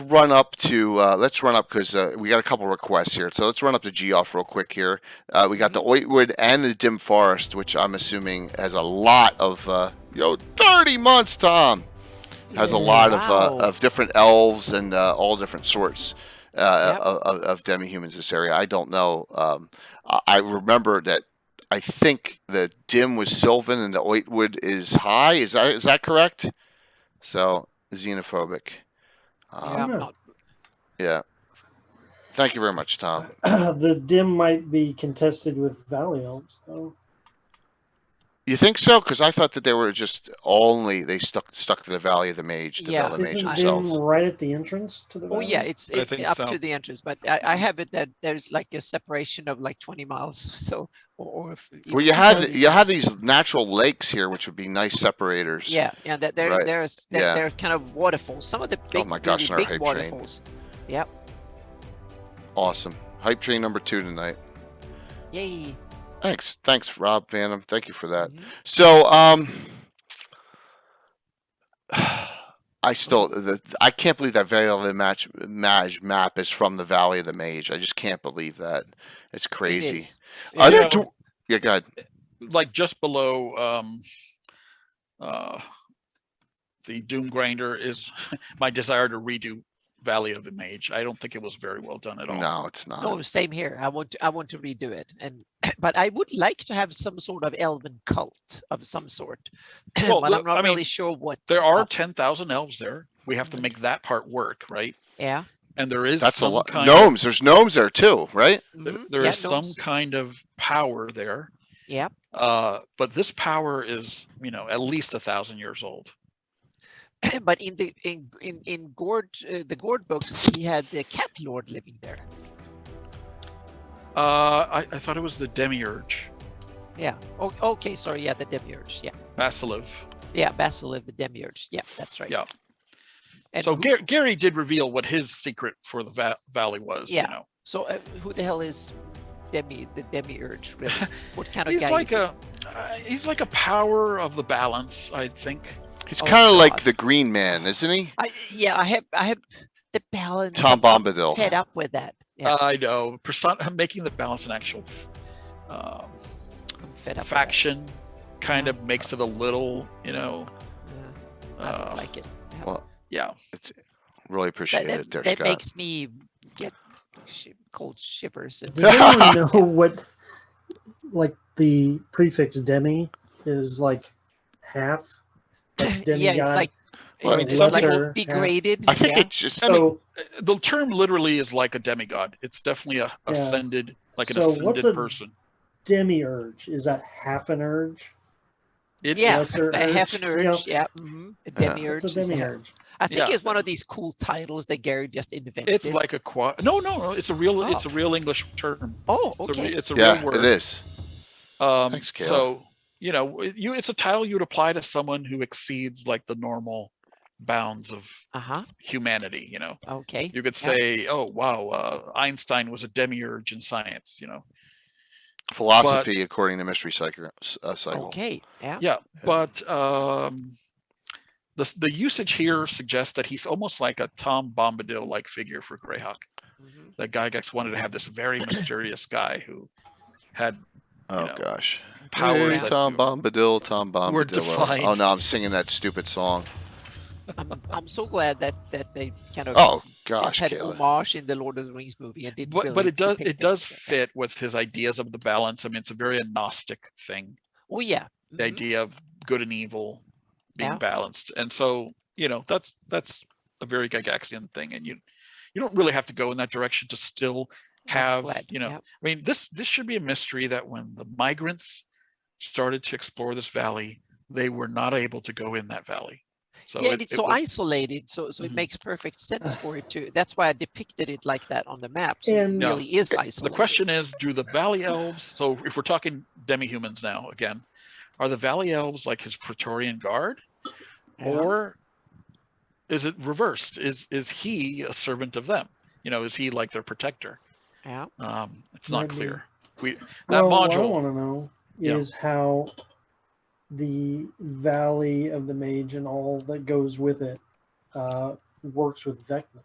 run up because we got a couple requests here. So let's run up to Geoff real quick here. We got the Oitwood and the Dim Forest, which I'm assuming has a lot of 30 months, Tom. Has a lot Wow. of different elves and all different sorts Yep. of demi-humans in this area. I don't know. I remember that I think the dim was Sylvan and the Oitwood is high. Is that correct? So xenophobic. Yeah, I'm know. not. Yeah. Thank you very much, Tom. The dim might be contested with Valley Elves, though. You think so? Because I thought that they were just only they stuck to the Valley of the Mage, the Yeah. Valley of the Mage Isn't themselves. dim right at the entrance to the Oh valley? yeah, it's I think up so. to the entrance, but I have it that there's like a separation of like 20 miles. So, or if Well, even you had 30 you have miles. these natural lakes here, which would be nice separators. Yeah, yeah. That there, Right. there's Yeah. they're kind of waterfalls. Some of the big, my gosh, really and our big hype train. waterfalls. Yep. Awesome. Hype train number 2 tonight. Yay. Thanks, Rob Phantom. Thank you for that. Mhm. So, I can't believe that Valley of the Mage map is from the Valley of the Mage. I just can't believe that. It's It crazy. is. Are there Yeah. yeah, go ahead. Like just below the Doom Grinder is my desire to redo Valley of the Mage. I don't think it was very well done at all. No, it's not. No, same here. I want to redo it, and but I would like to have some sort of elven cult of some sort. Well, but I'm not I mean, really sure what. There are 10,000 elves there. We have to Mhm. make that part work, right? Yeah. And there is That's a some lot. kind Gnomes. There's gnomes there too, right? Mhm. there Yeah, is some gnomes. kind of power there. Yeah. But this power is, at least 1,000 years old. But in Gord, the Gord books, he had the cat lord living there. I thought it was the Demiurge, Yeah. Oh, okay. Sorry. Yeah, the Demiurge. Yeah. Basiliv. Yeah, Basiliv, the Demiurge. Yeah, that's right. Yeah. And So who, Gary did reveal what his secret for the valley was. Yeah. So who the hell is the Demiurge really? What kind of He's guy like is he's like a power of the balance, I think. He's Oh, kind of like God. the Green Man, isn't he? I have the balance. Tom I'm Bombadil. fed up with that. Yeah, I know. Making the balance an actual I'm fed up. faction kind Yeah. of makes it a little, With that. I don't like it. Yeah. Well, yeah. it's really appreciate that it, there, that Scott. makes me get cold shivers. And Does anyone know what, like, the prefix demi is like half? Like demigod? yeah, it's like Well, I it's, mean, it's some like people- degraded. I think yeah. it's just. I mean, So, the term literally is like a demigod. It's definitely a Yeah. ascended, like an So what's ascended a- person. demiurge, is that half an urge? Yeah, lesser a half an urge, you know? urge. Yeah, mhm. A Yeah. demiurge. It's a is demiurge. I think Yeah. it's one of these cool titles that Gary just invented. It's like a quad. No. It's a real. It's a real English term. Oh, It's a okay. it's a Yeah, real word. it is. Thanks, Kayla. So it's a title you would apply to someone who exceeds like the normal bounds of Uh-huh. humanity. Okay. You could Yeah. say, "Oh, wow, Einstein was a demiurge in science." Philosophy, according to Mystery Cycle. Okay. Yeah. Yeah, but the usage here suggests that he's almost like a Tom Bombadil-like figure for Greyhawk. Mhm. That Gygax wanted to have this very mysterious guy who had Oh gosh. powers Hey, that Tom Bombadil, Tom were Bombadillo. defined. Oh no, I'm singing that stupid song. I'm so glad that they kind of Oh just gosh, had Kayla. homage in the Lord of the Rings movie and didn't But really it does depict does like that. fit with his ideas of the balance. I mean, it's a very Gnostic thing. Oh yeah. The Mhm. idea of good and evil being Yeah. balanced, and so that's a very Gygaxian thing, and you don't really have to go in that direction to still I'm have glad. Yeah. I mean, this should be a mystery that when the migrants started to explore this valley, they were not able to go in that valley. So Yeah, and it's so was- isolated, so it Mhm. makes perfect sense for it to. That's why I depicted it like that on the map. So And- it really is isolated. The question is, do the valley elves, so if we're talking demi-humans now again, are the valley elves like his Praetorian Guard, Yeah. or is it reversed? Is he a servant of them? Is he like their protector? Yeah. It's not Maybe. clear. That Well, what I module. want to know Yeah. is how the Valley of the Mage and all that goes with it works with Vecna.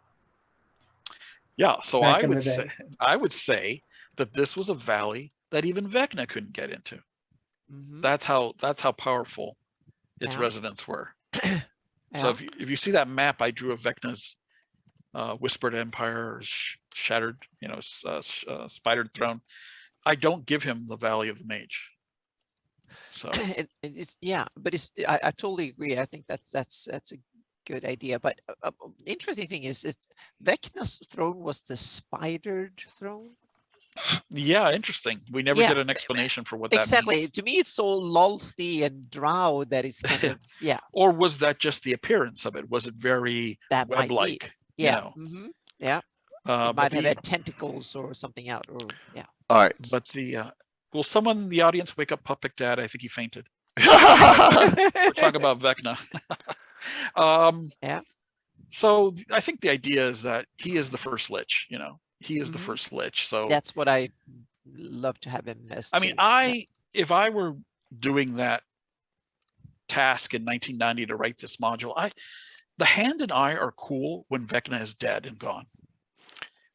Yeah, so back I in would the day. say that this was a valley that even Vecna couldn't get into. Mhm. That's how powerful its Yeah. residents were. Yeah. So if you see that map I drew of Vecna's Whispered Empire, or Shattered, Spidered Throne, I don't give him the Valley of the Mage. So It's yeah, but I totally agree. I think that's a good idea. But interesting thing is, Vecna's throne was the spidered throne. yeah, interesting. We never Yeah, get an explanation for what that exactly. means. To me, it's so lolthy and drow that it's kind of yeah. Or was that just the appearance of it? Was it very That might be. web-like? You Yeah. know, Yeah. It but might have the had tentacles or something out, or yeah. All right. but the will someone in the audience wake up Puppet Dad? I think he fainted. We're talking about Vecna. Yeah. So I think the idea is that he is the first Lich. You know, he is the Mhm. first Lich. So That's what I love to have him as. I mean, if I were doing that task in 1990 to write this module, the Hand and Eye are cool when Vecna is dead and gone.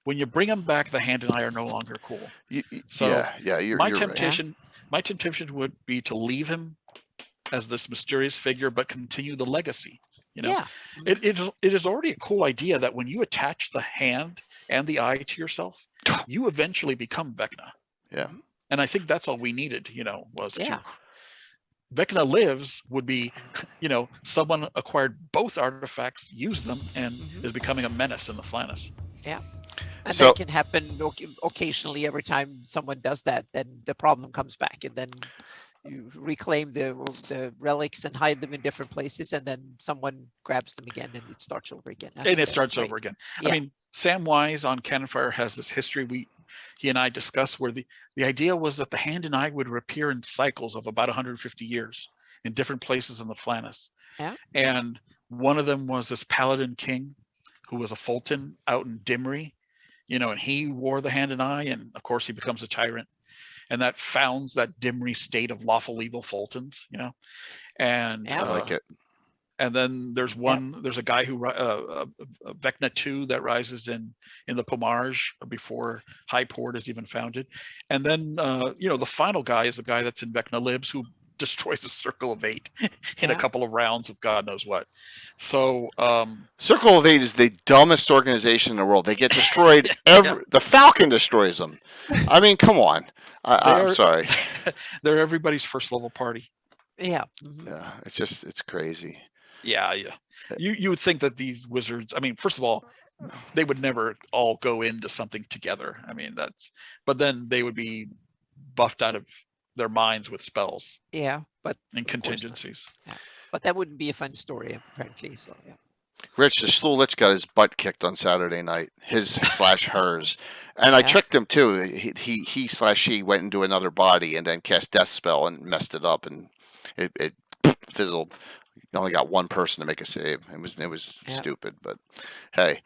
When you bring him back, the Hand and Eye are no longer cool. So yeah, you're my right. temptation would be to leave him as this mysterious figure, but continue the legacy. You know, Yeah. it is already a cool idea that when you attach the hand and the eye to yourself, you eventually become Vecna. Yeah. And I think that's all we needed, was Yeah. to Vecna lives would be, someone acquired both artifacts, used them, and is becoming a menace in the Flannis. Yeah. And So- that can happen occasionally. Every time someone does that, then the problem comes back, and then you reclaim the relics and hide them in different places, and then someone grabs them again, and it starts over again. I think And it that's starts great. over again. Yeah. I mean, Sam Wise on Cannon Fire has this history he and I discussed where the idea was that the Hand and Eye would appear in cycles of about 150 years in different places in the Flannis. Yeah. And one of them was this Paladin King who was a Fulton out in Dimri, and he wore the Hand and Eye, and of course he becomes a tyrant. And that founds that Dimri state of lawful evil Fultons, and Yeah. I like it. and then there's a guy who Vecna 2 that rises in the Pomage before High Port is even founded. And then the final guy is the guy that's in Vecna Libs who destroys the Circle of Eight in a couple of rounds of God knows what. So Circle of Eight is the dumbest organization in the world. They get destroyed. The Falcon destroys them. I mean, come on. I'm sorry. They're everybody's first level party. Yeah. Yeah, it's crazy. Yeah. You would think that these wizards, I mean, first of all, they would never all go into something together. I mean, but then they would be buffed out of their minds with spells. Yeah, but and contingencies. Yeah. But that wouldn't be a fun story, apparently. So yeah. Rich, the Slow Lich got his butt kicked on Saturday night, his/hers, and I tricked him too. He/she went into another body and then cast Death Spell and messed it up, and it fizzled. You only got one person to make a save. It was stupid, but hey.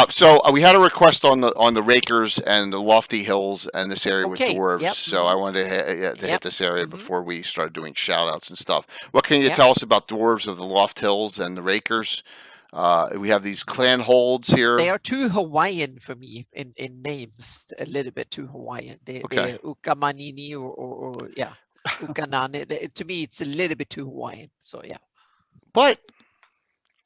So we had a request on the Rakers and the Lofty Hills and this area with Dwarves. Yep. So I wanted to hit this area before we started doing shout outs and stuff. What can you tell us about Dwarves of the Loft Hills and the Rakers? We have these clan holds here. They are too Hawaiian for me in names, a little bit too Hawaiian. They're Ukamanini or Ukanane. To me, it's a little bit too Hawaiian. So yeah. But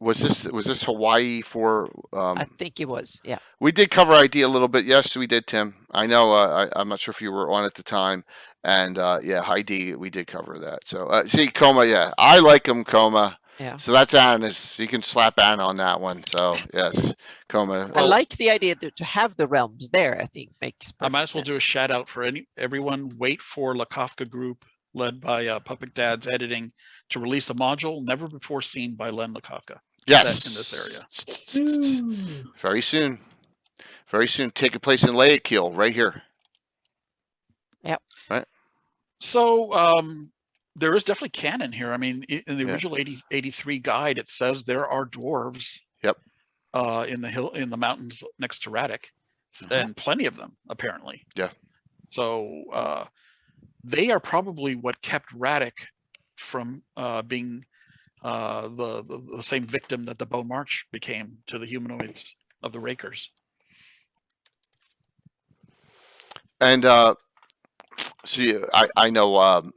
was this Hawaii for? I think it was. Yeah. We did cover ID a little bit. Yes, we did, Tim. I know. I'm not sure if you were on at the time. And ID, we did cover that. So see, Coma. Yeah, I like him, Coma. Yeah. So that's Anna's. You can slap Anna on that one. So yes, Coma. I like the idea to have the realms there. I think makes. I might as well sense. do a shout out for everyone. Wait for La Kafka Group, led by Puppet Dad's editing, to release a module never before seen by Len Lakofka. Yes, in this area. Very soon. Very soon. Taking place in Laakil, right here. Yep. Right. So there is definitely canon here. I mean, in the original 83 guide, it says there are dwarves. Yep. In the mountains next to Radek, and plenty of them apparently. Yeah. So they are probably what kept Radek from being the same victim that the Bone March became to the humanoids of the Rakers. And see, I know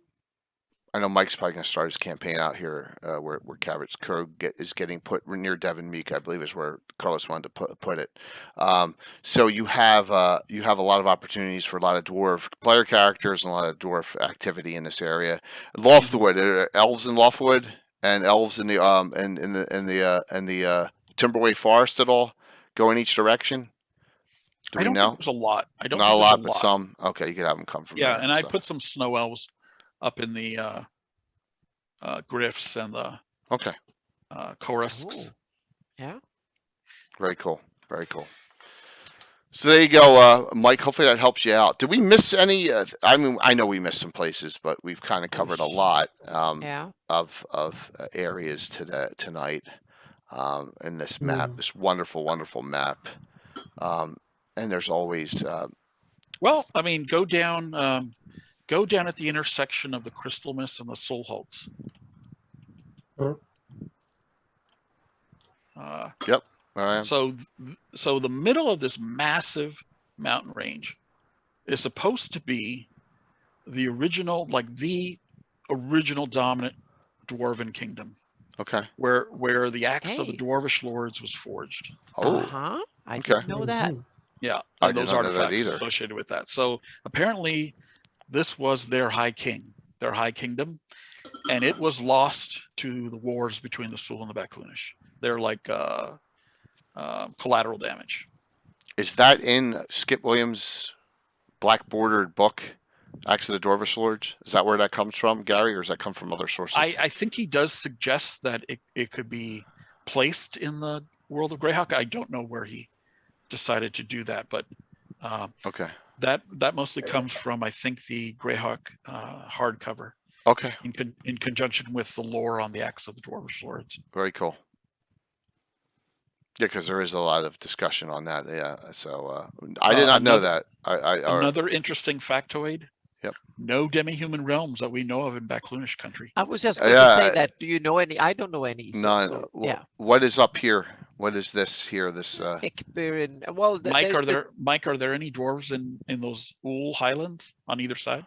I know Mike's probably going to start his campaign out here where Cabot's Crow is getting put near Devon Meek, I believe is where Carlos wanted to put it. So you have a lot of opportunities for a lot of dwarf player characters and a lot of dwarf activity in this area. Loftwood, elves in Loftwood and elves in the Timberway Forest at all go in each direction. Do I we don't know? think there's a lot. I don't Not a think there's lot, but some. Okay, you could have them come from Yeah, there. and I so. put some snow elves up in the Griffs and the Okay, Korusks. Ooh. Yeah. very cool, very cool. So there you go, Mike. Hopefully that helps you out. Did we miss any? I mean, I know we missed some places, but we've kind of covered a lot Yeah. of areas tonight in this map, this wonderful, wonderful map. And there's always Well, I mean, go down at the intersection of the Crystal Mist and the Soul Hulks. Yep. All right. So the middle of this massive mountain range is supposed to be the original dominant dwarven kingdom. Okay. Where the axe of the Hey. Dwarvish lords was forged. Oh. I Okay. didn't know that. Yeah, I and did those not know that artifacts either. associated with that. So apparently, this was their high king, their high kingdom, and it was lost to the wars between the Sul and the Baklunish. They're like collateral damage. Is that in Skip Williams' black bordered book, Axe of the Dwarvish Lords? Is that where that comes from, Gary, or does that come from other sources? I think he does suggest that it could be placed in the world of Greyhawk. I don't know where he decided to do that, but okay. That mostly comes from, I think, the Greyhawk hardcover. Okay. In conjunction with the lore on the Axe of the Dwarvish Lords. Very cool. Yeah, because there is a lot of discussion on that. Yeah, so I did not know that. Another interesting factoid. Yep. No demi-human realms that we know of in Baklunish country. I was just going to say that. Do you know any? I don't know any. None. So, yeah. What is up here? What is this here? This. Well, Mike, are there any dwarves in those Ool Highlands on either side?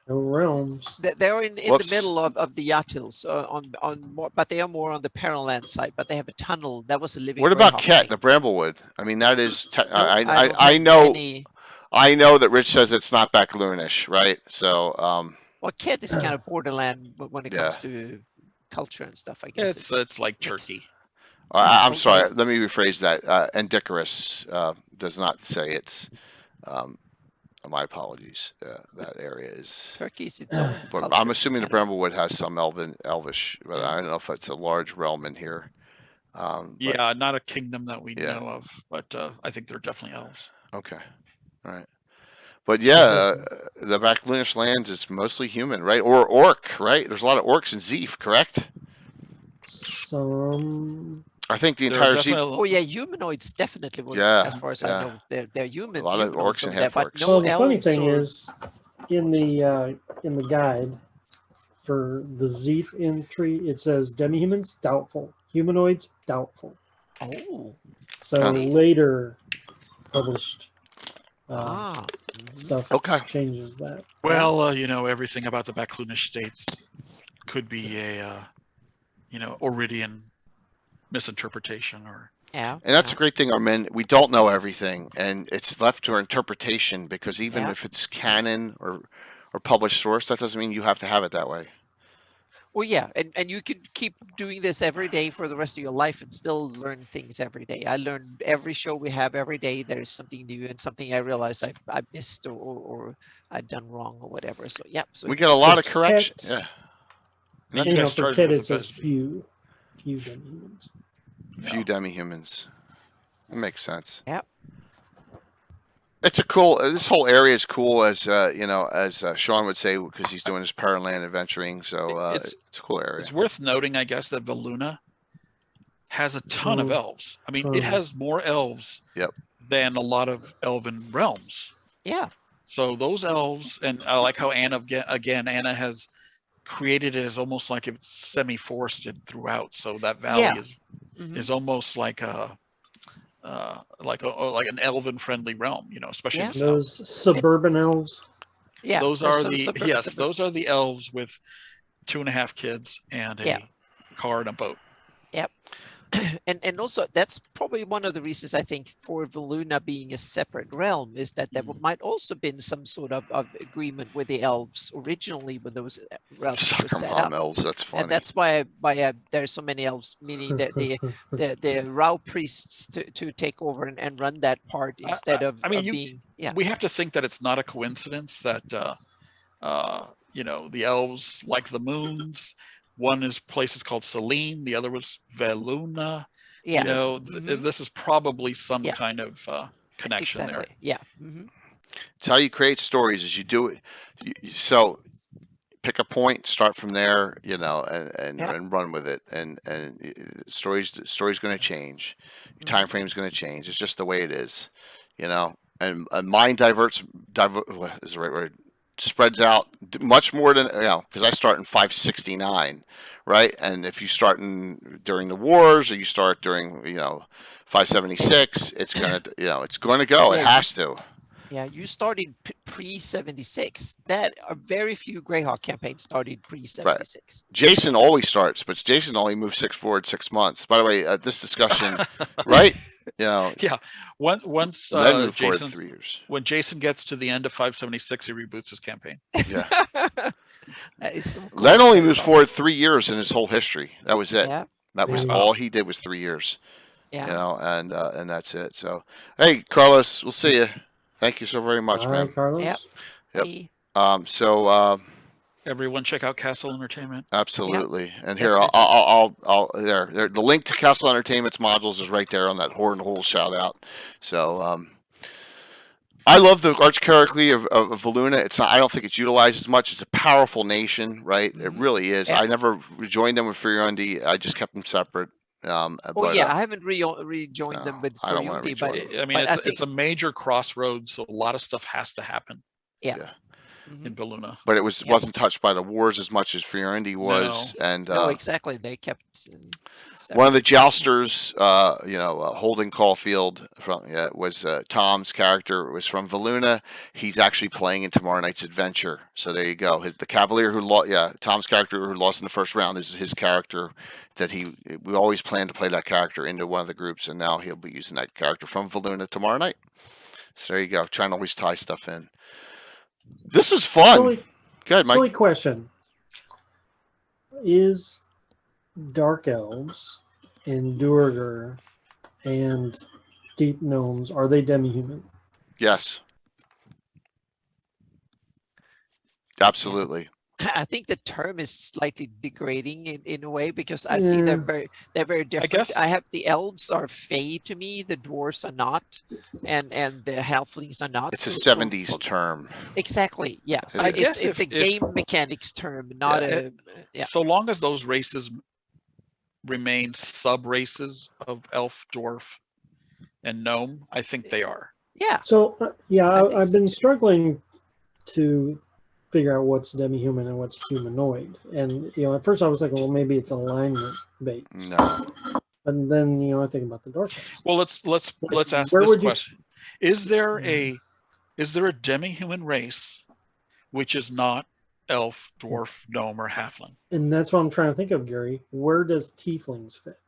No realms. They're in the middle of the Yatils but they are more on the Pearland side. But they have a tunnel that was a living. What about Ket, the Bramblewood? I mean, that is. I know. I know that Rich says it's not Baklunish, right? So. Well, Ket is kind of borderland when it comes to culture and stuff. I guess it's like Turkey. I'm sorry. Let me rephrase that. Endicarus does not say it's. My apologies. That area is. Turkey's its own. But I'm assuming the Bramblewood has some Elvish, but I don't know if it's a large realm in here. Yeah, not a kingdom that we know of, but I think they're definitely elves. Okay, all right. But yeah, the Baklunish lands, it's mostly human, right? Or orc, right? There's a lot of orcs in Zeef, correct? Some. I think the entire Zeef. Oh yeah, humanoids definitely. Yeah, as far as I know, they're human. A lot of orcs and half orcs. Well, the funny thing is, in the guide for the Zeef entry, it says demi-humans doubtful, humanoids doubtful. Oh. So later published stuff changes that. Well, everything about the Baklunish states could be a, Oridian misinterpretation or. Yeah. And that's a great thing, Armin. We don't know everything, and it's left to our interpretation, because even if it's canon or published source, that doesn't mean you have to have it that way. Well, yeah, and you could keep doing this every day for the rest of your life and still learn things every day. I learn every show we have every day. There's something new and something I realize I missed or I've done wrong or whatever. So yeah, so we get a lot of corrections. Yeah. And for Ket, it says few demi-humans. Few demi-humans. That makes sense. Yeah. It's a cool. This whole area is cool, as Sean would say, because he's doing his Pearland adventuring. So it's a cool area. It's worth noting, I guess, that Valuna has a ton of elves. I mean, it has more elves than a lot of elven realms. Yeah. So those elves, and I like how Anna has created it as almost like it's semi-forested throughout. So that valley is almost like a. Like an elven-friendly realm, especially in the those south. suburban elves. Yeah, those are the elves with 2.5 kids and a Yeah. car and a boat. Yep. And also that's probably one of the reasons I think for Voluna being a separate realm is that there might also been some sort of agreement with the elves originally when those realms were Sucker set mom up. elves. That's funny. And that's why there's so many elves, meaning that the Rao priests to take over and run that part instead of being. Yeah. We have to think that it's not a coincidence that the elves like the moons. One is places called Selene, the other was Veluna. Yeah. This is probably some kind of connection there. Yeah. It's how you create stories. Is you do it. So pick a point, start from there, and run with it. And story's going to change. Your time frame's going to change. It's just the way it is, And mind is the right word. Spreads out much more than because I start in 569, right? And if you start during the wars or you start during 576, it's gonna it's going to go. It has to. Yeah, you started pre-76. That are very few Greyhawk campaigns started pre-76. Right. Jason always starts, but Jason only moves forward 6 months. By the way, this discussion, right? Yeah. Once Jason, 3 years. When Jason gets to the end of 576, he reboots his campaign. Yeah. Cool. Len only moves forward 3 years in his whole history. That was it. Yeah. That was all he did was 3 years. Yeah. And that's it. So, hey, Carlos, we'll see you. Thank you so very much, man. Carlos. Yep. Everyone, check out Castle Entertainment. Absolutely. Yep. And here, I'll there. The link to Castle Entertainment's modules is right there on that Horn Hole shout out. So, I love the archaically of Voluna. It's not. I don't think it's utilized as much. It's a powerful nation, right? It really is. I never joined them with Furiundi. I just kept them separate. I haven't rejoined them with Furiundi, but it's a major crossroads, so a lot of stuff has to happen. Yeah. In Voluna, but it wasn't touched by the wars as much as Furiundi was, and no, exactly. They kept one of the jousters, Holden Caulfield was Tom's character. It was from Voluna. He's actually playing in tomorrow night's adventure. So there you go. The Cavalier who lost, Tom's character who lost in the first round is his character that we always planned to play that character into one of the groups, and now he'll be using that character from Voluna tomorrow night. So there you go. Trying to always tie stuff in. This was fun. Silly question. Is Dark Elves and Duergar and Deep Gnomes, are they demi-human? Yes. Absolutely. I think the term is slightly degrading in a way because I see they're very different. I have the elves are fey to me, the dwarves are not, and the halflings are not. It's a 70s term. Exactly. Yeah. So I guess it's a game mechanics term, not a. Yeah. So long as those races remain sub races of elf, dwarf, and gnome, I think they are. Yeah. So I've been struggling to figure out what's demi-human and what's humanoid, and at first I was like, well, maybe it's alignment based. No. And then I think about the Dark Elves. Well, let's ask this question: Is there a demi-human race which is not elf, dwarf, gnome, or halfling? And that's what I'm trying to think of, Gary. Where does tieflings fit?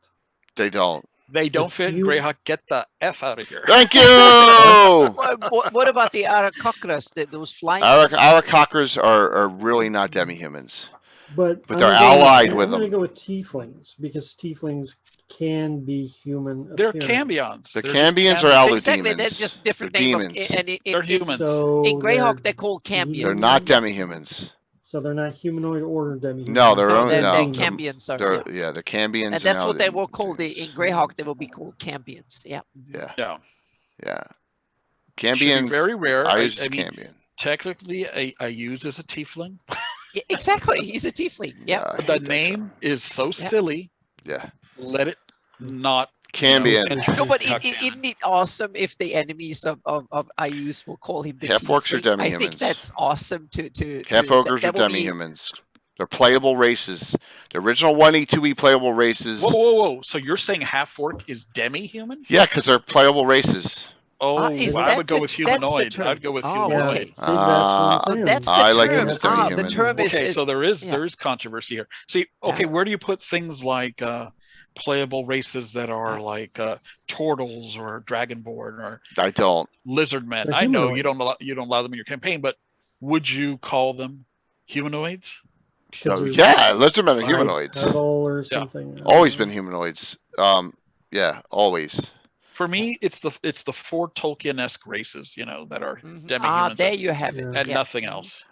They don't. They don't fit. Greyhawk, get the F out of here. Thank you. What about the Arakocras, those flying? Arakocras are really not demi-humans. But they're allied with them. I'm going to go with tieflings because tieflings can be human. They're cambions. The cambions are aludemons. Exactly, they're just different demons. They're humans. So in Greyhawk, they're called cambions. They're not demi-humans. So they're not humanoid or demi-human. No, they're cambions. They're cambions. And that's what they were called. In Greyhawk, they will be called cambions. Yeah. Yeah. Cambions. Very rare. I use cambion. Technically, I use as a tiefling. Yeah, exactly. He's a tiefling. Yeah. The name is so silly. Yeah. Let it not. Cambion. No, but isn't it awesome if the enemies of Ayus will call him the half-orcs are demi-humans. I think that's awesome to half-ogres are demi-humans. They're playable races. The original 1E, 2E playable races. Whoa. So you're saying half-orc is demi-human? Yeah, because they're playable races. Oh, is I that would go the with t- that's the humanoid. term? I'd go with Oh, humanoid. okay. See, that's what I'm Oh, saying. that's the I like term. him as The Demi-Human. term is Okay, so there is yeah. there is controversy here. See, okay, where do you put things like playable races that are like turtles or dragonborn or I don't. lizard men? They're I know humanoid. you don't allow them in your campaign, but would you call them humanoids? Because there's Yeah, lizardmen are humanoids. bipedal or something. I don't Always know. been humanoids. Yeah, always. For me, it's the four Tolkien-esque races, that are Mhm. demi-humans There you have it. and Yeah. nothing else.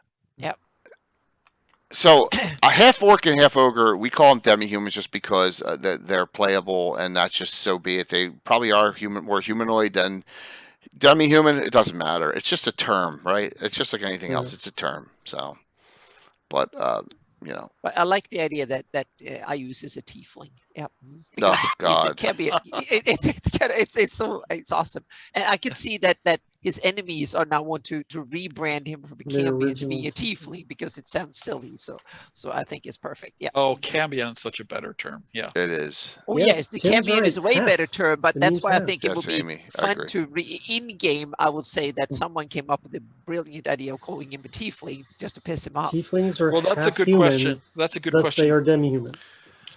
So a half orc and half ogre, we call them demi-humans just because they're playable, and that's just so be it. They probably are more humanoid than demi-human. It doesn't matter. It's just a term, right? It's just like anything else. It's a term. So, but But I like the idea that I use as a tiefling. Yeah. Oh It God. can be. It's awesome, and I can see that his enemies are now want to rebrand him from a The Cambion to being a original tiefling because it sounds silly. So I think it's perfect. Yeah. Oh, Cambion is such a better term. Yeah. It is. Oh Yeah, yes, the Tim's Cambion is a right. way Half. better term, but It that's means why I half. think it Yes, would be Amy, I fun agree. to in game. I would say that someone came up with a brilliant idea of calling him a tiefling just to piss him off. Tieflings are Well, that's a half good human, question. That's a good thus question. they are demi-human.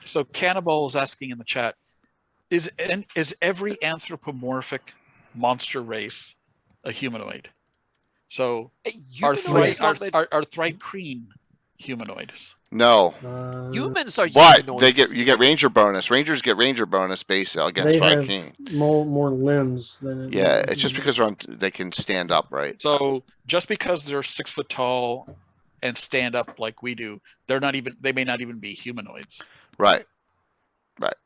So Cannibal is asking in the chat, is every anthropomorphic monster race a humanoid? So are Humanoids Yes. are Thrycreen humanoids? No, humans are but humanoids. you get ranger bonus. Rangers get ranger bonus base against They have King. more limbs than Yeah, it's just because they can stand up, right? So just because they're 6 foot tall and stand up like we do, they may not even be humanoids. Right.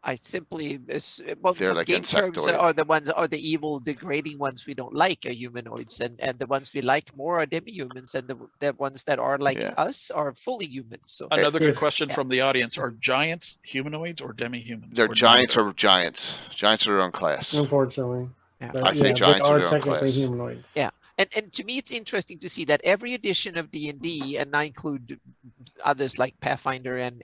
I simply They're from like game terms insectoid. are the evil degrading ones we don't like are humanoids, and the ones we like more are demi-humans, and the ones that are like Yeah. us are fully humans. So Another good If- question from the audience: are giants humanoids or demi-humans? They're Or giants neither? or giants. Giants are their own class. unfortunately. Yeah. But I say yeah, giants they are are their own technically class. humanoid. And to me, it's interesting to see that every edition of D&D, and I include others like Pathfinder and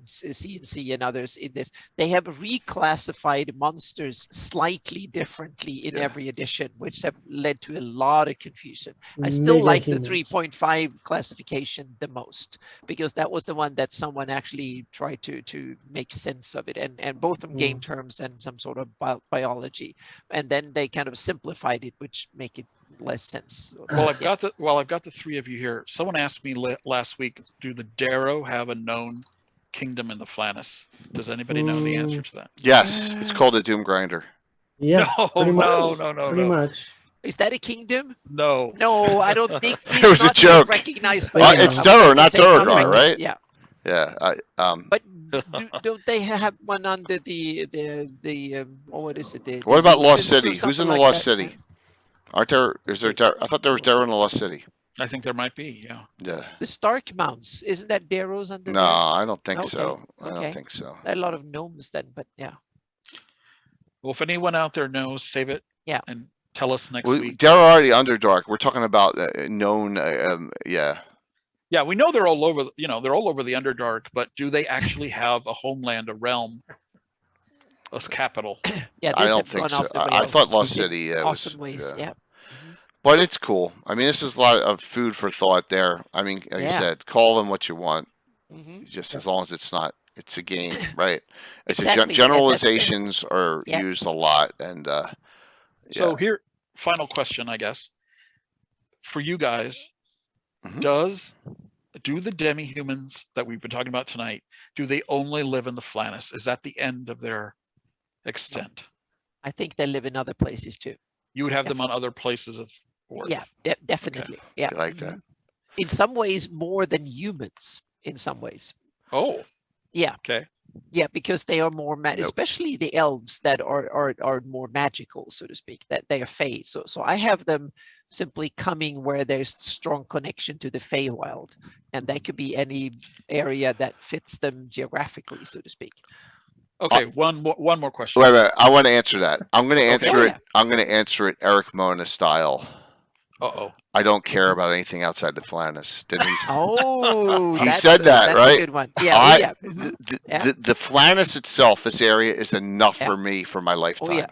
CNC and others in this, they have reclassified monsters slightly differently in Yeah. every edition, which have led to a lot of confusion. I still Mega like the humans. 3.5 classification the most, because that was the one that someone actually tried to make sense of it, and both from game terms and some sort of biology, and then they kind of simplified it, which make it less sense. Well, I've got the three of you here. Someone asked me last week, do the Darrow have a known kingdom in the Flannis? Does anybody know the answer to that? Yes, it's called a Doom Grinder. Yeah, No, pretty much. no, Pretty much. Is that a kingdom? no. No, I don't think it's It was a not joke. recognized by Well, them. it's I was Durr, gonna not say it's not Durgar, recognized- right? Yeah, Yeah. but don't they have one under the what is it? What about Lost Legions or City? Who's in something the like Lost that? City? Aren't there? Is there? I thought there was Darrow in the Lost City. I think there might be, yeah. Yeah. The Stark Mounts, isn't that Darrow's under No, there? I don't think Okay, so. I okay. don't think so. There are a lot of gnomes then, but yeah. Well, if anyone out there knows, save it. Yeah. And tell us next Well, week. Darrow already Underdark. We're talking about known. Yeah. Yeah, we know they're all over. They're all over the Underdark, but do they actually have a homeland, a realm, a capital? Yeah, I this don't have think gone so. off the I rails thought Lost in City. Was, awesome ways. Yeah. But it's cool. I mean, this is a lot of food for thought there. I mean, like you Yeah. said, call them what you want. Mhm. Just as long as it's not. It's a game, right? It's Exactly. Yeah, that's the- generalizations are Yeah. used a lot, and So here, final question, I guess, for you guys: Mhm. do the demi-humans that we've been talking about tonight, do they only live in the Flannis? Is that the end of their extent? I think they live in other places too. You would have them on other places of Earth. Yeah, definitely. Yeah. I like that. Mhm. In some ways, more than humans. In some ways. Oh, Yeah. okay. Yeah, because they are more Nope. especially the elves that are more magical, so to speak, that they are Fae. So I have them simply coming where there's strong connection to the Feywild, and that could be any area that fits them geographically, so to speak. Okay, one more question. Wait. I want to answer that. I'm going to answer Oh, it. yeah. I'm going to answer it Eric Mona style. Uh-oh. I don't care about anything outside the Flannis. Didn't he? Oh, He said that, that's right? a good one. Yeah, The Flannis itself, this area is enough Yeah. for me for my lifetime. Oh yeah,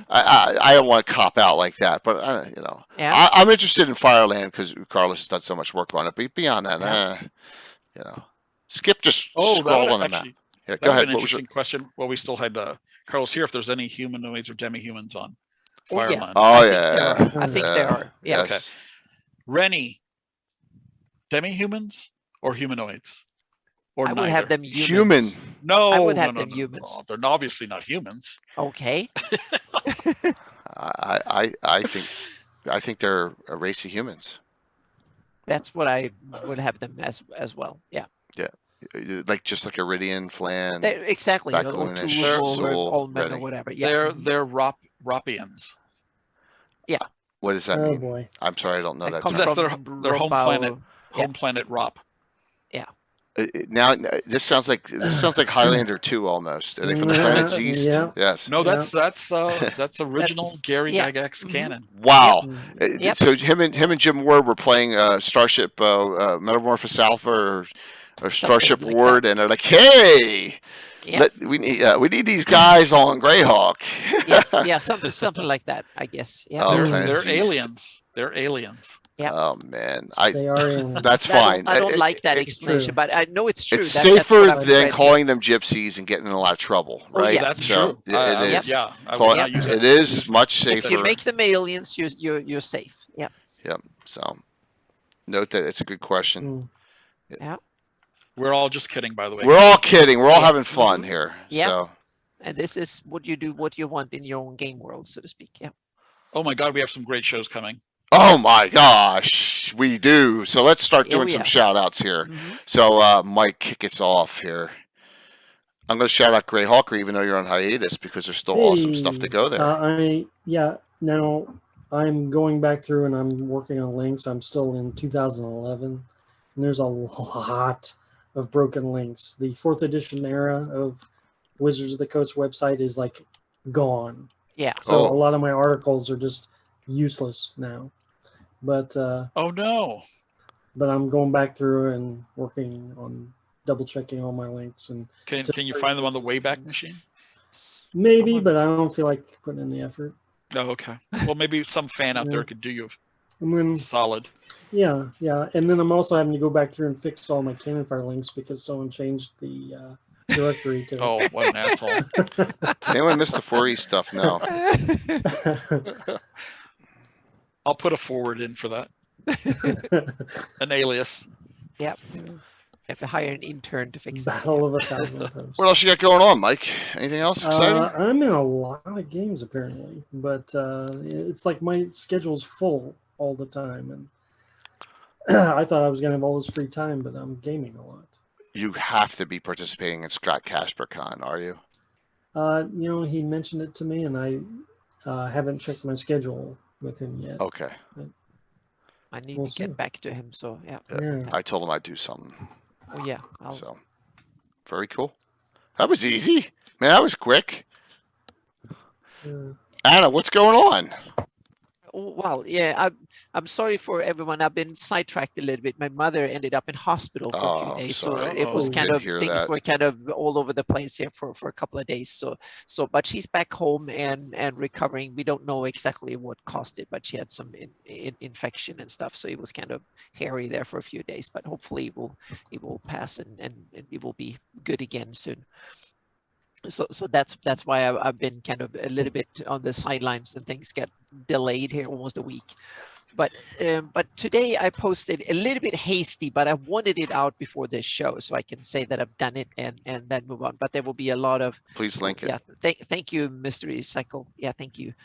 I don't want to cop out like that, but Yeah. I'm interested in Fireland because Carlos has done so much work on it. But beyond that, Skip just scrawled on the map. Actually, Yeah, that go would be ahead. an What was your... interesting question. Well, we still had Carlos here. If there's any humanoids or demi-humans on Oh, yeah. Fireland. Oh, I think there are. I think there are. Yeah. Yes. Okay. Rennie, demi-humans or humanoids? Or I would neither? have them humans. Human. No, I would have no, them no, humans. no. They're obviously not humans. Okay. I think they're a race of humans. That's what I would have them as well. Yeah. Yeah, just like Iridian, Flan. Exactly. Or Backloonish, Tulul or Zool, Allman or Rennie. whatever. Yeah. They're Ropians. Yeah. What does that Oh mean? boy. I'm sorry, I don't know That that comes term. That's from their home Rombao. planet. Yeah. Home planet Rop. Now this sounds like Highlander 2 almost. Are they from the planet East? Yeah. Yes. No, that's original That's- Gary yeah. Gygax canon. Wow. Yep. So him and Jim Ward were playing Starship Metamorphosis Alpha or Starship like Ward, and they're like, "Hey, Yeah. we need these guys on Greyhawk." Yeah. Something like that, I guess. Yeah. Oh, They're Planet East. aliens. They're aliens. Yeah. Oh man, They are aliens. that's fine. I don't like that It- explanation, true. but I know it's true. It's That's what safer I would than read calling them gypsies and getting in a lot of trouble, Oh, right? yeah. That's So true. it is. Yeah, I Call would it- not use it that. is much here. If you safer. make them aliens, you're safe. Yeah. Yep. So note that it's a good question. We're all just kidding, by the way. We're all kidding. We're all having fun here. Yeah. So And this is what you want in your own game world, so to speak. Yeah. Oh my God, we have some great shows coming. oh my gosh, we do. So let's start Yeah, doing we some have. shout outs here. Mhm. So Mike, kick us off here. I'm going to shout out Greyhawk, even though you're on hiatus, because there's still awesome stuff to go there. Now I'm going back through and I'm working on links. I'm still in 2011, and there's a lot of broken links. The 4th edition era of Wizards of the Coast website is like gone. Yeah. So Oh. a lot of my articles are just useless now. But Oh no. I'm going back through and working on double checking all my links, and Can you find them on the Wayback Machine? maybe, Someone- but I don't feel like putting in the effort. Oh, okay. Well, maybe some fan out there Yeah. could do you I'm going solid. Yeah, and then I'm also having to go back through and fix all my Cannon Fire links because someone changed the directory to. Oh, what an asshole. Did anyone miss the 4E stuff? No. I'll put a forward in for that. An alias. Yep. Have to hire an intern to fix that. Battle of 1,000 posts. What else you got going on, Mike? Anything else exciting? I'm in a lot of games apparently, but it's like my schedule's full all the time, and I thought I was gonna have all this free time, but I'm gaming a lot. You have to be participating in Scott CasperCon, are you? He mentioned it to me, and I haven't checked my schedule with him yet. Okay. I need We'll to see. get back to him. So yeah. Yeah. I told him I'd do something. Oh yeah. So, very cool. That was easy. Man, that was quick. Anna, what's going on? Well, yeah, I'm sorry for everyone. I've been sidetracked a little bit. My mother ended up in hospital for a Oh, few I'm days, sorry. so it was Oh, kind did of hear things that. were kind of all over the place here for a couple of days. So, but she's back home and recovering. We don't know exactly what caused it, but she had some infection and stuff, so it was kind of hairy there for a few days. But hopefully, it will pass and it will be good again soon. So that's why I've been kind of a little bit on the sidelines, and things get delayed here almost a week. But today I posted a little bit hasty, but I wanted it out before this show so I can say that I've done it and then move on. But there will be a lot of Please link it. yeah. Thank you, Mystery Cycle. Yeah, thank you.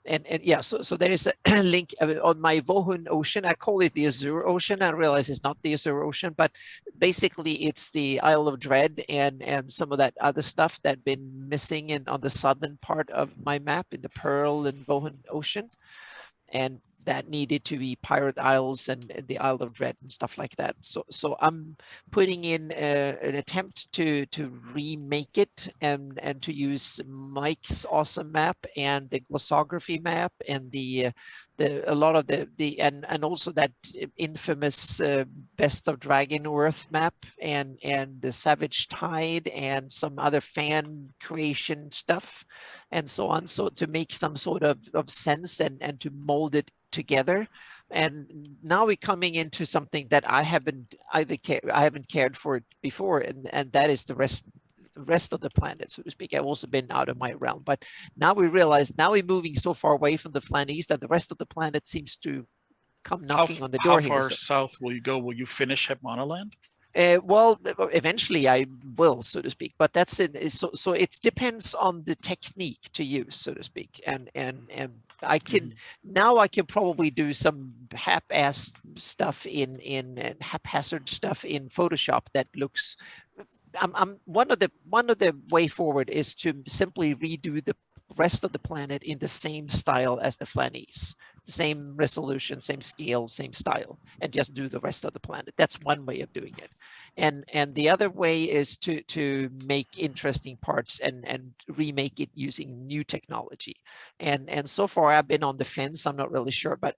And yeah, so there is a link on my Vohun Ocean. I call it the Azure Ocean. I realize it's not the Azure Ocean, but basically it's the Isle of Dread and some of that other stuff that been missing on the southern part of my map in the Pearl and Vohun Ocean, and that needed to be Pirate Isles and the Isle of Dread and stuff like that. So I'm putting in an attempt to remake it and to use Mike's awesome map and the glossography map and the and also that infamous Best of Dragon Earth map and the Savage Tide and some other fan creation stuff and so on. So to make some sort of sense and to mold it together. And now we're coming into something that I haven't cared for it before, and that is the rest of the planet, so to speak. I've also been out of my realm, but now we realize now we're moving so far away from the Flannies that the rest of the planet seems to come knocking on the door how here. far south will you go? Will you finish Hepmonaland? Well, eventually I will, so to speak, but that's it. So it depends on the technique to use, so to speak, and I can now I can probably do some half-ass stuff in haphazard stuff in Photoshop that looks. I'm one of the way forward is to simply redo the rest of the planet in the same style as the Flannies, the same resolution, same scale, same style, and just do the rest of the planet. That's one way of doing it. And the other way is to make interesting parts and remake it using new technology. And so far I've been on the fence. I'm not really sure, but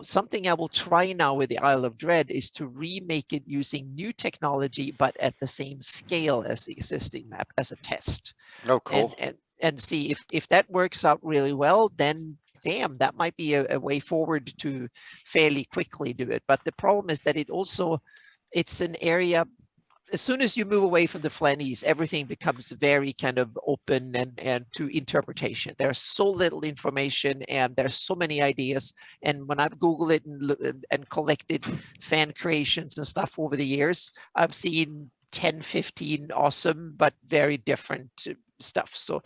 something I will try now with the Isle of Dread is to remake it using new technology, but at the same scale as the existing map as a test. Oh, cool. And see if that works out really well, then damn, that might be a way forward to fairly quickly do it. But the problem is that it's an area, as soon as you move away from the Flannies, everything becomes very kind of open and to interpretation. There's so little information and there's so many ideas. And when I've Googled it and collected fan creations and stuff over the years, I've seen 10, 15 awesome, but very different stuff. So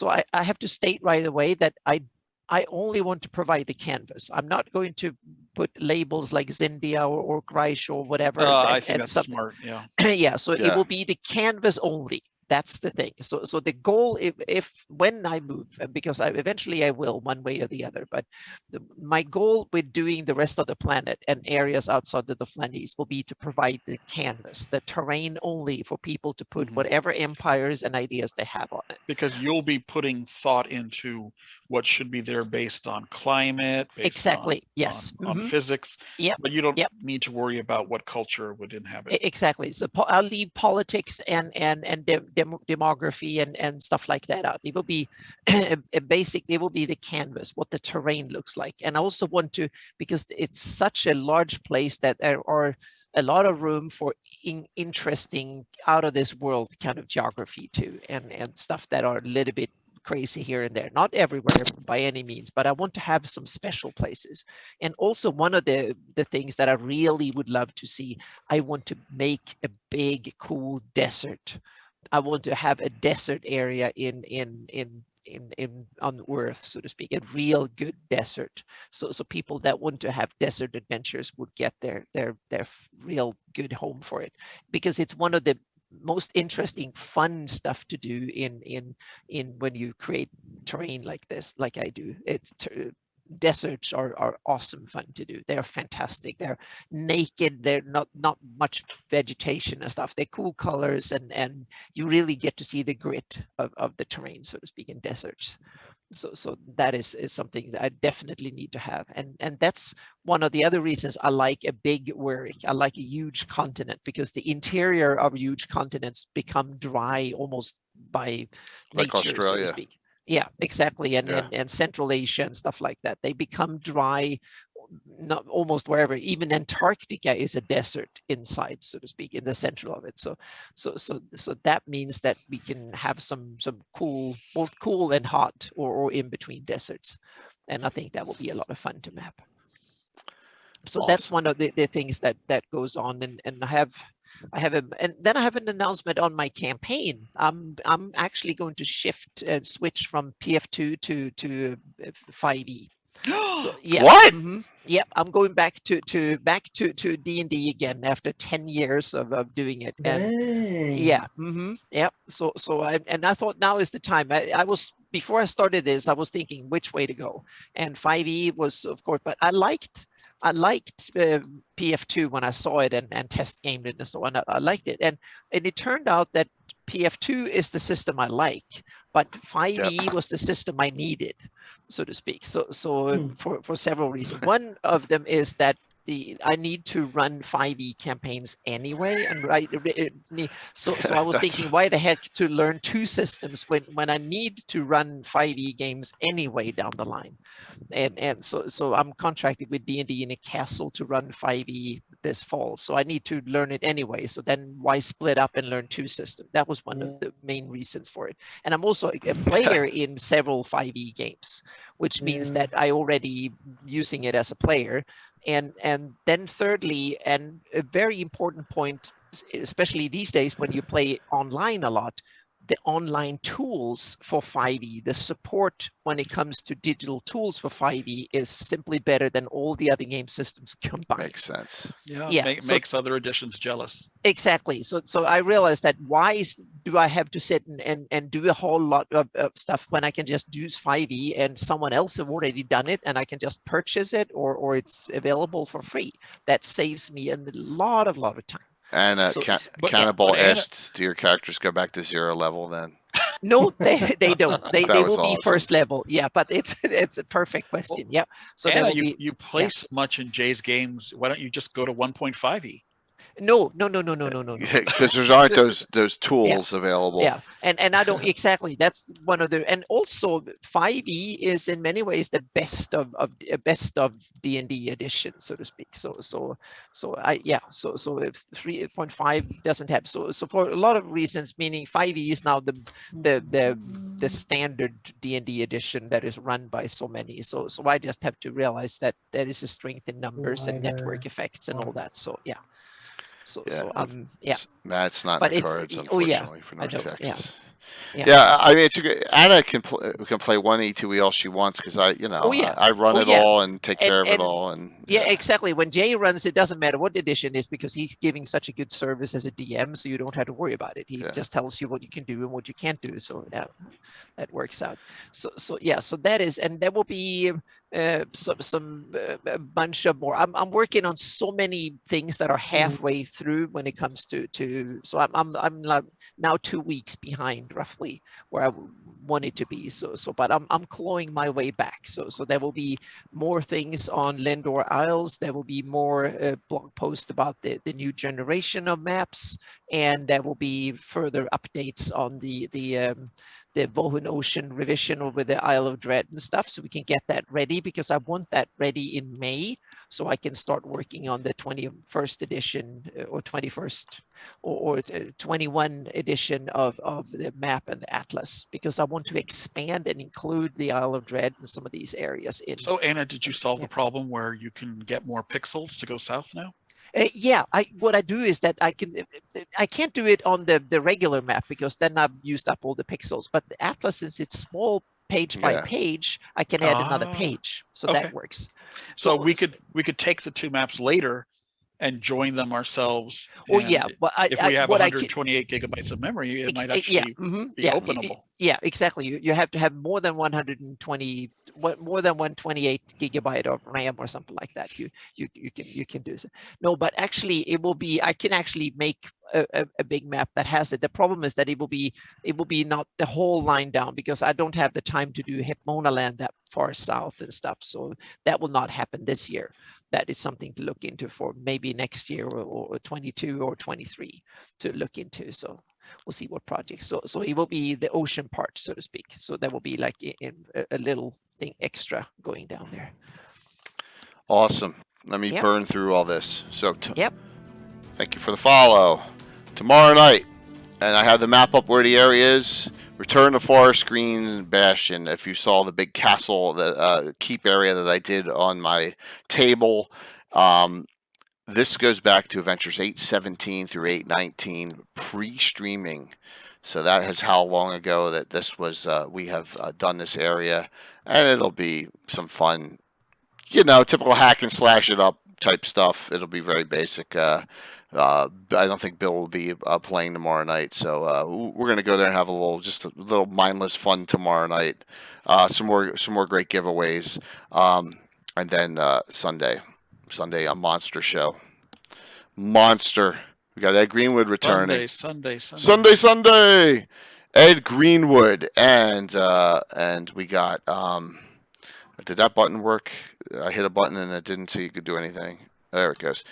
I have to state right away that I only want to provide the canvas. I'm not going to put labels like Zindia or Greish or whatever. I think that's smart. Yeah. Yeah. So it will be the canvas only. That's the thing. So the goal, when I move, because eventually I will one way or the other, but my goal with doing the rest of the planet and areas outside of the Flannies will be to provide the canvas, the terrain only for people to put whatever empires and ideas they have on it. Because you'll be putting thought into what should be there based on climate, based on physics. Yeah. But you don't need to worry about what culture would inhabit. Exactly. So I'll leave politics and demography and stuff like that out. It will be it will be the canvas, what the terrain looks like. And I also want to, because it's such a large place that there are a lot of room for interesting out of this world kind of geography too, and stuff that are a little bit crazy here and there, not everywhere by any means, but I want to have some special places. And also one of the things that I really would love to see, I want to make a big cool desert. I want to have a desert area on Earth, so to speak, a real good desert. So people that want to have desert adventures would get their real good home for it, because it's one of the most interesting, fun stuff to do in when you create terrain like this, like I do. Deserts are awesome fun to do. They're fantastic. They're naked. They're not much vegetation and stuff. They're cool colors, and you really get to see the grit of the terrain, so to speak, in deserts. So that is something that I definitely need to have, and that's one of the other reasons I like a big work. I like a huge continent, because the interior of huge continents become dry almost by like nature, Australia. so to speak. Yeah, exactly, and Central Asia and stuff like that. They become dry, not almost wherever. Even Antarctica is a desert inside, so to speak, in the center of it. So that means that we can have some cool, both cool and hot, or in between deserts, and I think that will be a lot of fun to map. So Awesome. That's one of the things that goes on, and and then I have an announcement on my campaign. I'm actually going to switch from PF2 to 5e. So yeah. What? Yeah, I'm going back to D&D again after 10 years of doing it. And Dang. yeah. Yeah. So I thought now is the time. I was, before I started this, I was thinking which way to go. And 5e was, of course, but I liked PF2 when I saw it and test gamed it and so on. I liked it. And it turned out that PF2 is the system I like. but 5e was the system I needed, so to speak. So Hmm. for several reasons. One of them is that I need to run 5e campaigns anyway, and so I was thinking, why the heck to learn two systems when I need to run 5e games anyway down the line? And so I'm contracted with D&D in a castle to run 5e this fall, so I need to learn it anyway. So then why split up and learn two systems? That was one of the main reasons for it. And I'm also a player in several 5e games, which means that I already using it as a player. And then thirdly, and a very important point, especially these days when you play online a lot, the online tools for 5e, the support when it comes to digital tools for 5e is simply better than all the other game systems combined. Makes sense. Yeah, makes other editions jealous. Exactly. So I realized that why do I have to sit and do a whole lot of stuff when I can just use 5e and someone else have already done it and I can just purchase it or it's available for free. That saves me a lot of time. And Cannibal asked, do your characters go back to 0 level then? No, they don't. They will awesome. be first level. Yeah, but it's a perfect question. Yeah. So Anna, will be, you play so much in Jay's games. Why don't you just go to 1.5e? No. Because there aren't those tools available. Yeah, and I don't exactly. That's one of the, and also 5e is in many ways the best of D&D edition, so to speak. So if 3.5 doesn't have so for a lot of reasons, meaning 5e is now the standard D&D edition that is run by so many. So I just have to realize that there is a strength in numbers and network effects and all that. So yeah. Matt's not in the cards, unfortunately, for North Texas. Yeah, I mean, Anna can play 1E, 2E all she wants because I run it all and take care of it all. And exactly. When Jay runs, it doesn't matter what edition is because he's giving such a good service as a DM, so you don't have to worry about it. He just tells you what you can do and what you can't do. So that works out. So that is, and there will be a bunch of more. I'm working on so many things that are halfway through when it comes to. So I'm like now 2 weeks behind roughly where I wanted to be. But I'm clawing my way back. So there will be more things on Lendor Isles. There will be more blog posts about the new generation of maps, and there will be further updates on the Vohun Ocean revision over the Isle of Dread and stuff, so we can get that ready because I want that ready in May, so I can start working on the 21st edition or 21st or 21 edition of the map and the atlas, because I want to expand and include the Isle of Dread and some of these areas in. So Anna, did you solve the problem where you can get more pixels to go south now? What I do is that I can't do it on the regular map because then I've used up all the pixels. But the atlas, since it's small page by page, I can add another page, so that works. So we could take the two maps later and join them ourselves. Oh yeah, but if we have 128 gigabytes of memory, it might actually be openable. Yeah, exactly. You have to have more than 128 gigabyte of RAM or something like that. You can do so. No, but actually it will be. I can actually make a big map that has it. The problem is that it will be not the whole line down because I don't have the time to do Hepmona Land that far south and stuff. So that will not happen this year. That is something to look into for maybe next year or 22 or 23 to look into. So we'll see what projects. So it will be the ocean part, so to speak. So there will be like a little thing extra going down there. Awesome. Let me burn through all this. So thank you for the follow. Tomorrow night, and I have the map up where the area is. Return to Forest Green Bastion. If you saw the big castle, the keep area that I did on my table, this goes back to Adventures 817 through 819 pre-streaming. So that is how long ago that this was. We have done this area, and it'll be some fun, typical hack and slash it up type stuff. It'll be very basic. I don't think Bill will be playing tomorrow night, so we're gonna go there and have a little mindless fun tomorrow night. Some more great giveaways, and then Sunday a monster show. Monster. We got Ed Greenwood returning. Sunday. Ed Greenwood, and we got did that button work? I hit a button and it didn't, so you could do anything. There it goes.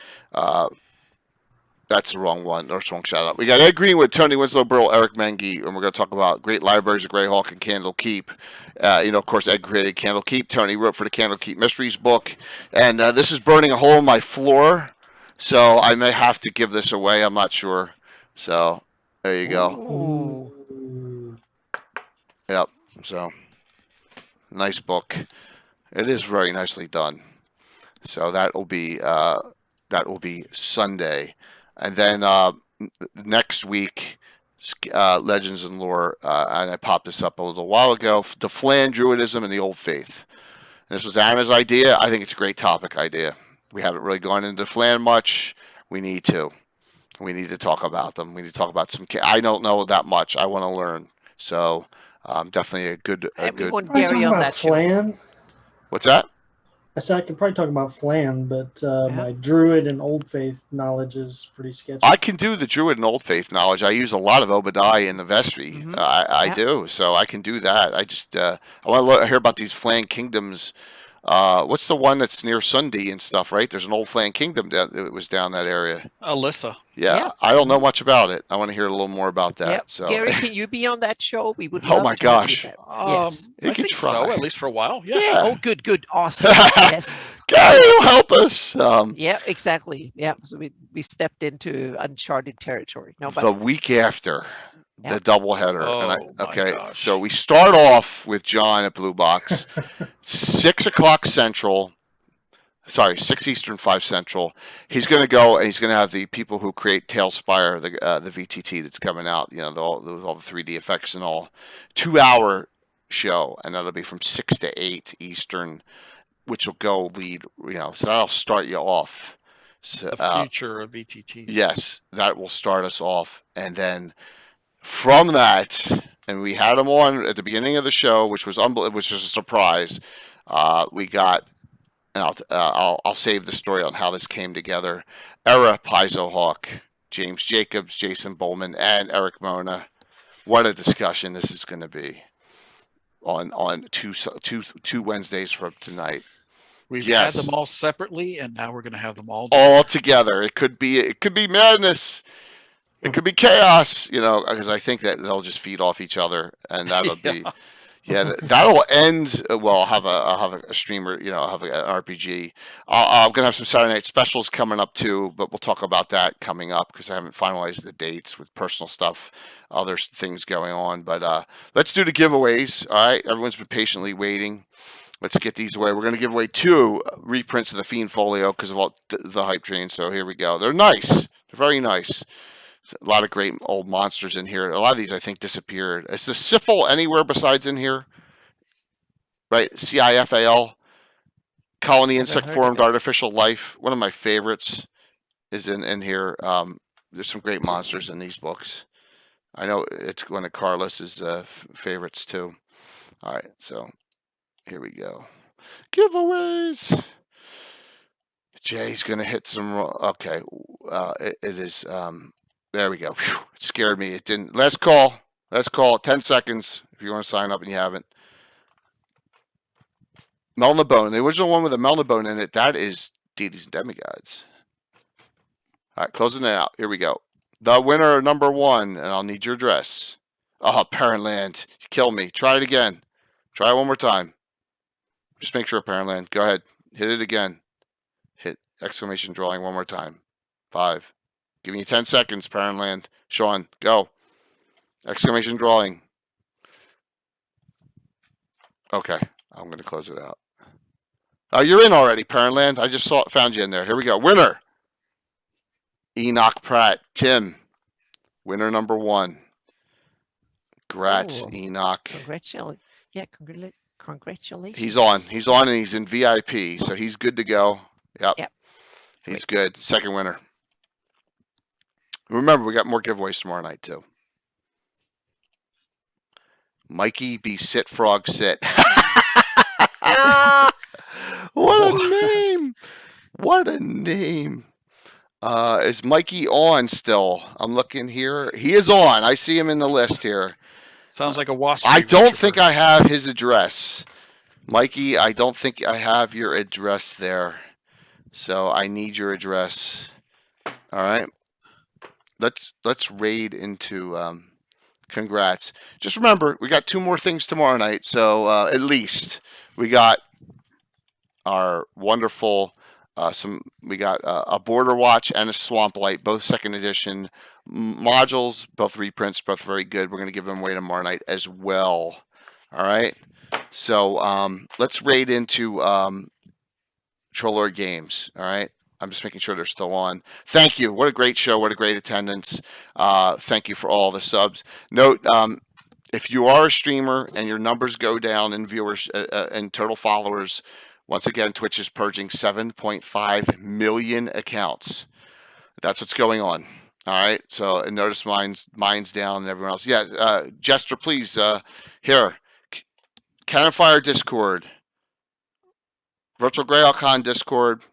That's the wrong one. That's the wrong shout out. We got Ed Greenwood, Tony Winslow, Burl, Eric Mengi, and we're going to talk about great libraries of Greyhawk and Candle Keep. Of course, Ed created Candle Keep. Tony wrote for the Candle Keep Mysteries book. And this is burning a hole in my floor, so I may have to give this away. I'm not sure. So there you go. Ooh. Ooh. Yep. So nice book. It is very nicely done. So that will be Sunday. And then next week, Legends and Lore, and I popped this up a little while ago, the Flan Druidism and the Old Faith. And this was Anna's idea. I think it's a great topic idea. We haven't really gone into Flan much. We need to. We need to talk about them. We need to talk about some. I don't know that much. I want to learn. So definitely a good. Everyone Probably Gary talking on about that show. Flan. What's that? I said I could probably talk about Flan, but my Druid and Old Faith knowledge is pretty sketchy. I can do the Druid and Old Faith knowledge. I use a lot of Obadiah in the vestry. Mhm. I do, so I can do that. I just I want to hear about these Flan kingdoms. What's the one that's near Sunday and stuff? Right? There's an old Flan kingdom that it was down that area. Alyssa. Yeah, I don't know much about it. I want to hear a little more about that. Yep. So Gary, can you be on that show? We would. Oh love my to have you gosh. there. Yes. You I can think try. so, at least for a while. Yeah. Yeah. Oh, good, awesome. Yes. Gary will help us. Yeah, exactly. Yeah. So we stepped into uncharted territory. No, but The week after Yeah. the doubleheader. Oh, my okay, gosh. so we start off with John at Blue Box, 6 o'clock Central. Sorry, 6 Eastern, 5 Central. He's going to go and he's going to have the people who create Tailspire, the VTT that's coming out. You know, all the 3D effects and all. 2-hour show, and that'll be from 6 to 8 Eastern, which will go lead. You know, so that'll start you off. So, The future of VTT. yes, that will start us off, and then from that, and we had him on at the beginning of the show, which was which was a surprise. We got. And I'll save the story on how this came together. Era Paizo Hawk, James Jacobs, Jason Bowman, and Eric Mona. What a discussion this is going to be on two Wednesdays from tonight. We've Yes. had them all separately, and now we're going to have them all. All together. It could be madness. It could be chaos. You know, because I think that they'll just feed off each other, and that'll be. Yeah, that'll end. Well, I'll have a streamer. You know, I'll have an RPG. I'm gonna have some Saturday night specials coming up too, but we'll talk about that coming up because I haven't finalized the dates with personal stuff, other things going on. But let's do the giveaways. All right, everyone's been patiently waiting. Let's get these away. We're gonna give away 2 reprints of the Fiend Folio because of all the hype train. So here we go. They're nice. They're very nice. A lot of great old monsters in here. A lot of these, I think, disappeared. Is the Sifal anywhere besides in here? Right? CIFAL. Colony Never Insect heard of Formed it. Artificial Life. One of my favorites is in here. There's some great monsters in these books. I know it's one of Carlos's favorites, too. All right, so here we go. Giveaways. Jay's going to hit some... Okay, it is... There we go. Whew, it scared me. It didn't. Last call. 10 seconds if you want to sign up and you haven't. Melna Bone. The original one with a Melna Bone in it. That is Deities and Demigods. All right, closing it out. Here we go. The winner, number 1, and I'll need your address. Oh, Parentland. You killed me. Try it again. Try it one more time. Just make sure, Parentland. Go ahead. Hit it again. Hit exclamation drawing one more time. 5. Giving you 10 seconds, Parentland. Sean, go. Exclamation drawing. Okay, I'm going to close it out. Oh, you're in already, Parentland. I just found you in there. Here we go. Winner. Enoch Pratt. Tim. Winner number 1. Congrats, Oh. Enoch. Congratulations. Yeah, congratulations. He's on, and he's in VIP, so he's good to go. Yep. He's good. Second winner. Remember, we got more giveaways tomorrow night, too. Mikey be sit frog sit. What a name. What a name. Is Mikey on still? I'm looking here. He is on. I see him in the list here. Sounds like a wasp. I don't think I have his address. Mikey, I don't think I have your address there. So I need your address. All right. Let's raid into congrats. Just remember, we got 2 more things tomorrow night. So at least we got our wonderful we got a Border Watch and a Swamp Light, both 2nd edition modules, both reprints, both very good. We're going to give them away tomorrow night as well. All right. So let's raid into Troller Games. All right. I'm just making sure they're still on. Thank you. What a great show. What a great attendance. Thank you for all the subs. Note, if you are a streamer and your numbers go down in viewers and total followers, once again, Twitch is purging 7.5 million accounts. That's what's going on. All right. So and notice mine's down and everyone else. Yeah. Jester, please. Here. Cannon Fire Discord. Virtual Greyhawk Con Discord.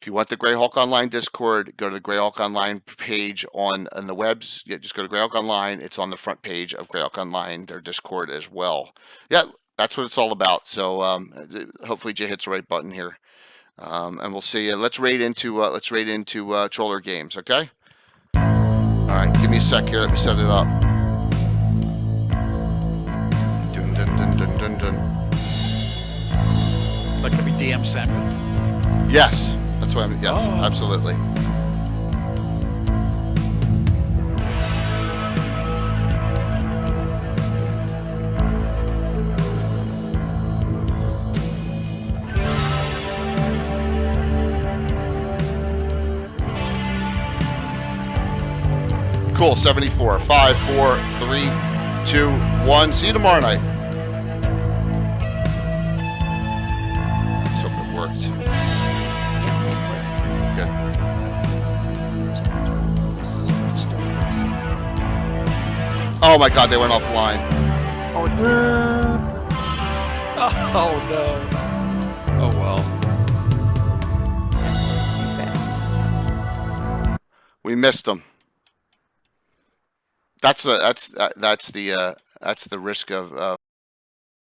If you want the Greyhawk Online Discord, go to the Greyhawk Online page on the webs. Yeah, just go to Greyhawk Online. It's on the front page of Greyhawk Online, their Discord as well. Yeah, that's what it's all about. So hopefully Jay hits the right button here, and we'll see. Let's raid into Troller Games. Okay. All right, give me a sec here. Let me set it up. Dun dun dun dun dun dun. That could be DM Samuel. Yes. That's why yes, absolutely. Cool, 74. 5, 4, 3, 2, 1. See you tomorrow night. Let's hope it worked. Good. Oh my god, they went offline. Oh no. Oh no. Oh well. Best. We missed them. That's the risk of